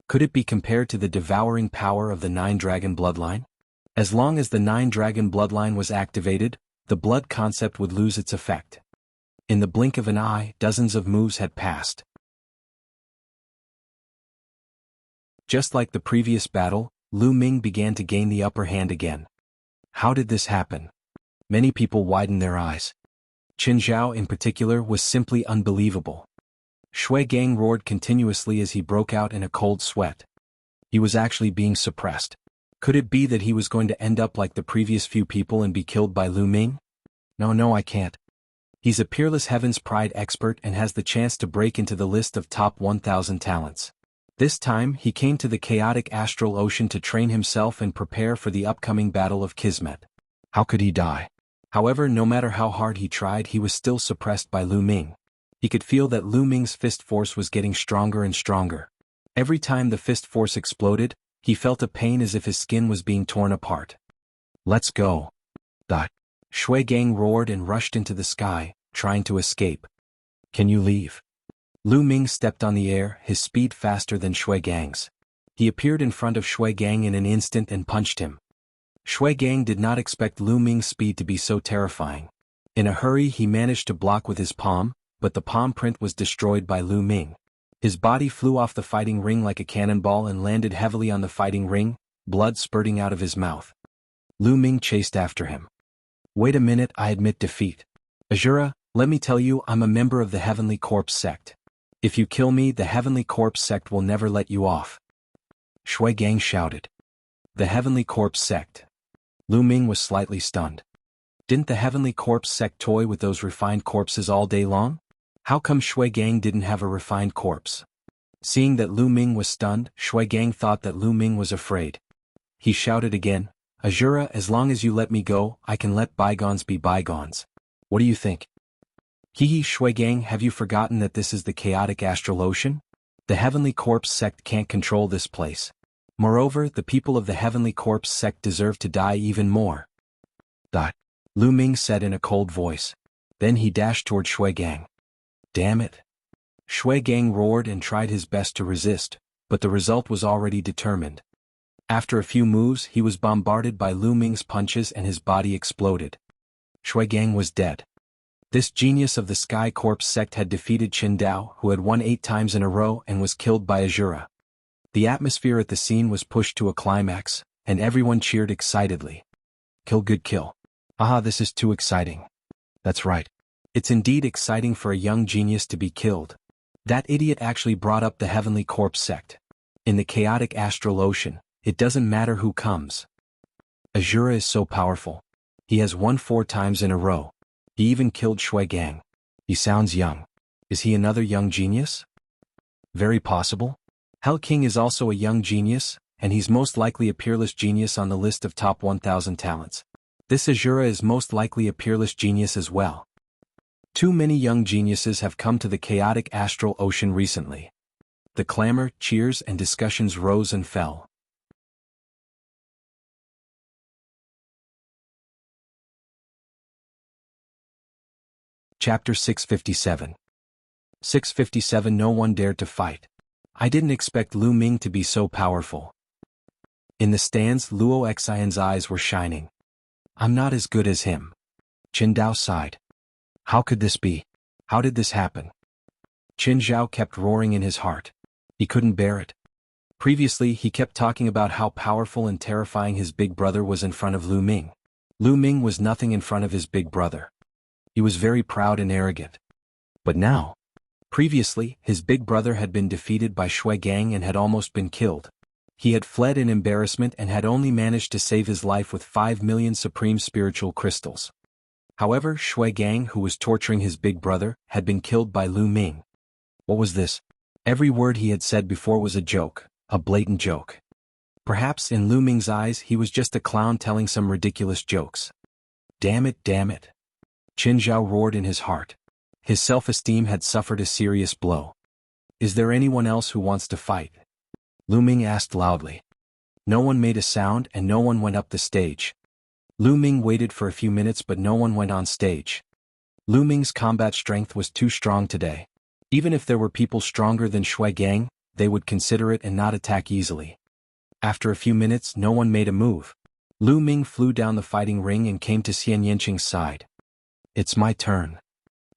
Could it be compared to the devouring power of the 9-dragon bloodline? As long as the 9-dragon bloodline was activated, the blood concept would lose its effect. In the blink of an eye, dozens of moves had passed. Just like the previous battle, Lu Ming began to gain the upper hand again. How did this happen? Many people widened their eyes. Qin Zhao in particular was simply unbelievable. Shui Gang roared continuously as he broke out in a cold sweat. He was actually being suppressed. Could it be that he was going to end up like the previous few people and be killed by Lu Ming? No, I can't. He's a peerless Heaven's Pride expert and has the chance to break into the list of top 1,000 talents. This time, he came to the chaotic astral ocean to train himself and prepare for the upcoming battle of Kismet. How could he die? However, no matter how hard he tried, he was still suppressed by Lu Ming. He could feel that Lu Ming's fist force was getting stronger and stronger. Every time the fist force exploded, he felt a pain as if his skin was being torn apart. Let's go. Shui Gang roared and rushed into the sky, trying to escape. Can you leave? Lu Ming stepped on the air, his speed faster than Shui Gang's. He appeared in front of Shui Gang in an instant and punched him. Shui Gang did not expect Lu Ming's speed to be so terrifying. In a hurry he managed to block with his palm, but the palm print was destroyed by Lu Ming. His body flew off the fighting ring like a cannonball and landed heavily on the fighting ring, blood spurting out of his mouth. Lu Ming chased after him. Wait a minute, I admit defeat. Azura, let me tell you, I'm a member of the Heavenly Corpse sect. If you kill me, the Heavenly Corpse sect will never let you off. Shui Gang shouted. The Heavenly Corpse sect. Lu Ming was slightly stunned. Didn't the Heavenly Corpse sect toy with those refined corpses all day long? How come Shui Gang didn't have a refined corpse? Seeing that Lu Ming was stunned, Shui Gang thought that Lu Ming was afraid. He shouted again, Azura, as long as you let me go, I can let bygones be bygones. What do you think? Hee Shui Gang, have you forgotten that this is the chaotic astral ocean? The Heavenly Corpse sect can't control this place. Moreover, the people of the Heavenly Corpse sect deserve to die even more. Lu Ming said in a cold voice. Then he dashed toward Shui Gang. Damn it. Shui Gang roared and tried his best to resist, but the result was already determined. After a few moves, he was bombarded by Lu Ming's punches and his body exploded. Shui Gang was dead. This genius of the Sky Corpse sect had defeated Qin Dao, who had won 8 times in a row and was killed by Azura. The atmosphere at the scene was pushed to a climax, and everyone cheered excitedly. Kill, good kill. Aha, this is too exciting. That's right. It's indeed exciting for a young genius to be killed. That idiot actually brought up the Heavenly Corpse sect. In the chaotic astral ocean, it doesn't matter who comes. Azura is so powerful. He has won 4 times in a row. He even killed Shui Gang. He sounds young. Is he another young genius? Very possible. Hell King is also a young genius, and he's most likely a peerless genius on the list of top 1,000 talents. This Azura is most likely a peerless genius as well. Too many young geniuses have come to the chaotic astral ocean recently. The clamor, cheers, and discussions rose and fell. Chapter 657. 657. No one dared to fight. I didn't expect Lu Ming to be so powerful. In the stands, Luo Xian's eyes were shining. I'm not as good as him. Qin Dao sighed. How could this be? How did this happen? Qin Zhao kept roaring in his heart. He couldn't bear it. Previously, he kept talking about how powerful and terrifying his big brother was in front of Lu Ming. Lu Ming was nothing in front of his big brother. He was very proud and arrogant. But now, previously, his big brother had been defeated by Shui Gang and had almost been killed. He had fled in embarrassment and had only managed to save his life with 5 million supreme spiritual crystals. However, Shui Gang, who was torturing his big brother, had been killed by Lu Ming. What was this? Every word he had said before was a joke, a blatant joke. Perhaps in Lu Ming's eyes he was just a clown telling some ridiculous jokes. Damn it, damn it. Qin Zhao roared in his heart. His self-esteem had suffered a serious blow. Is there anyone else who wants to fight? Lu Ming asked loudly. No one made a sound and no one went up the stage. Lu Ming waited for a few minutes but no one went on stage. Lu Ming's combat strength was too strong today. Even if there were people stronger than Shui Gang, they would consider it and not attack easily. After a few minutes no one made a move. Lu Ming flew down the fighting ring and came to Xian Yanqing's side. It's my turn.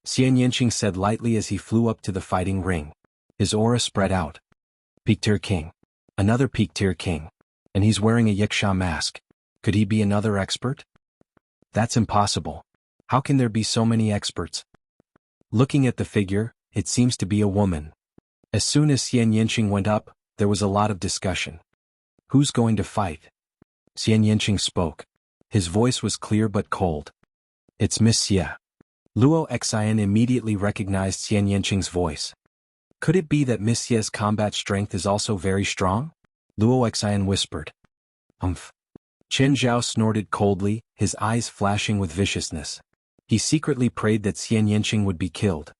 Xian Yanqing said lightly as he flew up to the fighting ring. His aura spread out. Peak-tier king. Another peak-tier king. And he's wearing a Yiksha mask. Could he be another expert? That's impossible. How can there be so many experts? Looking at the figure, it seems to be a woman. As soon as Xian Yanqing went up, there was a lot of discussion. Who's going to fight? Xian Yanqing spoke. His voice was clear but cold. It's Miss Xie. Luo Xian immediately recognized Xian Yanqing's voice. Could it be that Miss Xie's combat strength is also very strong? Luo Xian whispered. Qin Zhao snorted coldly, his eyes flashing with viciousness. He secretly prayed that Xian Yanqing would be killed.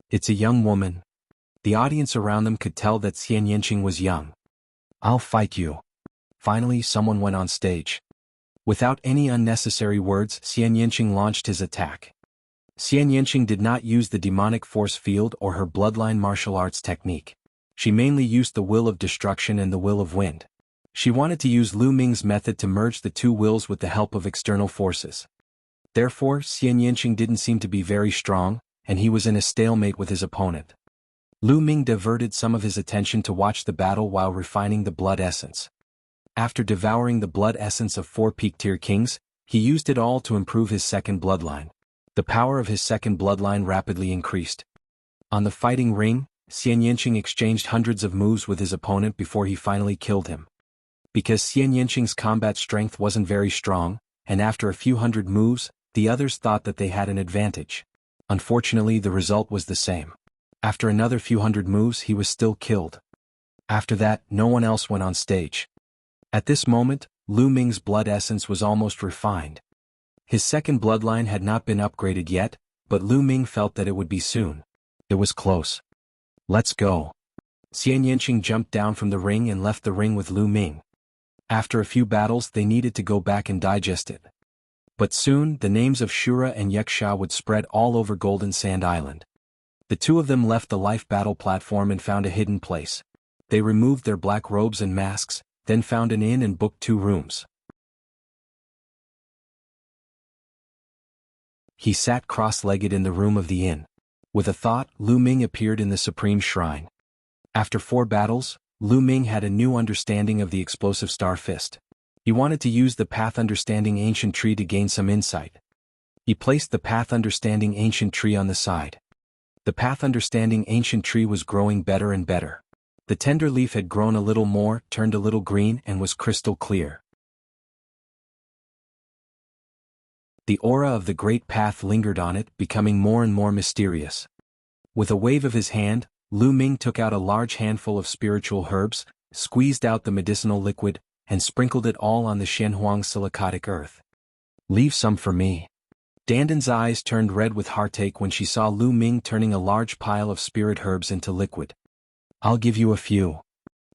It's a young woman. The audience around them could tell that Xian Yanqing was young. I'll fight you. Finally, someone went on stage. Without any unnecessary words, Xian Yanqing launched his attack. Xian Yanqing did not use the demonic force field or her bloodline martial arts technique. She mainly used the will of destruction and the will of wind. She wanted to use Lu Ming's method to merge the two wills with the help of external forces. Therefore, Xian Yanqing didn't seem to be very strong, and he was in a stalemate with his opponent. Lu Ming diverted some of his attention to watch the battle while refining the blood essence. After devouring the blood essence of 4 peak-tier kings, he used it all to improve his second bloodline. The power of his second bloodline rapidly increased. On the fighting ring, Xian Yanqing exchanged hundreds of moves with his opponent before he finally killed him. Because Xian Yanqing's combat strength wasn't very strong, and after a few hundred moves, the others thought that they had an advantage. Unfortunately, the result was the same. After another few hundred moves, he was still killed. After that, no one else went on stage. At this moment, Lu Ming's blood essence was almost refined. His second bloodline had not been upgraded yet, but Lu Ming felt that it would be soon. It was close. Let's go. Xian Yanqing jumped down from the ring and left the ring with Lu Ming. After a few battles, they needed to go back and digest it. But soon, the names of Shura and Yiksha would spread all over Golden Sand Island. The two of them left the life battle platform and found a hidden place. They removed their black robes and masks, then found an inn and booked 2 rooms. He sat cross-legged in the room of the inn. With a thought, Lu Ming appeared in the Supreme Shrine. After 4 battles, Lu Ming had a new understanding of the explosive Star Fist. He wanted to use the Path Understanding Ancient Tree to gain some insight. He placed the Path Understanding Ancient Tree on the side. The Path Understanding Ancient Tree was growing better and better. The tender leaf had grown a little more, turned a little green, and was crystal clear. The aura of the great path lingered on it, becoming more and more mysterious. With a wave of his hand, Lu Ming took out a large handful of spiritual herbs, squeezed out the medicinal liquid, and sprinkled it all on the Shenhuang silicotic earth. "Leave some for me." Dandan's eyes turned red with heartache when she saw Lu Ming turning a large pile of spirit herbs into liquid. "I'll give you a few."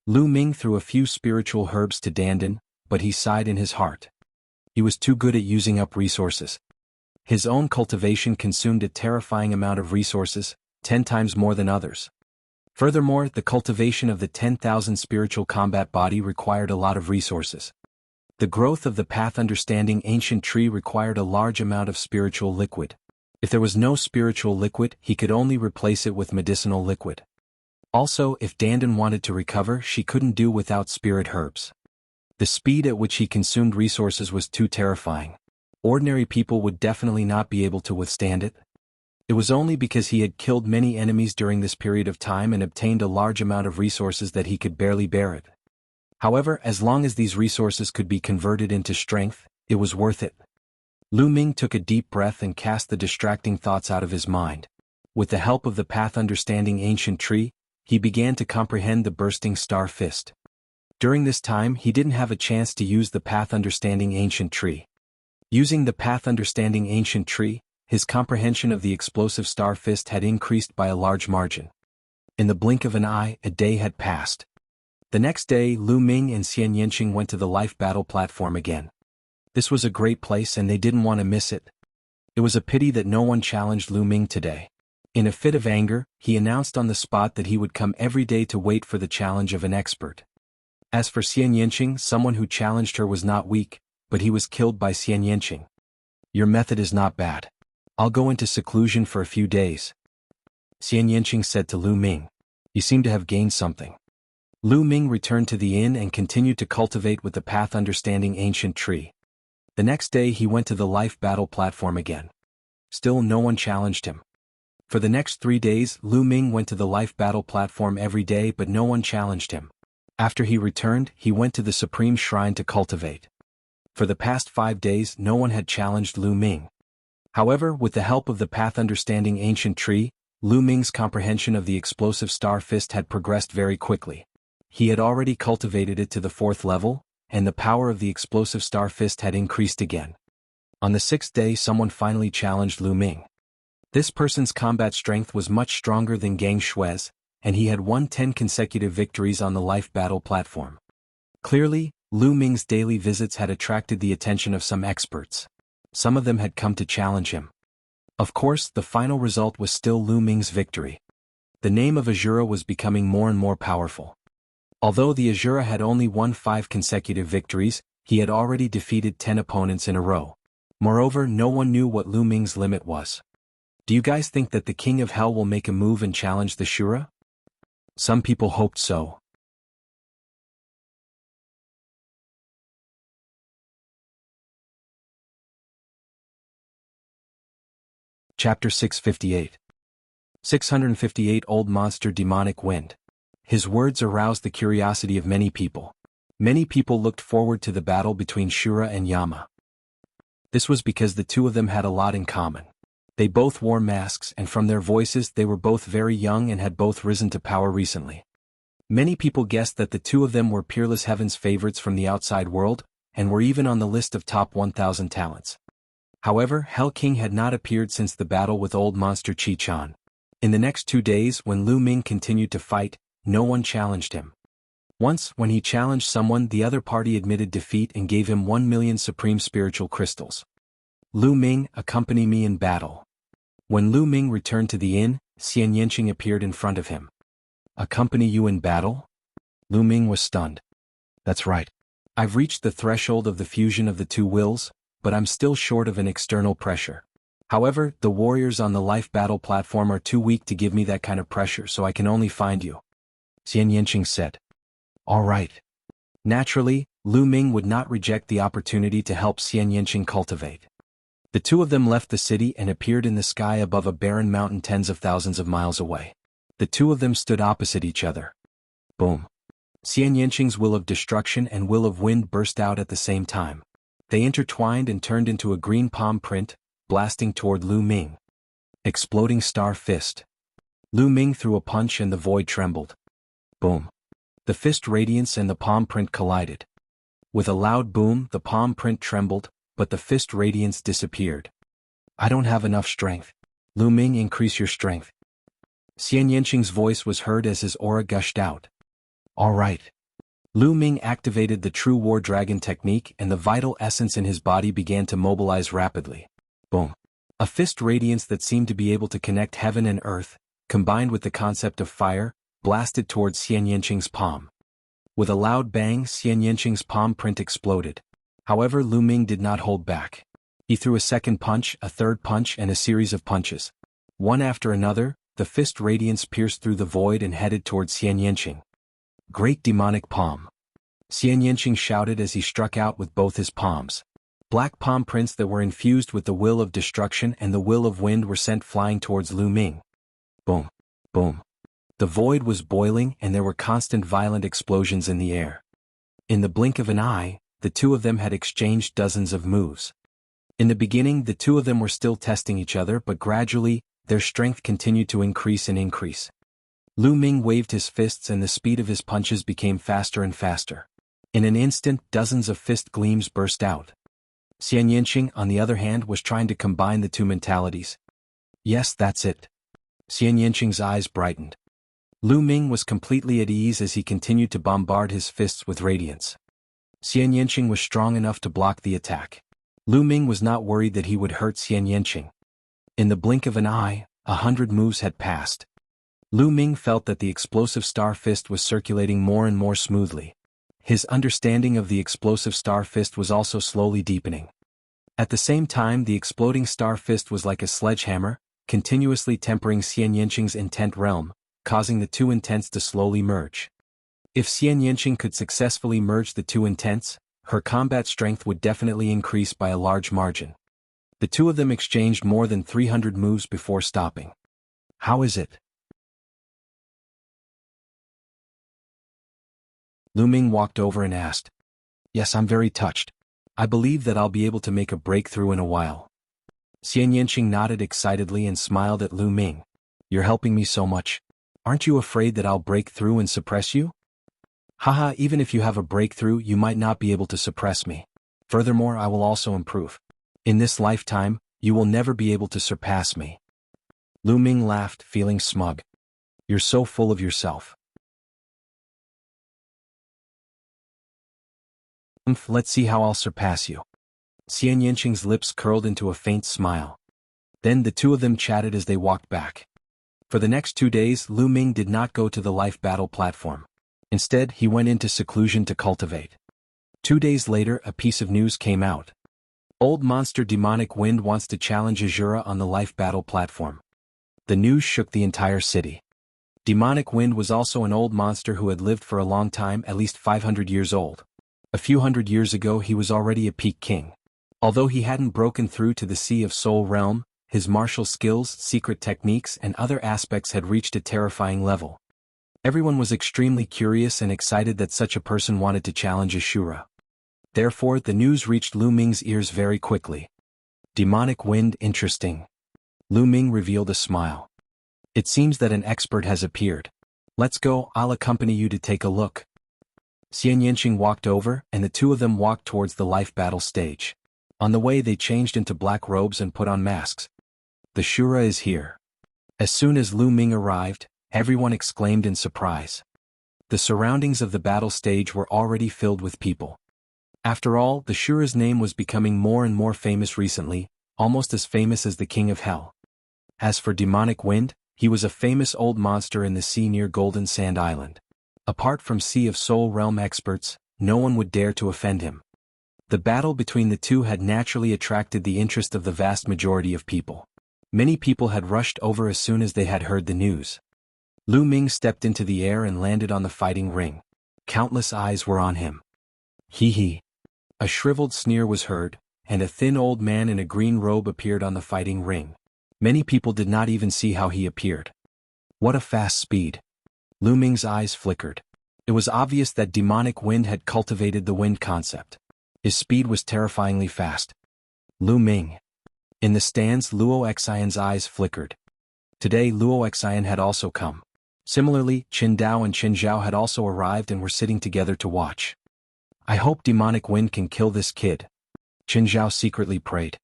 Lu Ming threw a few spiritual herbs to Dandan, but he sighed in his heart. He was too good at using up resources. His own cultivation consumed a terrifying amount of resources, 10 times more than others. Furthermore, the cultivation of the 10,000 spiritual combat body required a lot of resources. The growth of the path understanding ancient tree required a large amount of spiritual liquid. If there was no spiritual liquid, he could only replace it with medicinal liquid. Also, if Dandan wanted to recover, she couldn't do without spirit herbs. The speed at which he consumed resources was too terrifying. Ordinary people would definitely not be able to withstand it. It was only because he had killed many enemies during this period of time and obtained a large amount of resources that he could barely bear it. However, as long as these resources could be converted into strength, it was worth it. Lu Ming took a deep breath and cast the distracting thoughts out of his mind. With the help of the path understanding ancient tree, he began to comprehend the bursting star fist. During this time, he didn't have a chance to use the path understanding ancient tree. Using the path understanding ancient tree, his comprehension of the explosive star fist had increased by a large margin. In the blink of an eye, a day had passed. The next day, Lu Ming and Xian Yanqing went to the life battle platform again. This was a great place and they didn't want to miss it. It was a pity that no one challenged Lu Ming today. In a fit of anger, he announced on the spot that he would come every day to wait for the challenge of an expert. As for Xian Yanqing, someone who challenged her was not weak, but he was killed by Xian Yanqing. "Your method is not bad. I'll go into seclusion for a few days," Xian Yanqing said to Lu Ming. "You seem to have gained something." Lu Ming returned to the inn and continued to cultivate with the path understanding ancient tree. The next day he went to the life battle platform again. Still no one challenged him. For the next 3 days, Lu Ming went to the life battle platform every day but no one challenged him. After he returned, he went to the Supreme Shrine to cultivate. For the past 5 days, no one had challenged Lu Ming. However, with the help of the path understanding ancient tree, Lu Ming's comprehension of the explosive star fist had progressed very quickly. He had already cultivated it to the 4th level, and the power of the explosive star fist had increased again. On the 6th day, someone finally challenged Lu Ming. This person's combat strength was much stronger than Gang Shui's, and he had won 10 consecutive victories on the life battle platform. Clearly, Lu Ming's daily visits had attracted the attention of some experts. Some of them had come to challenge him. Of course, the final result was still Lu Ming's victory. The name of Azura was becoming more and more powerful. Although the Azura had only won 5 consecutive victories, he had already defeated 10 opponents in a row. Moreover, no one knew what Lu Ming's limit was. Do you guys think that the King of Hell will make a move and challenge the Shura? Some people hoped so. Chapter 658. 658 Old Monster Demonic Wind. His words aroused the curiosity of many people. Many people looked forward to the battle between Shura and Yama. This was because the two of them had a lot in common. They both wore masks and from their voices they were both very young and had both risen to power recently. Many people guessed that the two of them were Peerless Heaven's favorites from the outside world, and were even on the list of top 1,000 talents. However, Hell King had not appeared since the battle with Old Monster Chi-chan. In the next 2 days, when Lu Ming continued to fight, no one challenged him. Once, when he challenged someone, the other party admitted defeat and gave him 1 million supreme spiritual crystals. Lu Ming, accompany me in battle. When Lu Ming returned to the inn, Xian Yanqing appeared in front of him. Accompany you in battle? Lu Ming was stunned. That's right. I've reached the threshold of the fusion of the two wills, but I'm still short of an external pressure. However, the warriors on the life battle platform are too weak to give me that kind of pressure, so I can only find you, Xian Yanqing said. All right. Naturally, Lu Ming would not reject the opportunity to help Xian Yanqing cultivate. The two of them left the city and appeared in the sky above a barren mountain tens of thousands of miles away. The two of them stood opposite each other. Boom. Xian Yanqing's will of destruction and will of wind burst out at the same time. They intertwined and turned into a green palm print, blasting toward Lu Ming. Exploding star fist. Lu Ming threw a punch and the void trembled. Boom. The fist radiance and the palm print collided. With a loud boom, the palm print trembled, but the fist radiance disappeared. I don't have enough strength. Lu Ming, increase your strength. Xian Yanqing's voice was heard as his aura gushed out. All right. Lu Ming activated the True War Dragon technique and the vital essence in his body began to mobilize rapidly. Boom. A fist radiance that seemed to be able to connect heaven and earth, combined with the concept of fire, blasted towards Xian Yanqing's palm. With a loud bang, Xian Yanqing's palm print exploded. However, Lu Ming did not hold back. He threw a second punch, a third punch and a series of punches. One after another, the fist radiance pierced through the void and headed towards Xian Yanqing. Great demonic palm. Xian Yanqing shouted as he struck out with both his palms. Black palm prints that were infused with the will of destruction and the will of wind were sent flying towards Lu Ming. Boom. Boom. The void was boiling and there were constant violent explosions in the air. In the blink of an eye, the two of them had exchanged dozens of moves. In the beginning, the two of them were still testing each other, but gradually, their strength continued to increase and increase. Lu Ming waved his fists and the speed of his punches became faster and faster. In an instant, dozens of fist gleams burst out. Xian Yanqing, on the other hand, was trying to combine the two mentalities. Yes, that's it. Xian Yanqing's eyes brightened. Lu Ming was completely at ease as he continued to bombard his fists with radiance. Xian Yanqing was strong enough to block the attack. Lu Ming was not worried that he would hurt Xian Yanqing. In the blink of an eye, 100 moves had passed. Lu Ming felt that the explosive star fist was circulating more and more smoothly. His understanding of the explosive star fist was also slowly deepening. At the same time, the exploding star fist was like a sledgehammer, continuously tempering Xian Yanqing's intent realm, causing the two intents to slowly merge. If Xian Yanqing could successfully merge the two intents, her combat strength would definitely increase by a large margin. The two of them exchanged more than 300 moves before stopping. How is it? Lu Ming walked over and asked. Yes, I'm very touched. I believe that I'll be able to make a breakthrough in a while. Xian Yanqing nodded excitedly and smiled at Lu Ming. You're helping me so much. Aren't you afraid that I'll break through and suppress you? Haha, even if you have a breakthrough, you might not be able to suppress me. Furthermore, I will also improve. In this lifetime, you will never be able to surpass me. Lu Ming laughed, feeling smug. You're so full of yourself. Let's see how I'll surpass you. Xian Yanqing's lips curled into a faint smile. Then the two of them chatted as they walked back. For the next 2 days, Lu Ming did not go to the life battle platform. Instead, he went into seclusion to cultivate. 2 days later, a piece of news came out. Old monster Demonic Wind wants to challenge Azura on the life battle platform. The news shook the entire city. Demonic Wind was also an old monster who had lived for a long time, at least 500 years old. A few hundred years ago he was already a peak king. Although he hadn't broken through to the Sea of Soul realm, his martial skills, secret techniques and other aspects had reached a terrifying level. Everyone was extremely curious and excited that such a person wanted to challenge Ashura. Therefore, the news reached Lu Ming's ears very quickly. Demonic Wind, interesting. Lu Ming revealed a smile. It seems that an expert has appeared. Let's go, I'll accompany you to take a look. Xian Yanqing walked over, and the two of them walked towards the life battle stage. On the way they changed into black robes and put on masks. The Shura is here. As soon as Lu Ming arrived, everyone exclaimed in surprise. The surroundings of the battle stage were already filled with people. After all, the Shura's name was becoming more and more famous recently, almost as famous as the King of Hell. As for Demonic Wind, he was a famous old monster in the sea near Golden Sand Island. Apart from Sea of Soul realm experts, no one would dare to offend him. The battle between the two had naturally attracted the interest of the vast majority of people. Many people had rushed over as soon as they had heard the news. Lu Ming stepped into the air and landed on the fighting ring. Countless eyes were on him. Hee hee. A shriveled sneer was heard, and a thin old man in a green robe appeared on the fighting ring. Many people did not even see how he appeared. What a fast speed. Lu Ming's eyes flickered. It was obvious that Demonic Wind had cultivated the wind concept. His speed was terrifyingly fast. Lu Ming. In the stands, Luo Xian's eyes flickered. Today Luo Xian had also come. Similarly, Qin Dao and Qin Zhao had also arrived and were sitting together to watch. I hope demonic wind can kill this kid. Qin Zhao secretly prayed.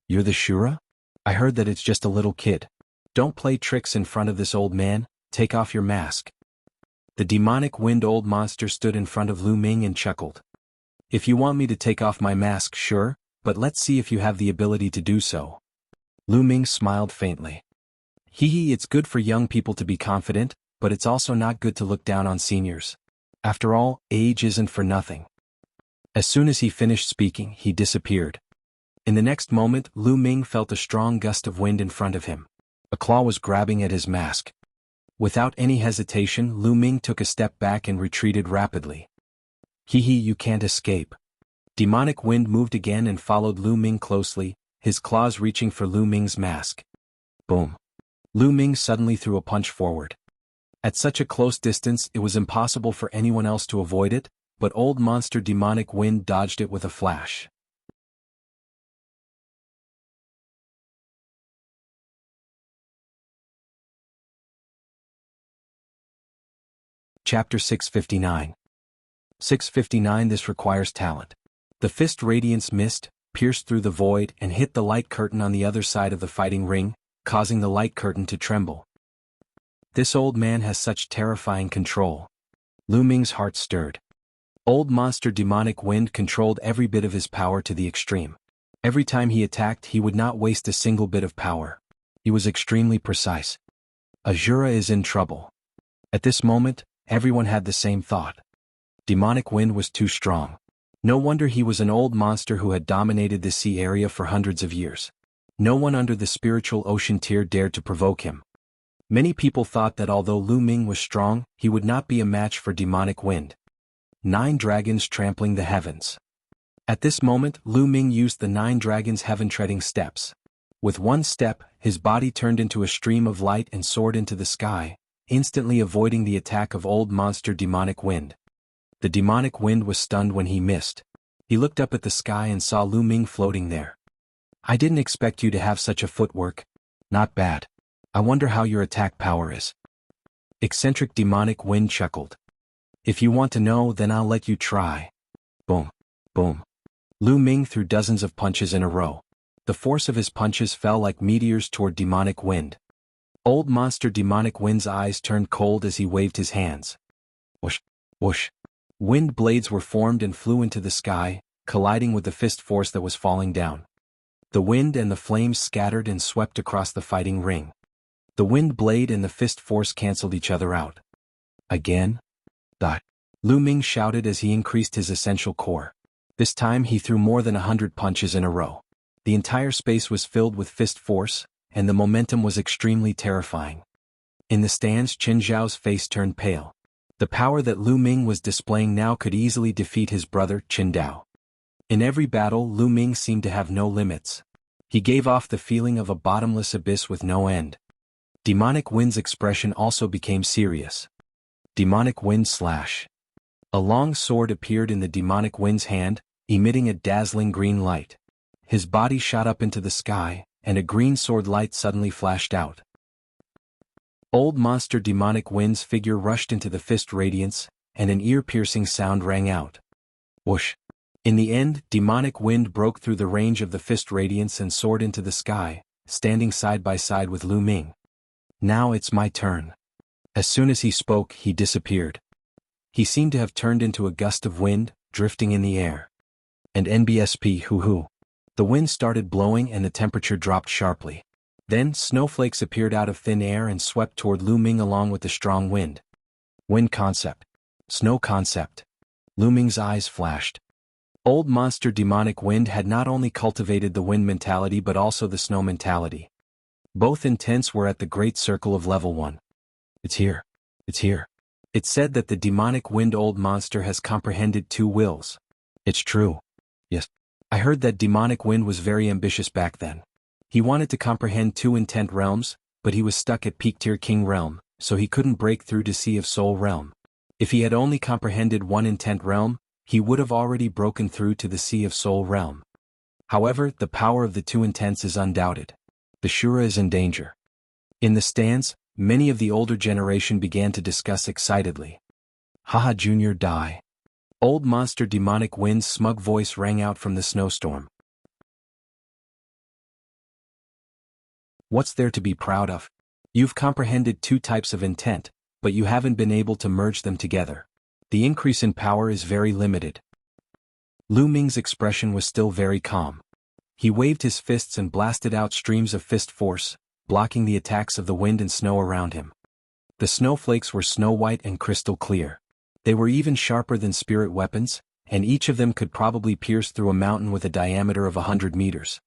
You're the Shura? I heard that it's just a little kid. Don't play tricks in front of this old man, take off your mask. The demonic wind old monster stood in front of Lu Ming and chuckled. If you want me to take off my mask, sure, but let's see if you have the ability to do so. Lu Ming smiled faintly. Hee, it's good for young people to be confident, but it's also not good to look down on seniors. After all, age isn't for nothing. As soon as he finished speaking, he disappeared. In the next moment, Lu Ming felt a strong gust of wind in front of him. A claw was grabbing at his mask. Without any hesitation, Lu Ming took a step back and retreated rapidly. Hee, you can't escape. Demonic wind moved again and followed Lu Ming closely, his claws reaching for Lu Ming's mask. Boom. Lu Ming suddenly threw a punch forward. At such a close distance it was impossible for anyone else to avoid it, but old monster demonic wind dodged it with a flash. Chapter 659. 659. This requires talent. The fist radiance missed, pierced through the void and hit the light curtain on the other side of the fighting ring, causing the light curtain to tremble. This old man has such terrifying control. Lu Ming's heart stirred. Old monster demonic wind controlled every bit of his power to the extreme. Every time he attacked he would not waste a single bit of power. He was extremely precise. Azura is in trouble. At this moment, everyone had the same thought. Demonic wind was too strong. No wonder he was an old monster who had dominated the sea area for hundreds of years. No one under the spiritual ocean tier dared to provoke him. Many people thought that although Lu Ming was strong, he would not be a match for demonic wind. 9 dragons trampling the heavens. At this moment, Lu Ming used the 9 dragons' heaven-treading steps. With one step, his body turned into a stream of light and soared into the sky, instantly avoiding the attack of old monster demonic wind. The demonic wind was stunned when he missed. He looked up at the sky and saw Lu Ming floating there. I didn't expect you to have such a footwork. Not bad. I wonder how your attack power is. Eccentric demonic wind chuckled. If you want to know, then I'll let you try. Boom. Boom. Lu Ming threw dozens of punches in a row. The force of his punches fell like meteors toward demonic wind. Old monster demonic wind's eyes turned cold as he waved his hands. Whoosh. Whoosh. Wind blades were formed and flew into the sky, colliding with the fist force that was falling down. The wind and the flames scattered and swept across the fighting ring. The wind blade and the fist force canceled each other out. Again? Dot. Lu Ming shouted as he increased his essential core. This time he threw more than 100 punches in a row. The entire space was filled with fist force, and the momentum was extremely terrifying. In the stands, Qin Zhao's face turned pale. The power that Lu Ming was displaying now could easily defeat his brother, Qin Dao. In every battle, Lu Ming seemed to have no limits. He gave off the feeling of a bottomless abyss with no end. Demonic wind's expression also became serious. Demonic wind slash. A long sword appeared in the demonic wind's hand, emitting a dazzling green light. His body shot up into the sky, and a green sword light suddenly flashed out. Old monster demonic wind's figure rushed into the fist radiance, and an ear-piercing sound rang out. Whoosh. In the end, demonic wind broke through the range of the fist radiance and soared into the sky, standing side by side with Lu Ming. Now it's my turn. As soon as he spoke, he disappeared. He seemed to have turned into a gust of wind, drifting in the air. And NBSP hoo-hoo. The wind started blowing and the temperature dropped sharply. Then, snowflakes appeared out of thin air and swept toward Lu Ming along with the strong wind. Wind concept. Snow concept. Lu Ming's eyes flashed. Old monster demonic wind had not only cultivated the wind mentality but also the snow mentality. Both intents were at the great circle of level 1. It's here. It's here. It said that the demonic wind old monster has comprehended 2 wills. It's true. Yes. I heard that demonic wind was very ambitious back then. He wanted to comprehend 2 intent realms, but he was stuck at peak tier king realm, so he couldn't break through to Sea of Soul realm. If he had only comprehended 1 intent realm, he would have already broken through to the Sea of Soul realm. However, the power of the two intents is undoubted. The Shura is in danger. In the stands, many of the older generation began to discuss excitedly. Haha, Junior, die. Old Monster Demonic Wind's smug voice rang out from the snowstorm. What's there to be proud of? You've comprehended two types of intent, but you haven't been able to merge them together. The increase in power is very limited. Lu Ming's expression was still very calm. He waved his fists and blasted out streams of fist force, blocking the attacks of the wind and snow around him. The snowflakes were snow-white and crystal clear. They were even sharper than spirit weapons, and each of them could probably pierce through a mountain with a diameter of 100 meters.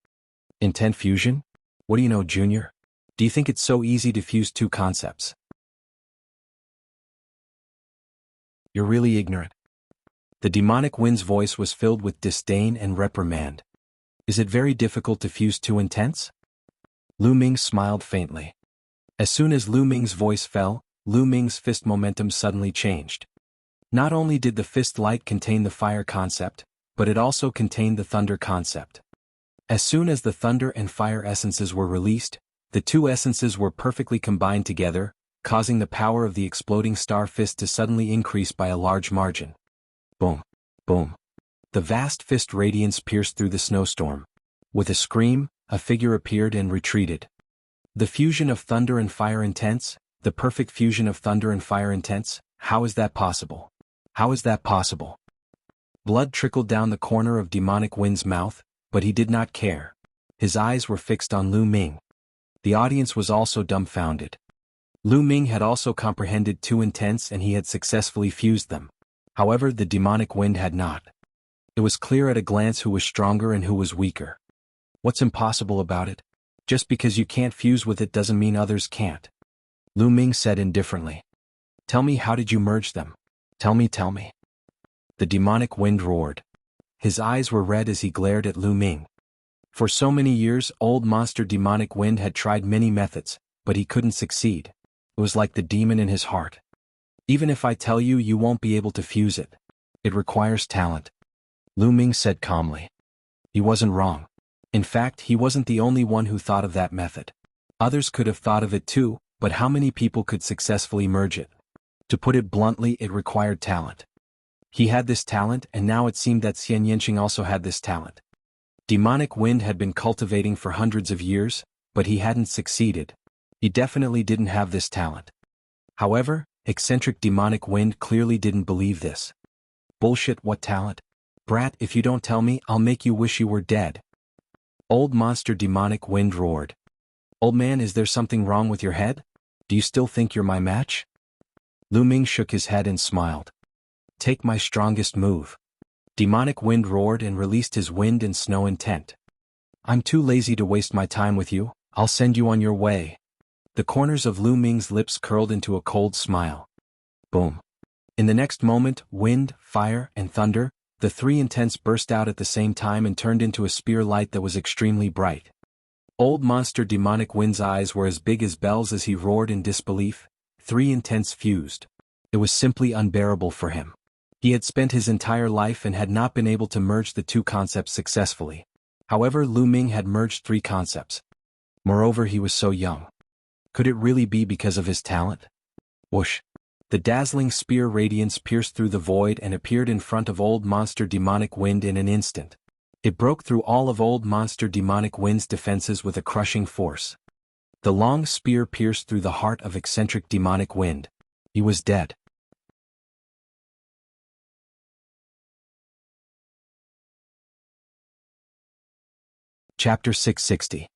Intent fusion? What do you know, Junior? Do you think it's so easy to fuse two concepts? You're really ignorant. The demonic wind's voice was filled with disdain and reprimand. Is it very difficult to fuse two intents? Lu Ming smiled faintly. As soon as Lu Ming's voice fell, Lu Ming's fist momentum suddenly changed. Not only did the fist light contain the fire concept, but it also contained the thunder concept. As soon as the thunder and fire essences were released, the two essences were perfectly combined together, causing the power of the exploding star fist to suddenly increase by a large margin. Boom, boom. The vast fist radiance pierced through the snowstorm. With a scream, a figure appeared and retreated. The fusion of thunder and fire intents, the perfect fusion of thunder and fire intents, how is that possible? How is that possible? Blood trickled down the corner of Demonic Wind's mouth, but he did not care. His eyes were fixed on Lu Ming. The audience was also dumbfounded. Lu Ming had also comprehended two intents and he had successfully fused them. However, the Demonic Wind had not. It was clear at a glance who was stronger and who was weaker. What's impossible about it? Just because you can't fuse with it doesn't mean others can't. Lu Ming said indifferently. Tell me, how did you merge them? Tell me. The Demonic Wind roared. His eyes were red as he glared at Lu Ming. For so many years, old monster Demonic Wind had tried many methods, but he couldn't succeed. It was like the demon in his heart. Even if I tell you, you won't be able to fuse it. It requires talent. Lu Ming said calmly. He wasn't wrong. In fact, he wasn't the only one who thought of that method. Others could have thought of it too, but how many people could successfully merge it? To put it bluntly, it required talent. He had this talent, and now it seemed that Xian Yanqing also had this talent. Demonic Wind had been cultivating for hundreds of years, but he hadn't succeeded. He definitely didn't have this talent. However, eccentric Demonic Wind clearly didn't believe this. Bullshit, what talent? Brat, if you don't tell me, I'll make you wish you were dead. Old monster Demonic Wind roared. Old man, is there something wrong with your head? Do you still think you're my match? Lu Ming shook his head and smiled. Take my strongest move. Demonic Wind roared and released his wind and snow intent. I'm too lazy to waste my time with you, I'll send you on your way. The corners of Lu Ming's lips curled into a cold smile. Boom. In the next moment, wind, fire, and thunder, the three intents burst out at the same time and turned into a spear light that was extremely bright. Old monster Demonic Wind's eyes were as big as bells as he roared in disbelief. Three intents fused. It was simply unbearable for him. He had spent his entire life and had not been able to merge the two concepts successfully. However, Lu Ming had merged three concepts. Moreover, he was so young. Could it really be because of his talent? Whoosh! The dazzling spear radiance pierced through the void and appeared in front of old monster Demonic Wind in an instant. It broke through all of old monster Demonic Wind's defenses with a crushing force. The long spear pierced through the heart of eccentric Demonic Wind. He was dead. Chapter 660.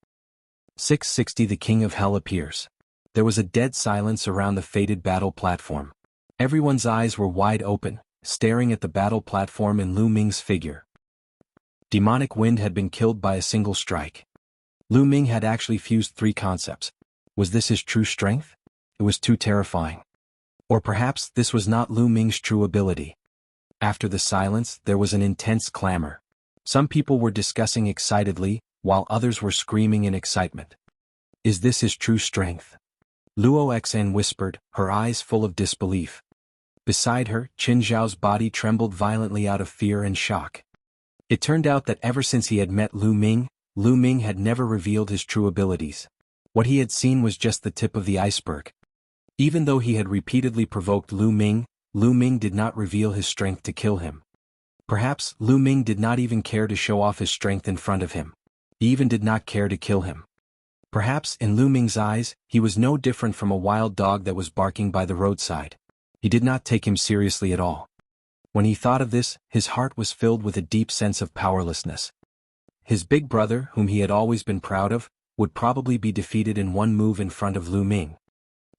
660. The King of Hell appears. There was a dead silence around the fated battle platform. Everyone's eyes were wide open, staring at the battle platform and Lu Ming's figure. Demonic Wind had been killed by a single strike. Lu Ming had actually fused three concepts. Was this his true strength? It was too terrifying. Or perhaps this was not Lu Ming's true ability. After the silence, there was an intense clamor. Some people were discussing excitedly, while others were screaming in excitement. Is this his true strength? Luo Xn whispered, her eyes full of disbelief. Beside her, Qin Zhao's body trembled violently out of fear and shock. It turned out that ever since he had met Lu Ming had never revealed his true abilities. What he had seen was just the tip of the iceberg. Even though he had repeatedly provoked Lu Ming did not reveal his strength to kill him. Perhaps Lu Ming did not even care to show off his strength in front of him. He even did not care to kill him. Perhaps in Lu Ming's eyes, he was no different from a wild dog that was barking by the roadside. He did not take him seriously at all. When he thought of this, his heart was filled with a deep sense of powerlessness. His big brother, whom he had always been proud of, would probably be defeated in one move in front of Lu Ming.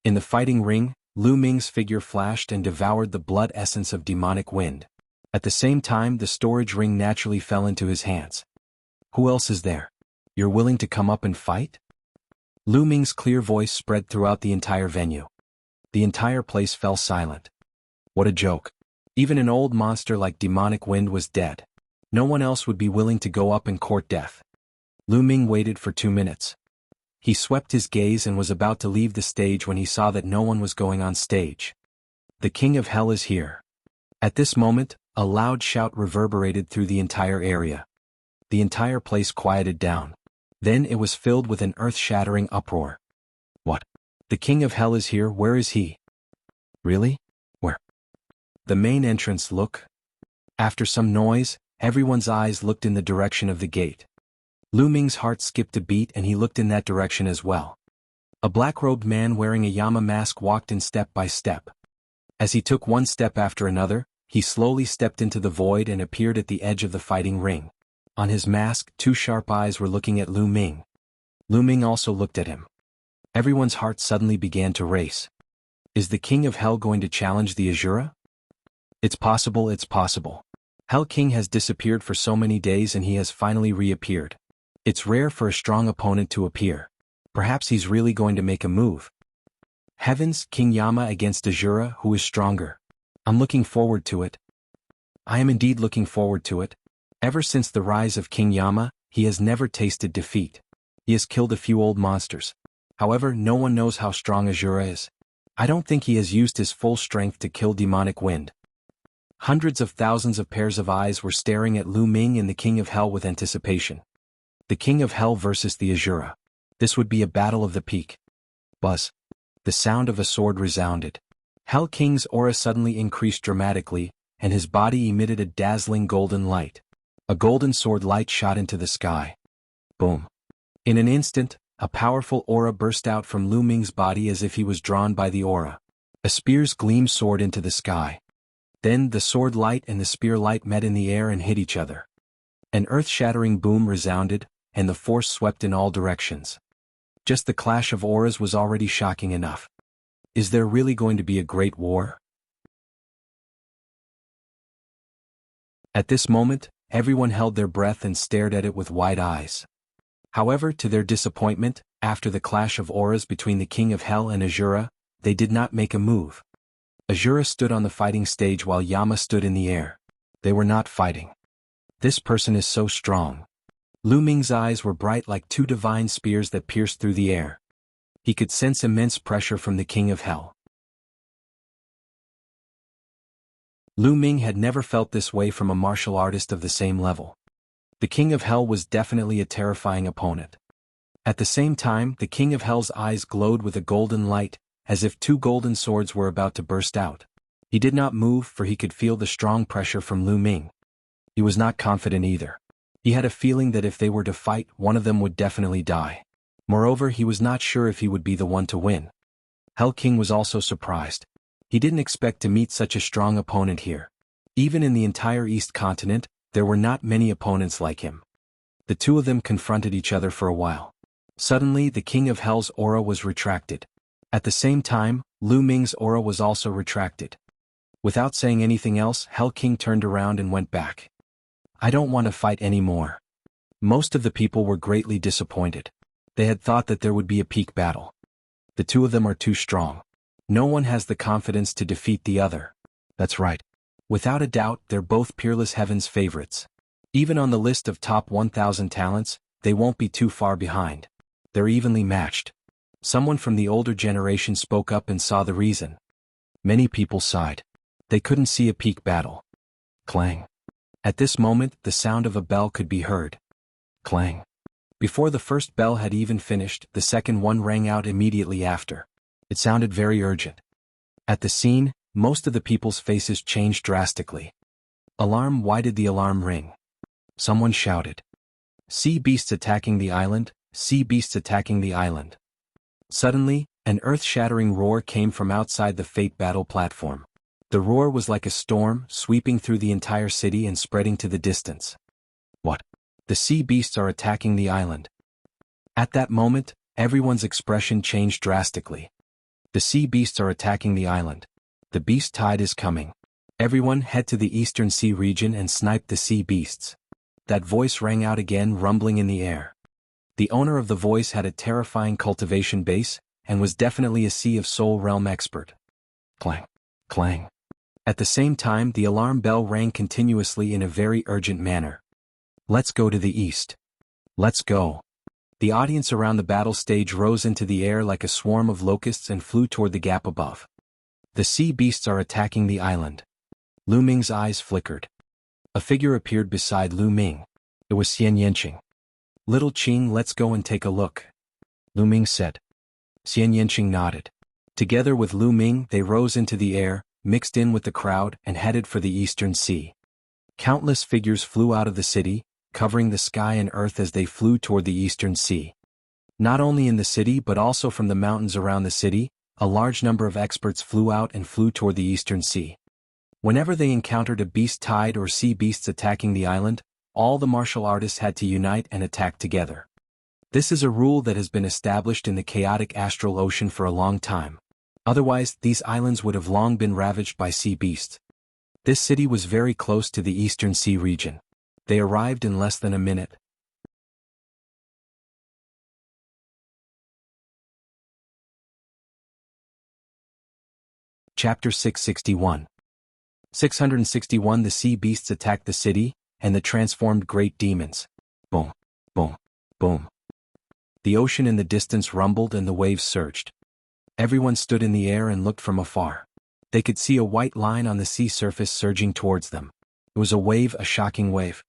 In the fighting ring, Lu Ming's figure flashed and devoured the blood essence of demonic wind. At the same time, the storage ring naturally fell into his hands. "Who else is there? You're willing to come up and fight?" Lu Ming's clear voice spread throughout the entire venue. The entire place fell silent. What a joke. Even an old monster like demonic wind was dead. No one else would be willing to go up and court death. Lu Ming waited for 2 minutes. He swept his gaze and was about to leave the stage when he saw that no one was going on stage. "The King of Hell is here." At this moment, a loud shout reverberated through the entire area. The entire place quieted down. Then it was filled with an earth-shattering uproar. "What? The King of Hell is here? Where is he?" "Really? Where?" "The main entrance, look." After some noise, everyone's eyes looked in the direction of the gate. Lu Ming's heart skipped a beat and he looked in that direction as well. A black-robed man wearing a Yama mask walked in step by step. As he took one step after another, he slowly stepped into the void and appeared at the edge of the fighting ring. On his mask, 2 sharp eyes were looking at Lu Ming. Lu Ming also looked at him. Everyone's heart suddenly began to race. Is the King of Hell going to challenge the Asura? It's possible, it's possible. Hell King has disappeared for so many days and he has finally reappeared. It's rare for a strong opponent to appear. Perhaps he's really going to make a move. Heavens, King Yama against Asura, who is stronger? I'm looking forward to it. I am indeed looking forward to it. Ever since the rise of King Yama, he has never tasted defeat. He has killed a few old monsters. However, no one knows how strong Asura is. I don't think he has used his full strength to kill demonic wind. Hundreds of thousands of pairs of eyes were staring at Lu Ming and the King of Hell with anticipation. The King of Hell versus the Asura. This would be a battle of the peak. Buzz. The sound of a sword resounded. Hell King's aura suddenly increased dramatically, and his body emitted a dazzling golden light. A golden sword light shot into the sky. Boom. In an instant, a powerful aura burst out from Lu Ming's body as if he was drawn by the aura. A spear's gleam soared into the sky. Then the sword light and the spear light met in the air and hit each other. An earth-shattering boom resounded, and the force swept in all directions. Just the clash of auras was already shocking enough. Is there really going to be a great war? At this moment, everyone held their breath and stared at it with wide eyes. However, to their disappointment, after the clash of auras between the King of Hell and Asura, they did not make a move. Asura stood on the fighting stage while Yama stood in the air. They were not fighting. This person is so strong. Lu Ming's eyes were bright like 2 divine spears that pierced through the air. He could sense immense pressure from the King of Hell. Lu Ming had never felt this way from a martial artist of the same level. The King of Hell was definitely a terrifying opponent. At the same time, the King of Hell's eyes glowed with a golden light, as if 2 golden swords were about to burst out. He did not move for he could feel the strong pressure from Lu Ming. He was not confident either. He had a feeling that if they were to fight, one of them would definitely die. Moreover, he was not sure if he would be the one to win. Hell King was also surprised. He didn't expect to meet such a strong opponent here. Even in the entire East Continent, there were not many opponents like him. The 2 of them confronted each other for a while. Suddenly, the King of Hell's aura was retracted. At the same time, Lu Ming's aura was also retracted. Without saying anything else, Hell King turned around and went back. I don't want to fight anymore. Most of the people were greatly disappointed. They had thought that there would be a peak battle. The 2 of them are too strong. No one has the confidence to defeat the other. That's right. Without a doubt, they're both Peerless Heaven's favorites. Even on the list of top 1,000 talents, they won't be too far behind. They're evenly matched. Someone from the older generation spoke up and saw the reason. Many people sighed. They couldn't see a peak battle. Clang. At this moment, the sound of a bell could be heard. Clang. Before the first bell had even finished, the second one rang out immediately after. It sounded very urgent. At the scene, most of the people's faces changed drastically. Alarm! Why did the alarm ring? Someone shouted. Sea beasts attacking the island, sea beasts attacking the island. Suddenly, an earth-shattering roar came from outside the Fate battle platform. The roar was like a storm, sweeping through the entire city and spreading to the distance. What? The sea beasts are attacking the island. At that moment, everyone's expression changed drastically. The sea beasts are attacking the island. The beast tide is coming. Everyone head to the eastern sea region and snipe the sea beasts. That voice rang out again, rumbling in the air. The owner of the voice had a terrifying cultivation base, and was definitely a Sea of Soul realm expert. Clang. Clang. At the same time, the alarm bell rang continuously in a very urgent manner. Let's go to the east. Let's go. The audience around the battle stage rose into the air like a swarm of locusts and flew toward the gap above. The sea beasts are attacking the island. Lu Ming's eyes flickered. A figure appeared beside Lu Ming. It was Xian Yanqing. Little Qing, let's go and take a look, Lu Ming said. Xian Yanqing nodded. Together with Lu Ming, they rose into the air, mixed in with the crowd, and headed for the eastern sea. Countless figures flew out of the city, covering the sky and earth as they flew toward the eastern sea. Not only in the city but also from the mountains around the city, a large number of experts flew out and flew toward the eastern sea. Whenever they encountered a beast tide or sea beasts attacking the island, all the martial artists had to unite and attack together. This is a rule that has been established in the chaotic astral ocean for a long time. Otherwise, these islands would have long been ravaged by sea beasts. This city was very close to the eastern sea region. They arrived in less than a minute. Chapter 661. 661 The sea beasts attacked the city, and the transformed great demons. Boom, boom, boom. The ocean in the distance rumbled and the waves surged. Everyone stood in the air and looked from afar. They could see a white line on the sea surface surging towards them. It was a wave, a shocking wave.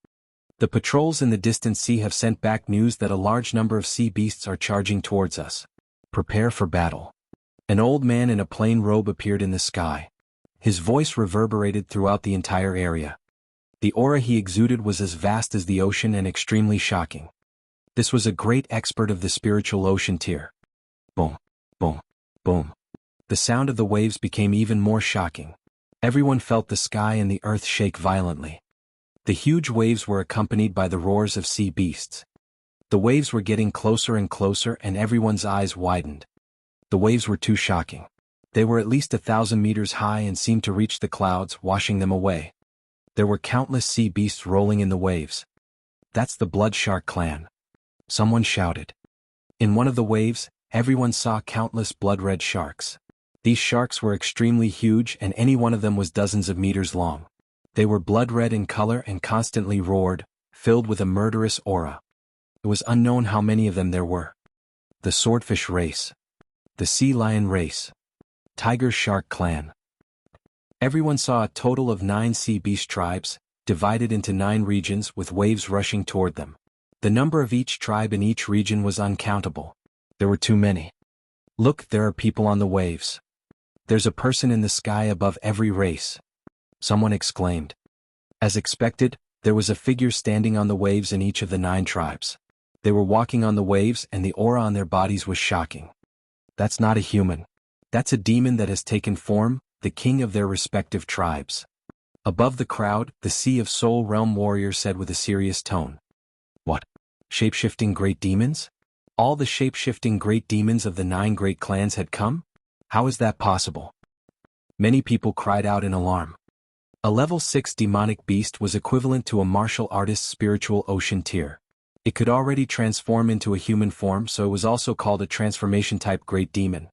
The patrols in the distant sea have sent back news that a large number of sea beasts are charging towards us. Prepare for battle. An old man in a plain robe appeared in the sky. His voice reverberated throughout the entire area. The aura he exuded was as vast as the ocean and extremely shocking. This was a great expert of the spiritual ocean tier. Boom, boom, boom. The sound of the waves became even more shocking. Everyone felt the sky and the earth shake violently. The huge waves were accompanied by the roars of sea beasts. The waves were getting closer and closer and everyone's eyes widened. The waves were too shocking. They were at least 1,000 meters high and seemed to reach the clouds, washing them away. There were countless sea beasts rolling in the waves. That's the Blood Shark clan. Someone shouted. In one of the waves, everyone saw countless blood-red sharks. These sharks were extremely huge and any one of them was dozens of meters long. They were blood-red in color and constantly roared, filled with a murderous aura. It was unknown how many of them there were. The Swordfish race. The Sea Lion race. Tiger Shark clan. Everyone saw a total of 9 sea beast tribes, divided into 9 regions with waves rushing toward them. The number of each tribe in each region was uncountable. There were too many. Look, there are people on the waves. There's a person in the sky above every race. Someone exclaimed. As expected, there was a figure standing on the waves in each of the 9 tribes. They were walking on the waves and the aura on their bodies was shocking. That's not a human. That's a demon that has taken form, the king of their respective tribes. Above the crowd, the Sea of Soul realm warrior said with a serious tone. What? Shape-shifting great demons? All the shape-shifting great demons of the 9 great clans had come? How is that possible? Many people cried out in alarm. A level 6 demonic beast was equivalent to a martial artist's spiritual ocean tier. It could already transform into a human form, so it was also called a transformation-type great demon.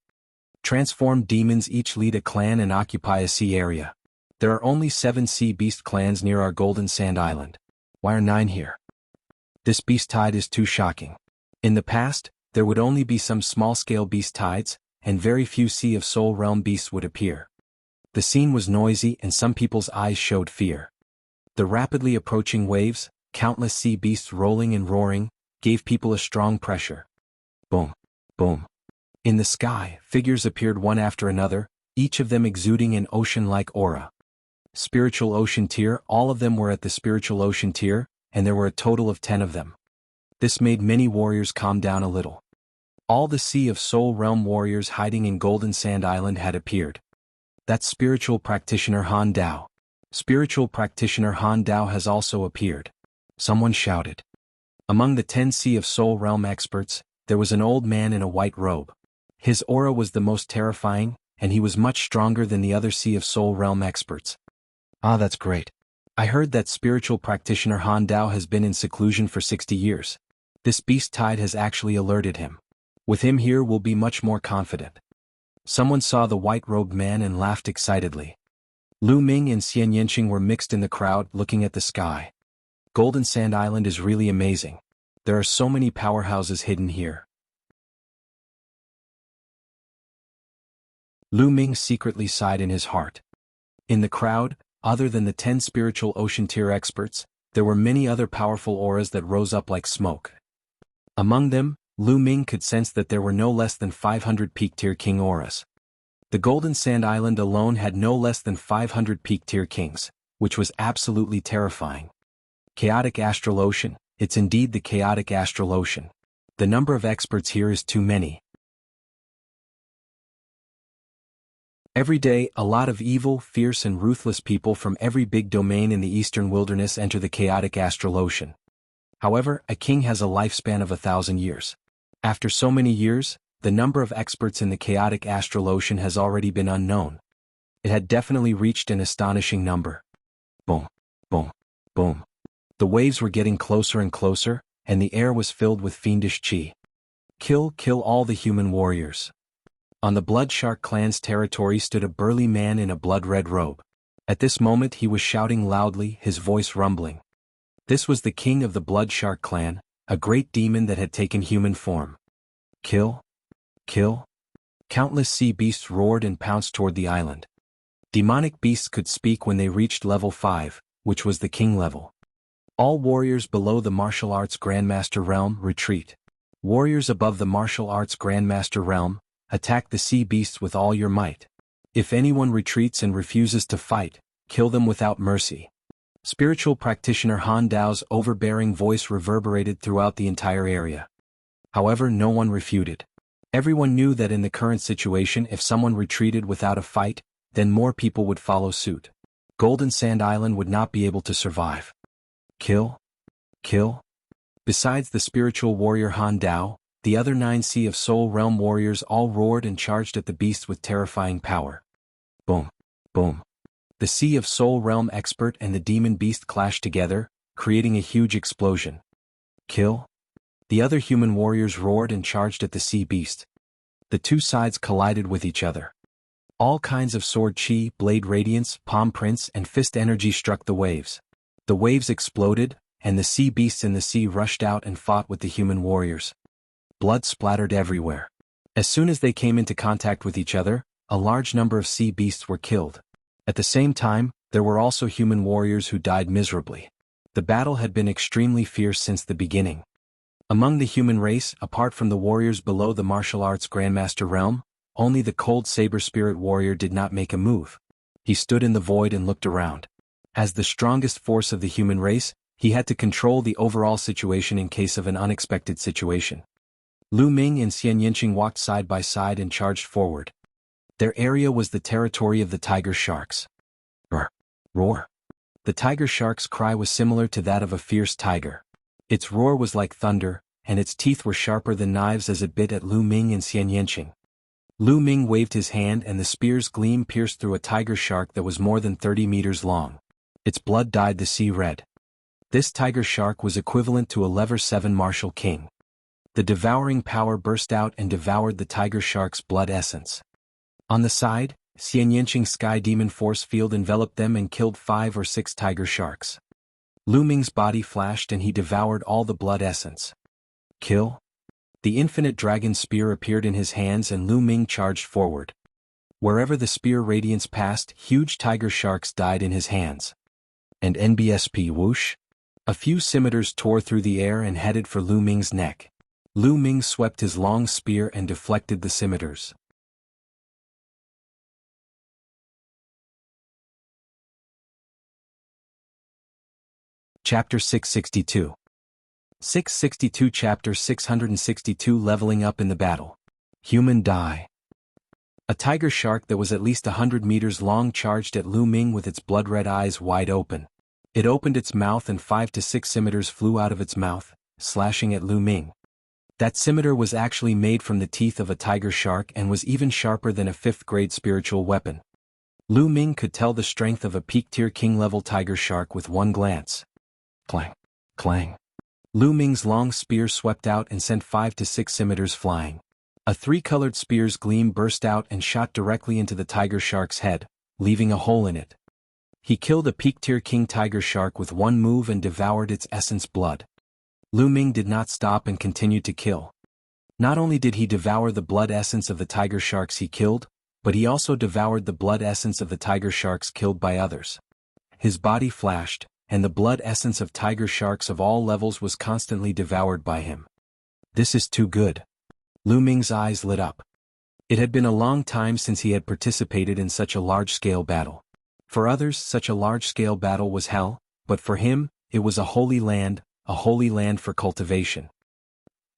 Transformed demons each lead a clan and occupy a sea area. There are only 7 sea beast clans near our Golden Sand Island. Why are 9 here? This beast tide is too shocking. In the past, there would only be some small-scale beast tides, and very few Sea of Soul realm beasts would appear. The scene was noisy and some people's eyes showed fear. The rapidly approaching waves, countless sea beasts rolling and roaring, gave people a strong pressure. Boom, boom. In the sky, figures appeared one after another, each of them exuding an ocean-like aura. Spiritual ocean tier, all of them were at the spiritual ocean tier, and there were a total of 10 of them. This made many warriors calm down a little. All the Sea of Soul Realm warriors hiding in Golden Sand Island had appeared. That's Spiritual Practitioner Han Dao. Spiritual Practitioner Han Dao has also appeared. Someone shouted. Among the 10 Sea of Soul Realm experts, there was an old man in a white robe. His aura was the most terrifying, and he was much stronger than the other Sea of Soul Realm experts. Ah, that's great. I heard that Spiritual Practitioner Han Dao has been in seclusion for 60 years. This beast tide has actually alerted him. With him here we'll be much more confident. Someone saw the white-robed man and laughed excitedly. Lu Ming and Xian Yanqing were mixed in the crowd, looking at the sky. Golden Sand Island is really amazing. There are so many powerhouses hidden here. Lu Ming secretly sighed in his heart. In the crowd, other than the 10 spiritual ocean tier experts, there were many other powerful auras that rose up like smoke. Among them, Lu Ming could sense that there were no less than 500 peak-tier king auras. The Golden Sand Island alone had no less than 500 peak-tier kings, which was absolutely terrifying. Chaotic Astral Ocean, it's indeed the chaotic Astral Ocean. The number of experts here is too many. Every day, a lot of evil, fierce and ruthless people from every big domain in the eastern wilderness enter the chaotic Astral Ocean. However, a king has a lifespan of 1,000 years. After so many years, the number of experts in the chaotic Astral Ocean has already been unknown. It had definitely reached an astonishing number. Boom, boom, boom. The waves were getting closer and closer, and the air was filled with fiendish chi. Kill all the human warriors. On the Blood Shark clan's territory stood a burly man in a blood-red robe. At this moment he was shouting loudly, his voice rumbling. This was the king of the Blood Shark clan, a great demon that had taken human form. Kill. Countless sea beasts roared and pounced toward the island. Demonic beasts could speak when they reached level 5, which was the king level. All warriors below the martial arts Grandmaster realm retreat. Warriors above the martial arts Grandmaster realm, attack the sea beasts with all your might. If anyone retreats and refuses to fight, kill them without mercy. Spiritual Practitioner Han Dao's overbearing voice reverberated throughout the entire area. However, no one refuted. Everyone knew that in the current situation if someone retreated without a fight, then more people would follow suit. Golden Sand Island would not be able to survive. Kill. Besides the spiritual warrior Han Dao, the other 9 Sea of Soul Realm warriors all roared and charged at the beast with terrifying power. Boom, boom. The Sea of Soul Realm expert and the demon beast clashed together, creating a huge explosion. Kill. The other human warriors roared and charged at the sea beast. The two sides collided with each other. All kinds of sword chi, blade radiance, palm prints and fist energy struck the waves. The waves exploded, and the sea beasts in the sea rushed out and fought with the human warriors. Blood splattered everywhere. As soon as they came into contact with each other, a large number of sea beasts were killed. At the same time, there were also human warriors who died miserably. The battle had been extremely fierce since the beginning. Among the human race, apart from the warriors below the martial arts Grandmaster realm, only the cold saber spirit warrior did not make a move. He stood in the void and looked around. As the strongest force of the human race, he had to control the overall situation in case of an unexpected situation. Lu Ming and Xian Yanqing walked side by side and charged forward. Their area was the territory of the tiger sharks. Roar. The tiger shark's cry was similar to that of a fierce tiger. Its roar was like thunder, and its teeth were sharper than knives as it bit at Lu Ming and Xian Yanqing. Lu Ming waved his hand and the spear's gleam pierced through a tiger shark that was more than 30 meters long. Its blood dyed the sea red. This tiger shark was equivalent to a level 7 martial king. The devouring power burst out and devoured the tiger shark's blood essence. On the side, Xian Yanqing's sky demon force field enveloped them and killed 5 or 6 tiger sharks. Lu Ming's body flashed and he devoured all the blood essence. Kill. The infinite dragon spear appeared in his hands and Lu Ming charged forward. Wherever the spear radiance passed, huge tiger sharks died in his hands. And NBSP whoosh! A few scimitars tore through the air and headed for Lu Ming's neck. Lu Ming swept his long spear and deflected the scimitars. Chapter 662. 662 Chapter 662 Leveling Up in the Battle. Human Die. A tiger shark that was at least 100 meters long charged at Lu Ming with its blood-red eyes wide open. It opened its mouth and 5 to 6 scimitars flew out of its mouth, slashing at Lu Ming. That scimitar was actually made from the teeth of a tiger shark and was even sharper than a 5th-grade spiritual weapon. Lu Ming could tell the strength of a peak-tier king-level tiger shark with one glance. Clang! Clang! Lu Ming's long spear swept out and sent 5 to 6 scimitars flying. A 3-colored spear's gleam burst out and shot directly into the tiger shark's head, leaving a hole in it. He killed a peak-tier king tiger shark with one move and devoured its essence blood. Lu Ming did not stop and continued to kill. Not only did he devour the blood essence of the tiger sharks he killed, but he also devoured the blood essence of the tiger sharks killed by others. His body flashed, and the blood essence of tiger sharks of all levels was constantly devoured by him. This is too good. Lu Ming's eyes lit up. It had been a long time since he had participated in such a large-scale battle. For others, such a large-scale battle was hell, but for him, it was a holy land for cultivation.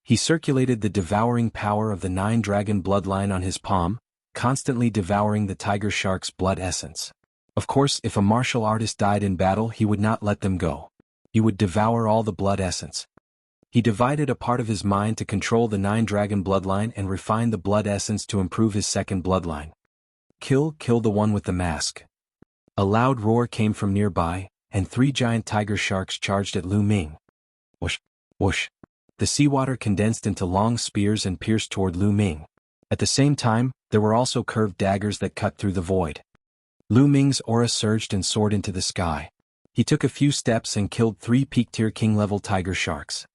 He circulated the devouring power of the 9-dragon bloodline on his palm, constantly devouring the tiger shark's blood essence. Of course, if a martial artist died in battle, he would not let them go. He would devour all the blood essence. He divided a part of his mind to control the 9-dragon bloodline and refine the blood essence to improve his second bloodline. Kill the one with the mask. A loud roar came from nearby, and 3 giant tiger sharks charged at Lu Ming. Whoosh! Whoosh! The seawater condensed into long spears and pierced toward Lu Ming. At the same time, there were also curved daggers that cut through the void. Lu Ming's aura surged and soared into the sky. He took a few steps and killed 3 peak-tier king-level tiger sharks.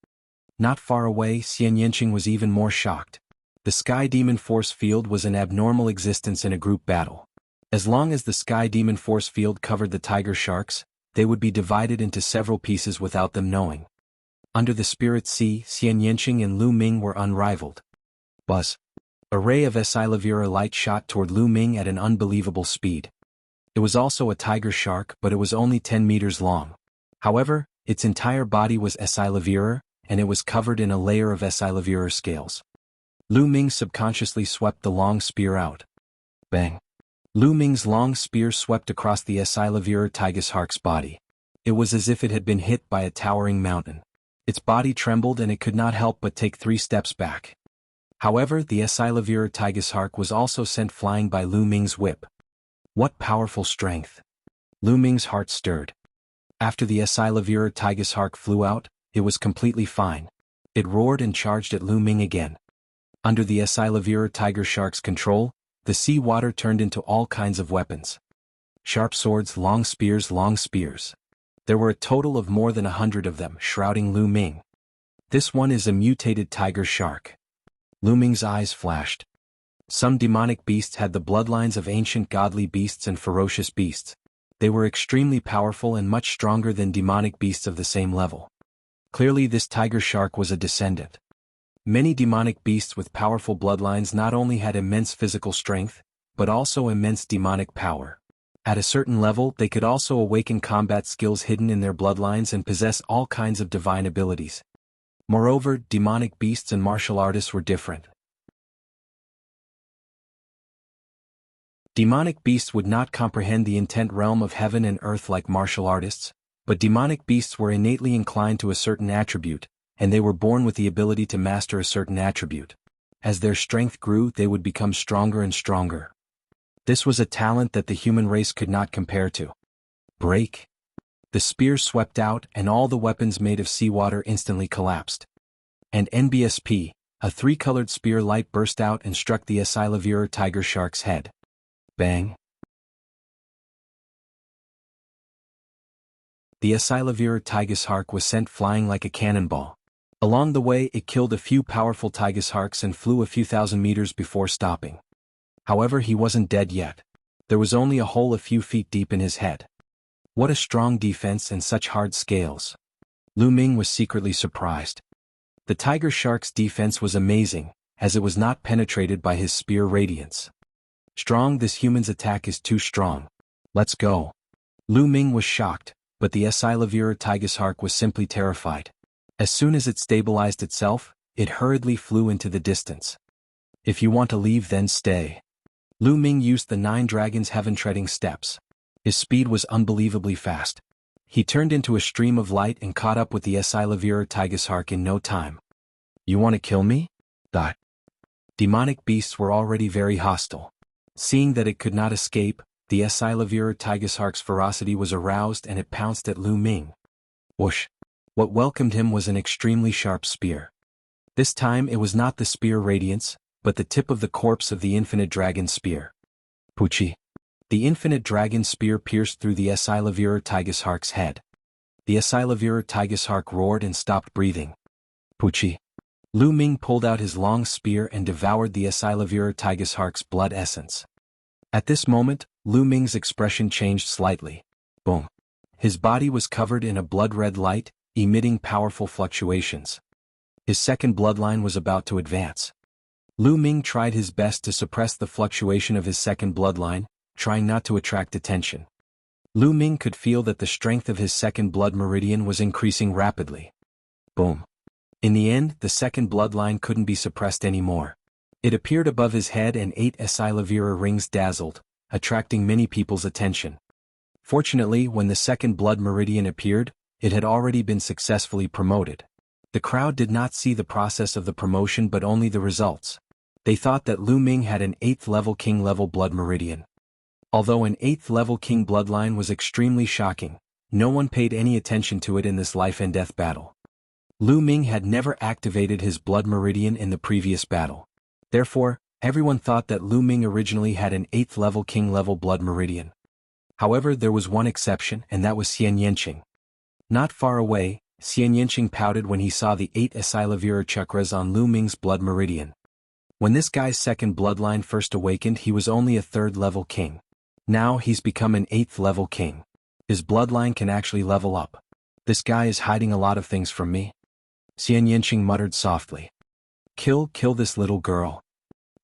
Not far away, Xian Yanqing was even more shocked. The Sky Demon Force Field was an abnormal existence in a group battle. As long as the Sky Demon Force Field covered the tiger sharks, they would be divided into several pieces without them knowing. Under the Spirit Sea, Xian Yanqing and Lu Ming were unrivaled. Buzz! A ray of Esilavira light shot toward Lu Ming at an unbelievable speed. It was also a tiger shark, but it was only 10 meters long. However, its entire body was Esilavira, and it was covered in a layer of Esilavira scales. Lu Ming subconsciously swept the long spear out. Bang! Lu Ming's long spear swept across the Esilavira tiger shark's body. It was as if it had been hit by a towering mountain. Its body trembled and it could not help but take 3 steps back. However, the Esilavira tiger shark was also sent flying by Lu Ming's whip. What powerful strength! Lu Ming's heart stirred. After the Esilavira tiger shark flew out, it was completely fine. It roared and charged at Lu Ming again. Under the Esilavira tiger shark's control, the sea water turned into all kinds of weapons. Sharp swords, long spears. There were a total of more than 100 of them, shrouding Lu Ming. This one is a mutated tiger shark. Lu Ming's eyes flashed. Some demonic beasts had the bloodlines of ancient godly beasts and ferocious beasts. They were extremely powerful and much stronger than demonic beasts of the same level. Clearly this tiger shark was a descendant. Many demonic beasts with powerful bloodlines not only had immense physical strength, but also immense demonic power. At a certain level, they could also awaken combat skills hidden in their bloodlines and possess all kinds of divine abilities. Moreover, demonic beasts and martial artists were different. Demonic beasts would not comprehend the intent realm of heaven and earth like martial artists, but demonic beasts were innately inclined to a certain attribute, and they were born with the ability to master a certain attribute. As their strength grew, they would become stronger and stronger. This was a talent that the human race could not compare to. Break! The spear swept out and all the weapons made of seawater instantly collapsed. And NBSP, a 3-colored spear light burst out and struck the Esilavira tiger shark's head. Bang! The Esilavira tiger shark was sent flying like a cannonball. Along the way it killed a few powerful tiger sharks and flew a few thousand meters before stopping. However, he wasn't dead yet. There was only a hole a few feet deep in his head. What a strong defense and such hard scales. Lu Ming was secretly surprised. The tiger shark's defense was amazing, as it was not penetrated by his spear radiance. Strong, this human's attack is too strong. Let's go. Lu Ming was shocked, but the Silavira tigershark was simply terrified. As soon as it stabilized itself, it hurriedly flew into the distance. If you want to leave, then stay. Lu Ming used the 9 dragons' heaven-treading steps. His speed was unbelievably fast. He turned into a stream of light and caught up with the Silavira tigershark in no time. You want to kill me? Demonic beasts were already very hostile. Seeing that it could not escape, the Silavira tigershark's ferocity was aroused and it pounced at Lu Ming. Whoosh! What welcomed him was an extremely sharp spear. This time it was not the spear radiance, but the tip of the corpse of the infinite dragon spear. Puchi! The infinite dragon spear pierced through the Silavira tigershark's head. The Silavira tigershark roared and stopped breathing. Puchi! Lu Ming pulled out his long spear and devoured the Silavira tigershark's blood essence. At this moment, Lu Ming's expression changed slightly. Boom! His body was covered in a blood-red light, emitting powerful fluctuations. His second bloodline was about to advance. Lu Ming tried his best to suppress the fluctuation of his second bloodline, trying not to attract attention. Lu Ming could feel that the strength of his second blood meridian was increasing rapidly. Boom! In the end, the second bloodline couldn't be suppressed anymore. It appeared above his head and 8 Silavira rings dazzled, attracting many people's attention. Fortunately, when the second blood meridian appeared, it had already been successfully promoted. The crowd did not see the process of the promotion but only the results. They thought that Lu Ming had an 8th level king level blood meridian. Although an 8th level king bloodline was extremely shocking, no one paid any attention to it in this life and death battle. Lu Ming had never activated his blood meridian in the previous battle. Therefore, everyone thought that Lu Ming originally had an 8th level king level blood meridian. However, there was one exception, and that was Xian Yanqing. Not far away, Xian Yanqing pouted when he saw the 8 Silavira chakras on Lu Ming's blood meridian. When this guy's second bloodline first awakened, he was only a 3rd level king. Now he's become an 8th level king. His bloodline can actually level up. This guy is hiding a lot of things from me. Xian Yanqing muttered softly. Kill this little girl.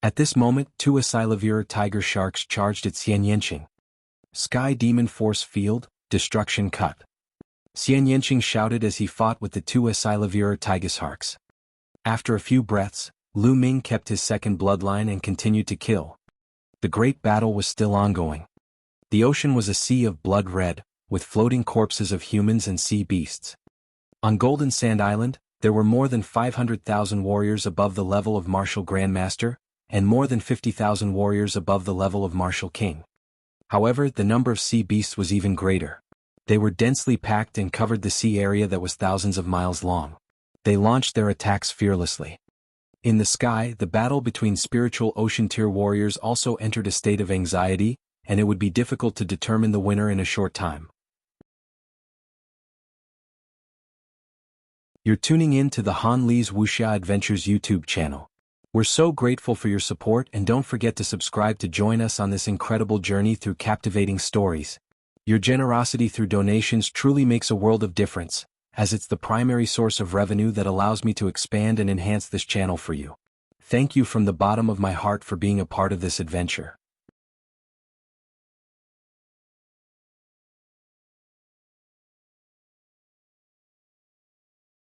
At this moment, 2 Silavira tiger sharks charged at Xian Yanqing. Sky Demon Force Field, Destruction Cut. Xian Yanqing shouted as he fought with the 2 Silavira tigersharks. After a few breaths, Lu Ming kept his second bloodline and continued to kill. The great battle was still ongoing. The ocean was a sea of blood red, with floating corpses of humans and sea beasts. On Golden Sand Island, there were more than 500,000 warriors above the level of Martial Grandmaster, and more than 50,000 warriors above the level of Martial King. However, the number of sea beasts was even greater. They were densely packed and covered the sea area that was thousands of miles long. They launched their attacks fearlessly. In the sky, the battle between spiritual ocean tier warriors also entered a state of anxiety, and it would be difficult to determine the winner in a short time. You're tuning in to the Han Li's Wuxia Adventures YouTube channel. We're so grateful for your support, and don't forget to subscribe to join us on this incredible journey through captivating stories. Your generosity through donations truly makes a world of difference, as it's the primary source of revenue that allows me to expand and enhance this channel for you. Thank you from the bottom of my heart for being a part of this adventure.